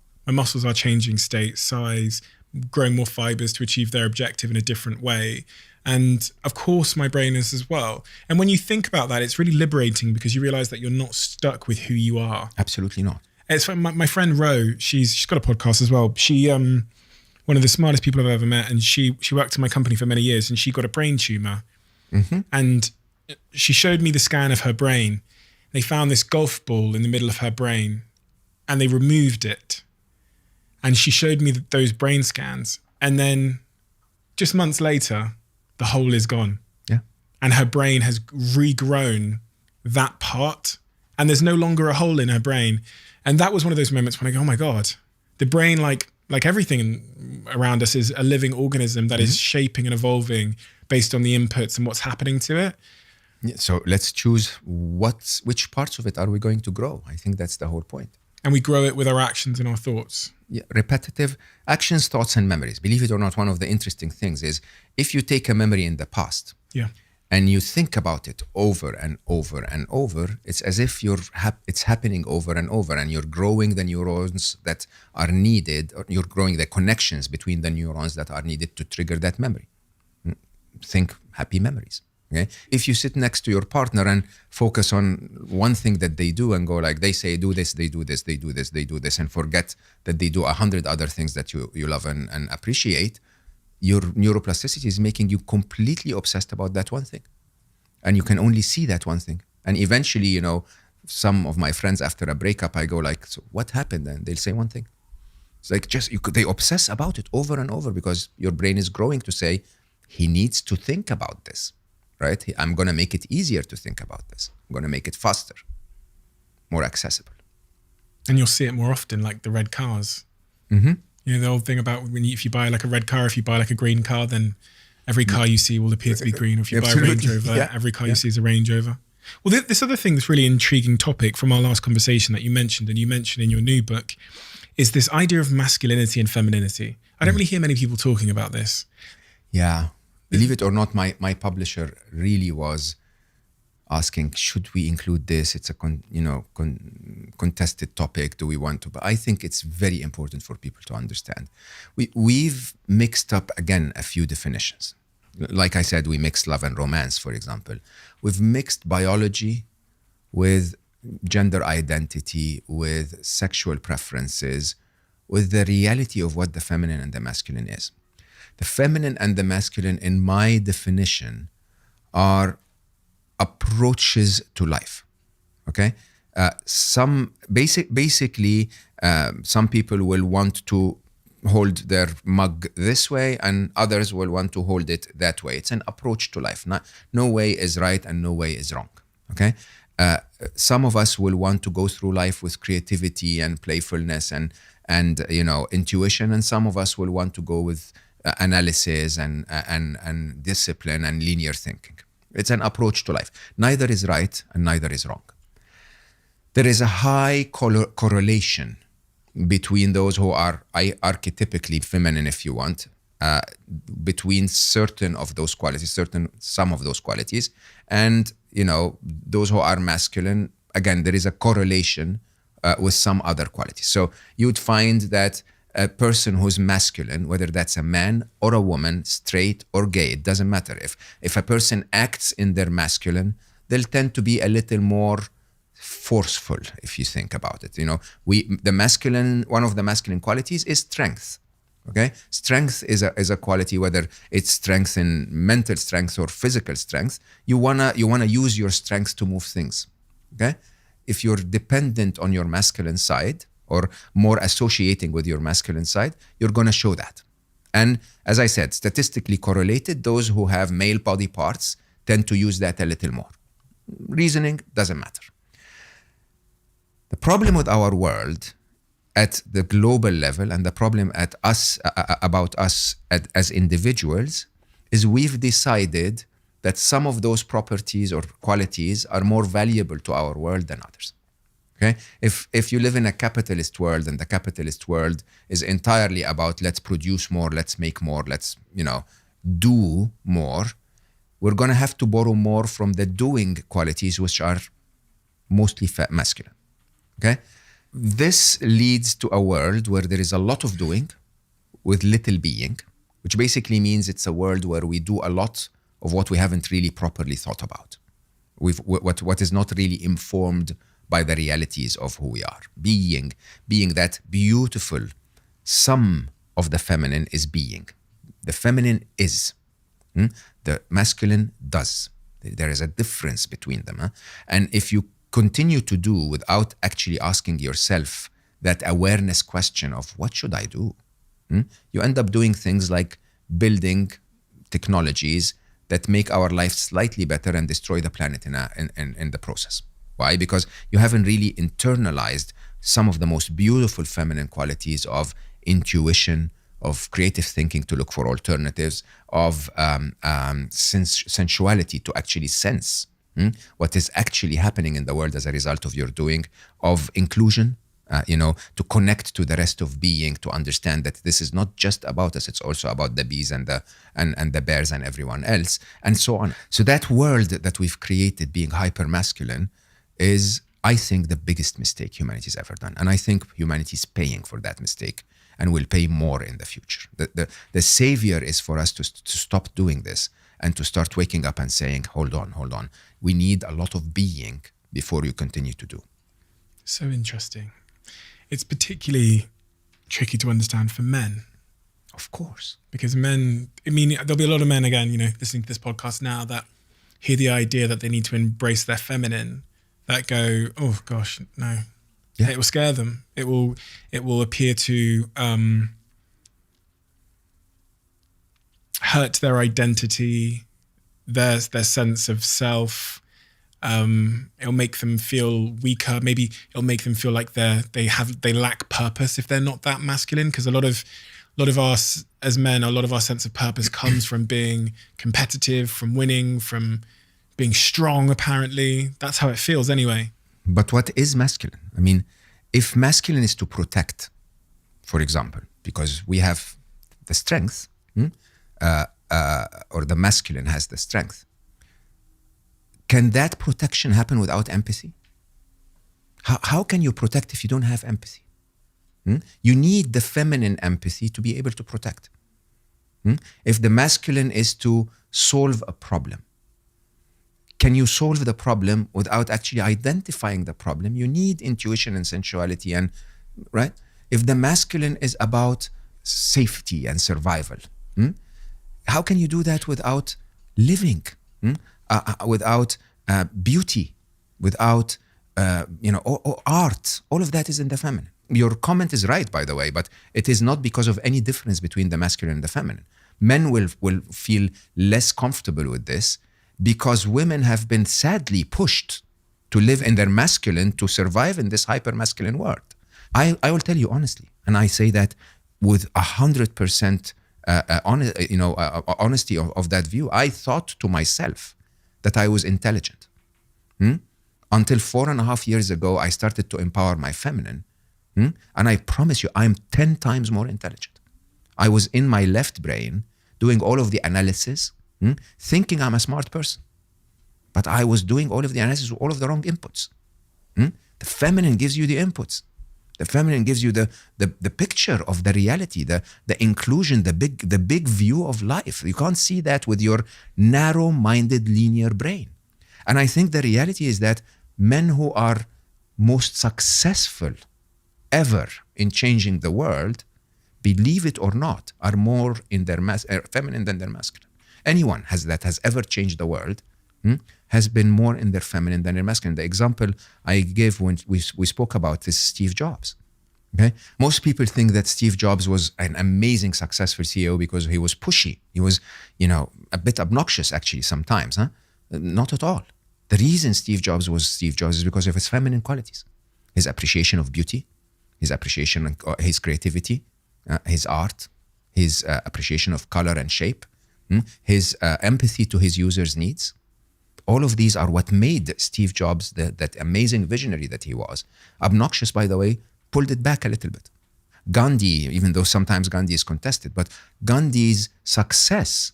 B: changing state, size, growing more fibers to achieve their objective in a different way. And of course, my brain is as well. And when you think about that, it's really liberating because you realize that you're not stuck with who you are.
A: Absolutely not.
B: It's my friend Ro, she's got a podcast as well. She, one of the smartest people I've ever met. And she worked in my company for many years, and she got a brain tumor. Mm-hmm. And she showed me the scan of her brain. They found this golf ball in the middle of her brain and they removed it. And she showed me those brain scans. And then just months later, the hole is gone.
A: Yeah.
B: And her brain has regrown that part. And there's no longer a hole in her brain. And that was one of those moments when I go, oh my God, the brain, like everything around us, is a living organism that is shaping and evolving based on the inputs and what's happening to it.
A: Yeah, so let's choose which parts of it are we going to grow. I think that's the whole point.
B: And we grow it with our actions and our thoughts.
A: Yeah, repetitive actions, thoughts, and memories. Believe it or not, one of the interesting things is if you take a memory in the past and you think about it over and over and over, it's as if it's happening over and over, and you're growing the neurons that are needed, or you're growing the connections between the neurons that are needed to trigger that memory. Think happy memories. Okay? If you sit next to your partner and focus on one thing that they do and go like, they say, do this, they do this, they do this, they do this, and forget that they do 100 other things that you love and appreciate, your neuroplasticity is making you completely obsessed about that one thing. And you can only see that one thing. And eventually, some of my friends after a breakup, I go like, so what happened? And they'll say one thing. It's like they obsess about it over and over because your brain is growing to say, he needs to think about this, right? I'm going to make it easier to think about this. I'm going to make it faster, more accessible.
B: And you'll see it more often, like the red cars.
A: Mm-hmm.
B: You know, the old thing about if you buy like a red car, if you buy like a green car, then every car you see will appear to be green. Or if you buy a Range Rover, every car you see is a Range Rover. Well, this other thing that's really intriguing topic from our last conversation that you mentioned, and you mentioned in your new book, is this idea of masculinity and femininity. I don't really hear many people talking about this.
A: Yeah. Believe it or not, my publisher really was asking, should we include this? It's a contested topic. Do we want to? But I think it's very important for people to understand. We've mixed up, again, a few definitions. Like I said, we mixed love and romance, for example. We've mixed biology with gender identity, with sexual preferences, with the reality of what the feminine and the masculine is. The feminine and the masculine, in my definition, are approaches to life. Okay, some people will want to hold their mug this way, and others will want to hold it that way. It's an approach to life. No way is right and no way is wrong. Okay, some of us will want to go through life with creativity and playfulness and intuition, and some of us will want to go with analysis and discipline and linear thinking. It's an approach to life. Neither is right and neither is wrong. There is a high correlation between those who are archetypically feminine, if you want, between some of those qualities, and those who are masculine. Again, there is a correlation with some other qualities. So you would find that a person who's masculine, whether that's a man or a woman, straight or gay, it doesn't matter. If a person acts in their masculine, they'll tend to be a little more forceful, if you think about it. One of the masculine qualities is strength. Okay, strength is a quality, whether it's strength in mental strength or physical strength. You wanna use your strength to move things. Okay, if you're dependent on your masculine side, or more associating with your masculine side, you're going to show that. And as I said, statistically correlated, those who have male body parts tend to use that a little more. Reasoning doesn't matter. The problem with our world at the global level, and the problem about us as individuals, is we've decided that some of those properties or qualities are more valuable to our world than others. Okay? If you live in a capitalist world, and the capitalist world is entirely about let's produce more, let's make more, let's do more, we're going to have to borrow more from the doing qualities, which are mostly masculine. Okay? This leads to a world where there is a lot of doing with little being, which basically means it's a world where we do a lot of what we haven't really properly thought about. What is not really informed by the realities of who we are. Being that beautiful sum of the feminine is being. The feminine is. The masculine does. There is a difference between them. And if you continue to do without actually asking yourself that awareness question of what should I do, you end up doing things like building technologies that make our life slightly better and destroy the planet in the process. Why? Because you haven't really internalized some of the most beautiful feminine qualities of intuition, of creative thinking to look for alternatives, of sensuality to actually sense what is actually happening in the world as a result of your doing, of inclusion, to connect to the rest of being, to understand that this is not just about us, it's also about the bees and the bears and everyone else, and so on. So that world that we've created, being hyper-masculine, is, I think, the biggest mistake humanity's ever done. And I think humanity's paying for that mistake and will pay more in the future. The savior is for us to stop doing this and to start waking up and saying, hold on. We need a lot of being before you continue to do.
B: So interesting. It's particularly tricky to understand for men.
A: Of course.
B: Because men, there'll be a lot of men, again, listening to this podcast now that hear the idea that they need to embrace their feminine, that go, oh gosh, no.
A: Yeah.
B: It will scare them. It will appear to hurt their identity, their sense of self. It'll make them feel weaker. Maybe it'll make them feel like they lack purpose if they're not that masculine. Because a lot of us as men, a lot of our sense of purpose comes from being competitive, from winning, from being strong. Apparently, that's how it feels anyway.
A: But what is masculine? I mean, if masculine is to protect, for example, because we have the strength, or the masculine has the strength, can that protection happen without empathy? How can you protect if you don't have empathy? You need the feminine empathy to be able to protect. If the masculine is to solve a problem, can you solve the problem without actually identifying the problem? You need intuition and sensuality, and right? If the masculine is about safety and survival, how can you do that without living, without beauty, without art? All of that is in the feminine. Your comment is right, by the way, but it is not because of any difference between the masculine and the feminine. Men will feel less comfortable with this because women have been sadly pushed to live in their masculine to survive in this hyper-masculine world. I will tell you honestly, and I say that with 100% honesty of that view. I thought to myself that I was intelligent. Until 4.5 years ago, I started to empower my feminine. And I promise you, I'm 10 times more intelligent. I was in my left brain doing all of the analysis, thinking I'm a smart person. But I was doing all of the analysis with all of the wrong inputs. The feminine gives you the inputs. The feminine gives you the picture of the reality, the inclusion, the big view of life. You can't see that with your narrow-minded linear brain. And I think the reality is that men who are most successful ever in changing the world, believe it or not, are more in their feminine than their masculine. Anyone that has ever changed the world has been more in their feminine than their masculine. The example I gave when we spoke about is Steve Jobs. Okay, most people think that Steve Jobs was an amazing, successful CEO because he was pushy. He was, a bit obnoxious actually sometimes. Not at all. The reason Steve Jobs was Steve Jobs is because of his feminine qualities, his appreciation of beauty, his appreciation of his creativity, his art, his appreciation of color and shape, his empathy to his users' needs. All of these are what made Steve Jobs that amazing visionary that he was. Obnoxious, by the way, pulled it back a little bit. Gandhi, even though sometimes Gandhi is contested, but Gandhi's success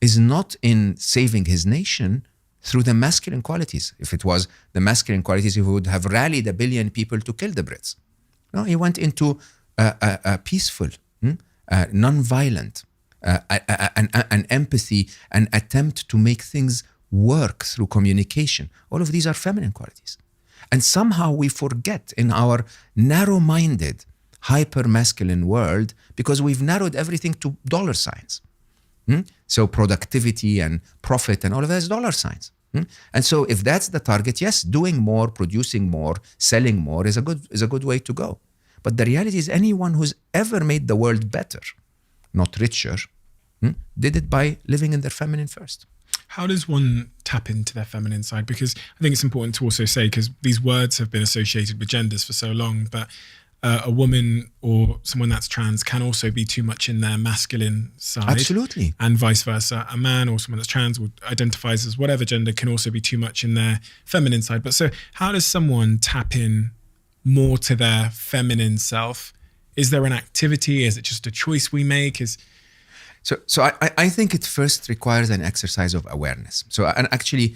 A: is not in saving his nation through the masculine qualities. If it was the masculine qualities, he would have rallied 1 billion people to kill the Brits. No, he went into a peaceful, non-violent, an empathy, an attempt to make things work through communication. All of these are feminine qualities. And somehow we forget in our narrow-minded, hyper-masculine world because we've narrowed everything to dollar signs. So productivity and profit and all of that is dollar signs. And so if that's the target, yes, doing more, producing more, selling more is a good way to go. But the reality is anyone who's ever made the world better, not richer, did it by living in their feminine first.
B: How does one tap into their feminine side? Because I think it's important to also say, because these words have been associated with genders for so long, but a woman or someone that's trans can also be too much in their masculine side.
A: Absolutely.
B: And vice versa. A man or someone that's trans or identifies as whatever gender can also be too much in their feminine side. But so how does someone tap in more to their feminine self? Is there an activity? Is it just a choice we make?
A: So I think it first requires an exercise of awareness. So, and actually,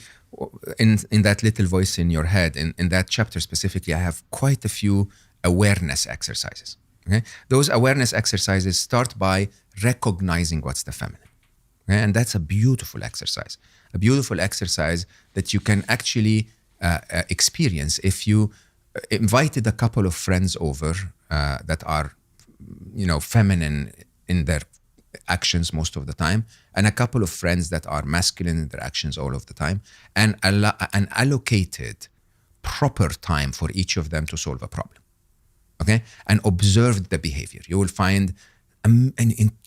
A: in that little voice in your head, in that chapter specifically, I have quite a few awareness exercises. Okay, those awareness exercises start by recognizing what's the feminine, okay? And that's a beautiful exercise that you can actually experience if you invited a couple of friends over that are, feminine in their actions most of the time, and a couple of friends that are masculine in their actions all of the time, and allocated proper time for each of them to solve a problem. Okay? And observe the behavior. You will find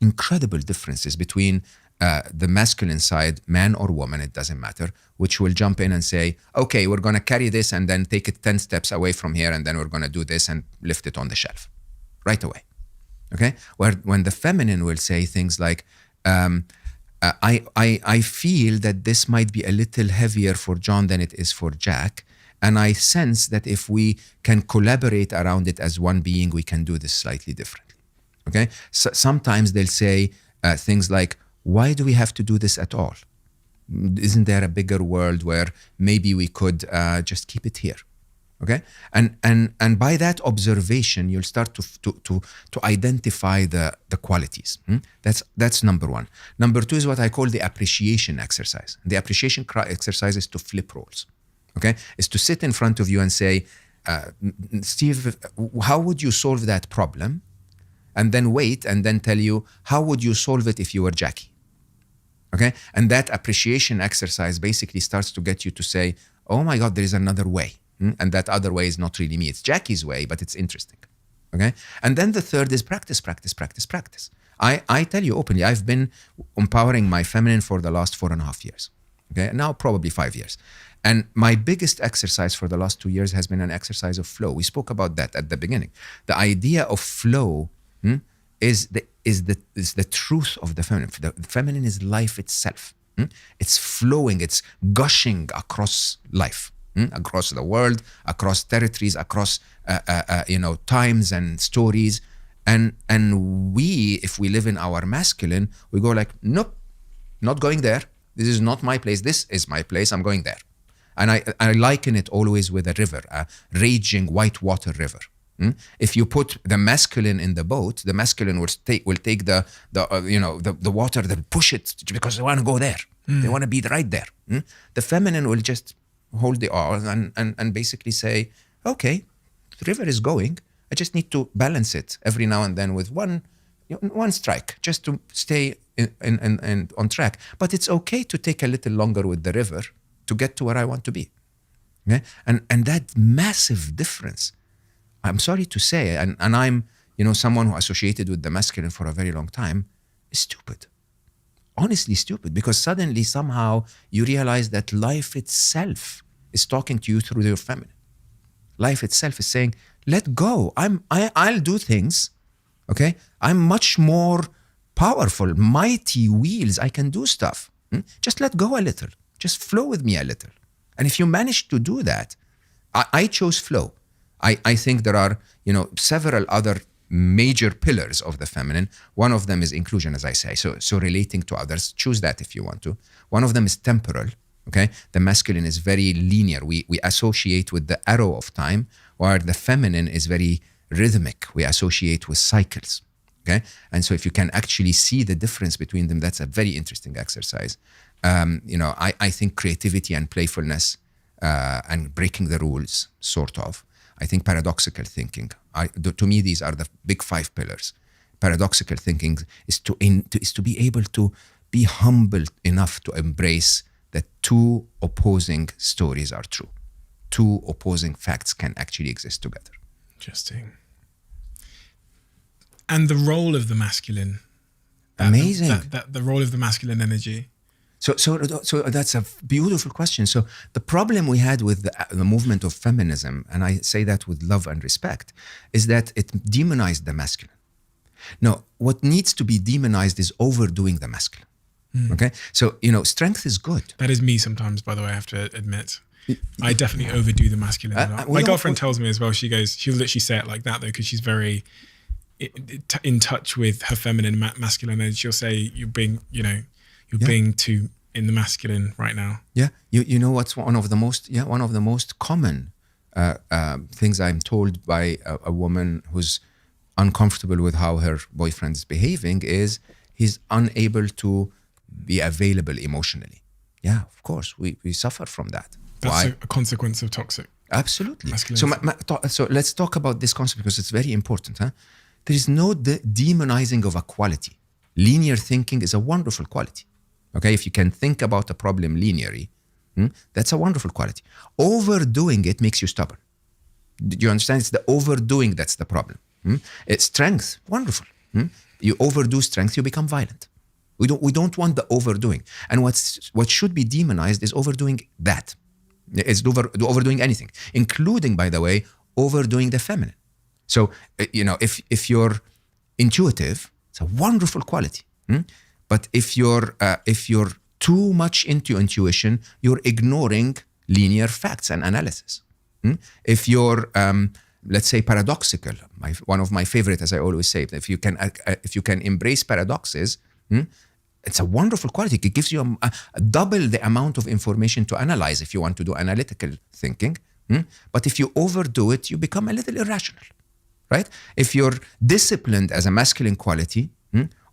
A: incredible differences between the masculine side, man or woman, it doesn't matter, which will jump in and say, okay, we're going to carry this and then take it 10 steps away from here, and then we're going to do this and lift it on the shelf right away. Okay? When the feminine will say things like, I feel that this might be a little heavier for John than it is for Jack, and I sense that if we can collaborate around it as one being, we can do this slightly differently. Okay? So sometimes they'll say things like, why do we have to do this at all? Isn't there a bigger world where maybe we could just keep it here? Okay? And by that observation, you'll start to identify the qualities. That's number one. Number two is what I call the appreciation exercise. The appreciation exercise is to flip roles. Okay? Is to sit in front of you and say, Steve, how would you solve that problem? And then wait and then tell you, how would you solve it if you were Jackie? Okay? And that appreciation exercise basically starts to get you to say, oh my God, there is another way. And that other way is not really me. It's Jackie's way, but it's interesting. Okay? And then the third is practice. I tell you openly, I've been empowering my feminine for the last 4.5 years. Okay? Now probably 5 years. And my biggest exercise for the last 2 years has been an exercise of flow. We spoke about that at the beginning. The idea of flow is the truth of the feminine. The feminine is life itself. It's flowing, it's gushing across life, across the world, across territories, across times and stories. And we, if we live in our masculine, we go like, nope, not going there. This is not my place. This is my place. I'm going there. And I liken it always with a river, a raging white water river. If you put the masculine in the boat, the masculine will take the water, they'll push it because they want to go there. They want to be right there. The feminine will just hold the oars and basically say, okay, the river is going. I just need to balance it every now and then with one strike just to stay in on track. But it's okay to take a little longer with the river to get to where I want to be. Okay? And that massive difference, I'm sorry to say, and I'm someone who associated with the masculine for a very long time, is stupid. Honestly stupid, because suddenly somehow you realize that life itself is talking to you through your feminine. Life itself is saying, let go. I'll do things. Okay? I'm much more powerful, mighty wheels. I can do stuff. Just let go a little. Just flow with me a little. And if you manage to do that, I chose flow. I think there are, several other major pillars of the feminine. One of them is inclusion, as I say. So relating to others, choose that if you want to. One of them is temporal. Okay, the masculine is very linear. We associate with the arrow of time, while the feminine is very rhythmic. We associate with cycles. Okay, and so if you can actually see the difference between them, that's a very interesting exercise. I think creativity and playfulness and breaking the rules, sort of. I think paradoxical thinking. To me, these are the big 5 pillars. Paradoxical thinking is to be able to be humble enough to embrace that 2 opposing stories are true. 2 opposing facts can actually exist together.
B: Interesting. And the role of the masculine.
A: Amazing.
B: The role of the masculine energy.
A: So that's a beautiful question. So the problem we had with the movement of feminism, and I say that with love and respect, is that it demonized the masculine. No, what needs to be demonized is overdoing the masculine. Okay? So, strength is good.
B: That is me sometimes, by the way, I have to admit. I definitely overdo the masculine. My girlfriend tells me as well, she'll literally say it like that though, because she's very in touch with her feminine masculine energy. She'll say, you're being too in the masculine right now. Yeah.
A: You know what's one of the most common things I'm told by a woman who's uncomfortable with how her boyfriend is behaving is he's unable to be available emotionally. Yeah, of course. We suffer from that.
B: That's a consequence of toxic.
A: Absolutely. So let's talk about this concept because it's very important. There is no demonizing of a quality. Linear thinking is a wonderful quality. Okay, if you can think about a problem linearly, That's a wonderful quality. Overdoing it makes you stubborn. Do you understand? It's the overdoing that's the problem. It's strength, wonderful. You overdo strength, you become violent. We don't want the overdoing. And what should be demonized is overdoing that. It's overdoing anything, including, by the way, overdoing the feminine. So, if you're intuitive, it's a wonderful quality. But if you're too much into intuition, you're ignoring linear facts and analysis. If you're, let's say, paradoxical, one of my favorite, as I always say, if you can embrace paradoxes, it's a wonderful quality. It gives you a double the amount of information to analyze if you want to do analytical thinking. But if you overdo it, you become a little irrational, right? If you're disciplined as a masculine quality,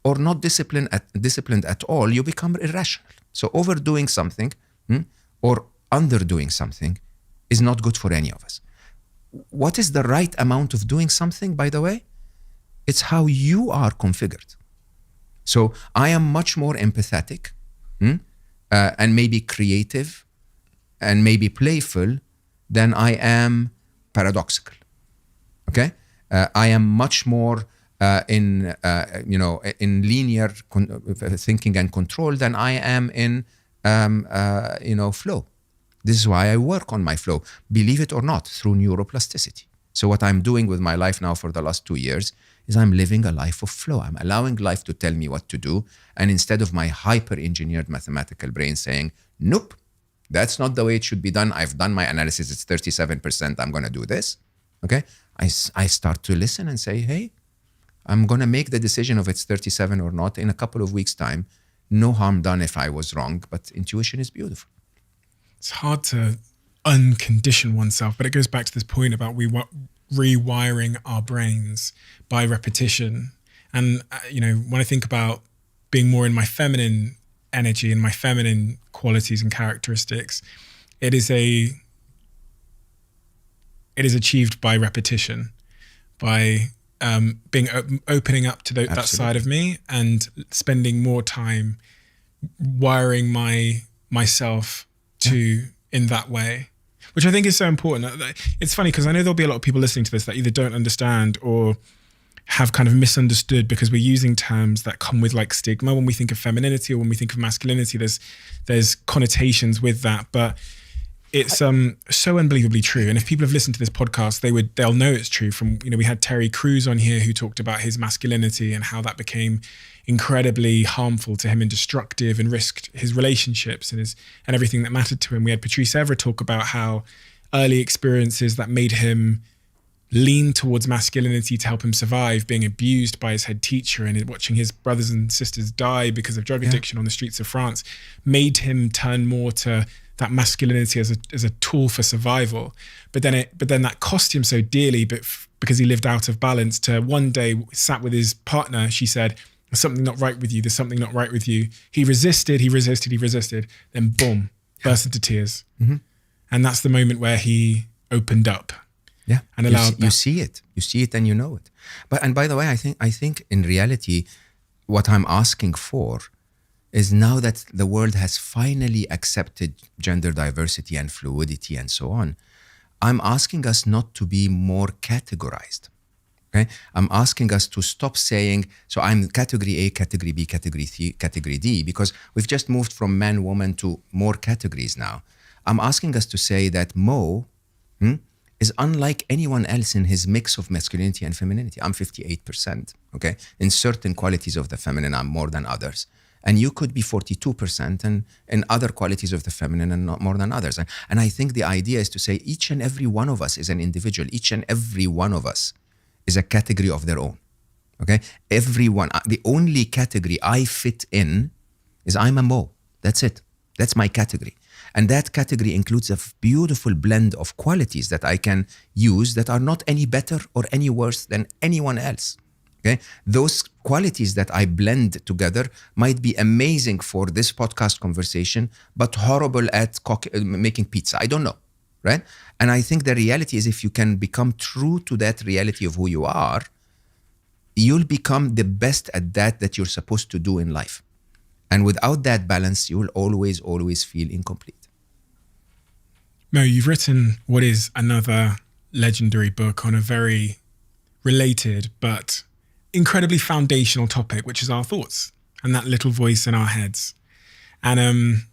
A: or not disciplined at all, you become irrational. So overdoing something or underdoing something is not good for any of us. What is the right amount of doing something, by the way? It's how you are configured. So I am much more empathetic and maybe creative and maybe playful than I am paradoxical. Okay? I am much more in linear thinking and control than I am in flow. This is why I work on my flow, believe it or not, through neuroplasticity. So what I'm doing with my life now for the last 2 years is I'm living a life of flow. I'm allowing life to tell me what to do. And instead of my hyper-engineered mathematical brain saying, nope, that's not the way it should be done. I've done my analysis. It's 37%. I'm going to do this. Okay. I start to listen and say, hey, I'm going to make the decision of it's 37 or not in a couple of weeks' time. No harm done if I was wrong, but intuition is beautiful.
B: It's hard to uncondition oneself, but it goes back to this point about rewiring our brains by repetition. And, when I think about being more in my feminine energy and my feminine qualities and characteristics, it is achieved by repetition, by opening up to that side of me and spending more time wiring myself in that way, which I think is so important. It's funny because I know there'll be a lot of people listening to this that either don't understand or have kind of misunderstood because we're using terms that come with like stigma. When we think of femininity or when we think of masculinity, there's connotations with that, but it's so unbelievably true. And if people have listened to this podcast, they'll know it's true. From we had Terry Crews on here who talked about his masculinity and how that became incredibly harmful to him and destructive and risked his relationships and everything that mattered to him. We had Patrice Evra talk about how early experiences that made him lean towards masculinity to help him survive being abused by his head teacher and watching his brothers and sisters die because of drug addiction on the streets of France made him turn more to that masculinity as a tool for survival. But then that cost him so dearly, because he lived out of balance, to one day sat with his partner. She said, there's something not right with you. There's something not right with you. He resisted. Then boom, burst into tears. Mm-hmm. And that's the moment where he opened up.
A: Yeah.
B: And allowed
A: you see it. You see it and you know it. And by the way, I think in reality, what I'm asking for is now that the world has finally accepted gender diversity and fluidity and so on, I'm asking us not to be more categorized. Okay? I'm asking us to stop saying, so I'm category A, category B, category C, category D, because we've just moved from man, woman to more categories now. I'm asking us to say that Mo is unlike anyone else in his mix of masculinity and femininity. I'm 58%, okay? In certain qualities of the feminine, I'm more than others. And you could be 42% and in other qualities of the feminine and not more than others. And I think the idea is to say each and every one of us is an individual. Each and every one of us is a category of their own, okay? Everyone, the only category I fit in is I'm a Mo. That's it. That's my category. And that category includes a beautiful blend of qualities that I can use that are not any better or any worse than anyone else. Okay, those qualities that I blend together might be amazing for this podcast conversation, but horrible at making pizza. I don't know, right? And I think the reality is if you can become true to that reality of who you are, you'll become the best at that you're supposed to do in life. And without that balance, you will always feel incomplete.
B: Mo, you've written what is another legendary book on a very related but incredibly foundational topic, which is our thoughts and that little voice in our heads. And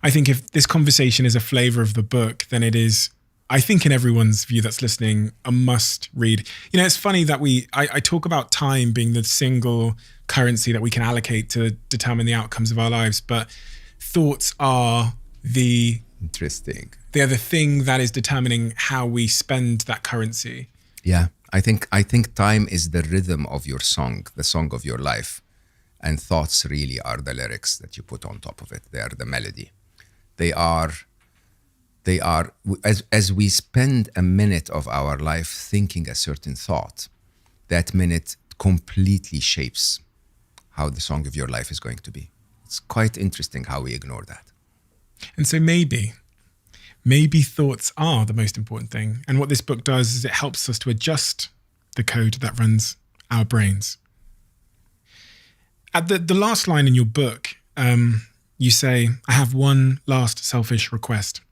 B: I think if this conversation is a flavor of the book, then it is, I think in everyone's view that's listening, a must read. You know, it's funny that I talk about time being the single currency that we can allocate to determine the outcomes of our lives, but thoughts are
A: Interesting.
B: they're the thing that is determining how we spend that currency.
A: Yeah, I think time is the rhythm of your song, the song of your life, and thoughts really are the lyrics that you put on top of it. They are the melody. They are as we spend a minute of our life thinking a certain thought, that minute completely shapes how the song of your life is going to be. It's quite interesting how we ignore that.
B: And so maybe thoughts are the most important thing. And what this book does is it helps us to adjust the code that runs our brains. At the last line in your book, you say, I have one last selfish request.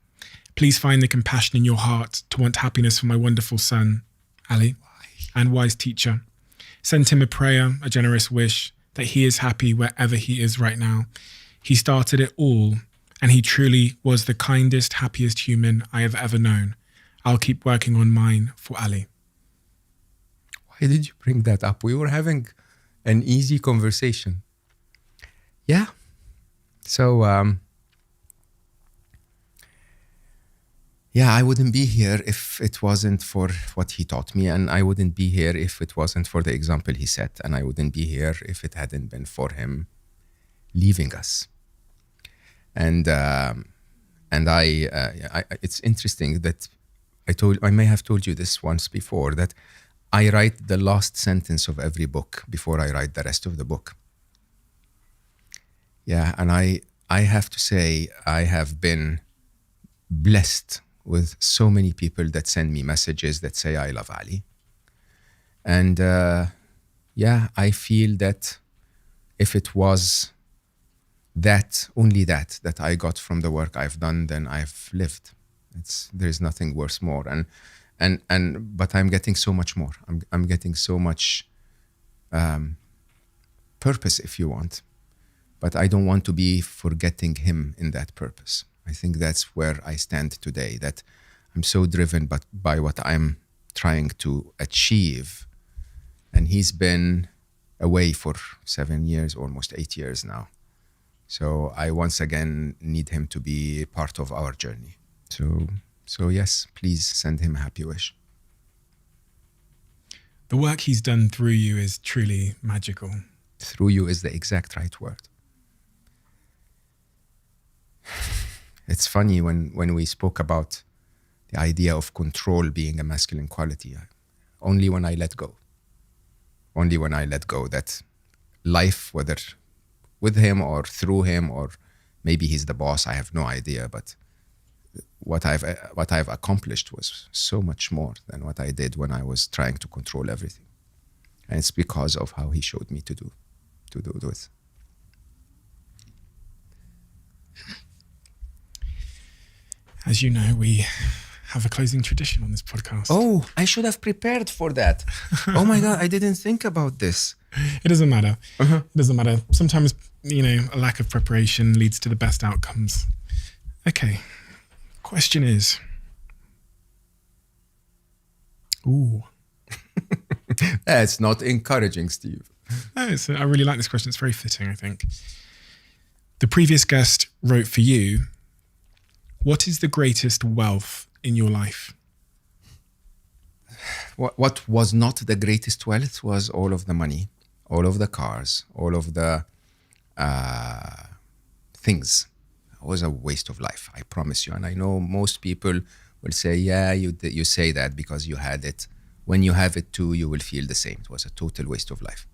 B: Please find the compassion in your heart to want happiness for my wonderful son, Ali, and wise teacher. Send him a prayer, a generous wish that he is happy wherever he is right now. He started it all, and he truly was the kindest, happiest human I have ever known. I'll keep working on mine for Ali.
A: Why did you bring that up? We were having an easy conversation. Yeah. So, I wouldn't be here if it wasn't for what he taught me, and I wouldn't be here if it wasn't for the example he set, and I wouldn't be here if it hadn't been for him leaving us. And it's interesting that I may have told you this once before, that I write the last sentence of every book before I write the rest of the book. Yeah, and I have to say I have been blessed with so many people that send me messages that say I love Ali. And I feel that if it was only that I got from the work I've done, then I've lived. There's nothing worth more. But I'm getting so much more. I'm getting so much purpose, if you want. But I don't want to be forgetting him in that purpose. I think that's where I stand today, that I'm so driven by what I'm trying to achieve. And he's been away for 7 years, almost 8 years now. So I once again need him to be part of our journey. So yes, please send him a happy wish.
B: The work he's done through you is truly magical.
A: Through you is the exact right word. It's funny when we spoke about the idea of control being a masculine quality, only when I let go that life, whether with him or through him, or maybe he's the boss, I have no idea, but what I've accomplished was so much more than what I did when I was trying to control everything. And it's because of how he showed me to do it.
B: As you know, we have a closing tradition on this podcast.
A: Oh, I should have prepared for that. Oh my God, I didn't think about this.
B: It doesn't matter. It doesn't matter. Sometimes, a lack of preparation leads to the best outcomes. Okay. Question is. Ooh.
A: That's not encouraging, Steve.
B: No, I really like this question. It's very fitting, I think. The previous guest wrote for you, what is the greatest wealth in your life?
A: What was not the greatest wealth was all of the money, all of the cars, all of the things. It was a waste of life, I promise you. And I know most people will say, yeah, you say that because you had it. When you have it too, you will feel the same. It was a total waste of life.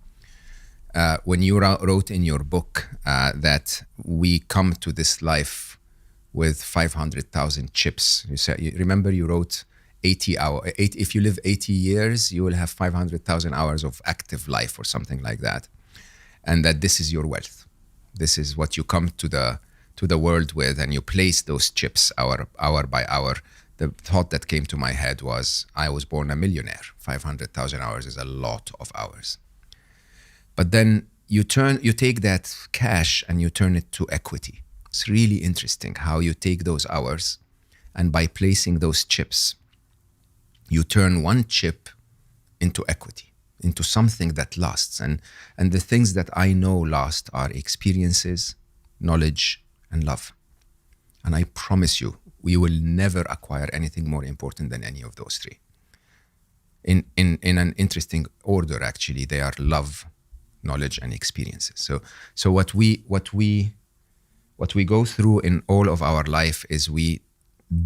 A: When you wrote in your book that we come to this life with 500,000 chips. Remember you wrote 80 hours. If you live 80 years, you will have 500,000 hours of active life or something like that. And that this is your wealth. This is what you come to to the world with, and you place those chips hour by hour, the thought that came to my head was, I was born a millionaire. 500,000 hours is a lot of hours. But then you take that cash and you turn it to equity. It's really interesting how you take those hours, and by placing those chips, you turn one chip into equity, into something that lasts. And the things that I know last are experiences, knowledge, and love. And I promise you, we will never acquire anything more important than any of those three. In an interesting order, actually, they are love, knowledge, and experiences. So what we go through in all of our life is we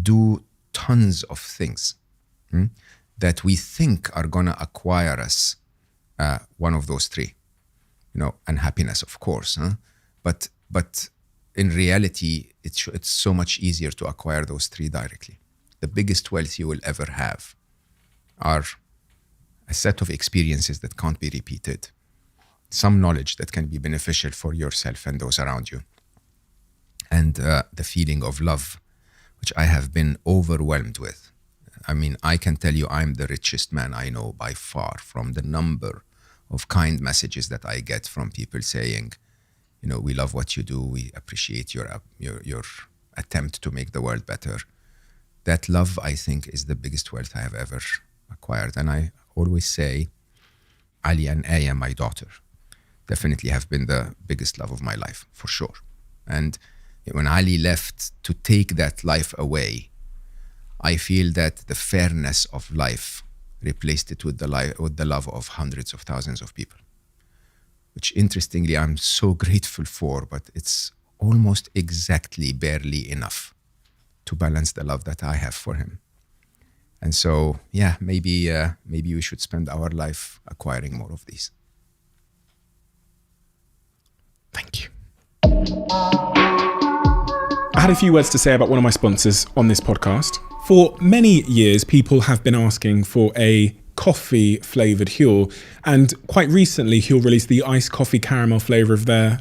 A: do tons of things that we think are gonna acquire us one of those three, and happiness, of course. But in reality, it's so much easier to acquire those three directly. The biggest wealth you will ever have are a set of experiences that can't be repeated, some knowledge that can be beneficial for yourself and those around you, and the feeling of love, which I have been overwhelmed with. I mean, I can tell you I'm the richest man I know by far, from the number of kind messages that I get from people saying, we love what you do, we appreciate your attempt to make the world better. That love, I think, is the biggest wealth I have ever acquired. And I always say, Ali and Aya, my daughter, definitely have been the biggest love of my life, for sure. And when Ali left to take that life away, I feel that the fairness of life replaced it with the love of hundreds of thousands of people, which interestingly I'm so grateful for, but it's almost exactly barely enough to balance the love that I have for him. And so, yeah, maybe we should spend our life acquiring more of these.
B: Thank you. I had a few words to say about one of my sponsors on this podcast. For many years, people have been asking for a coffee flavored Huel, and quite recently Huel released the iced coffee caramel flavor of their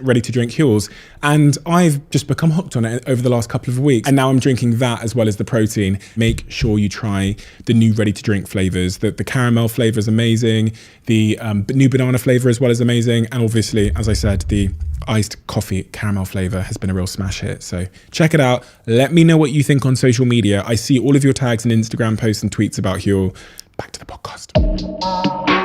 B: ready to drink Huels, and I've just become hooked on it over the last couple of weeks, and now I'm drinking that as well as the protein. Make sure you try the new ready to drink flavors. The caramel flavor is amazing, the new banana flavor as well is amazing, and obviously, as I said, the iced coffee caramel flavor has been a real smash hit. So check it out. Let me know what you think on social media. I see all of your tags and Instagram posts and tweets about Huel. Back to the podcast.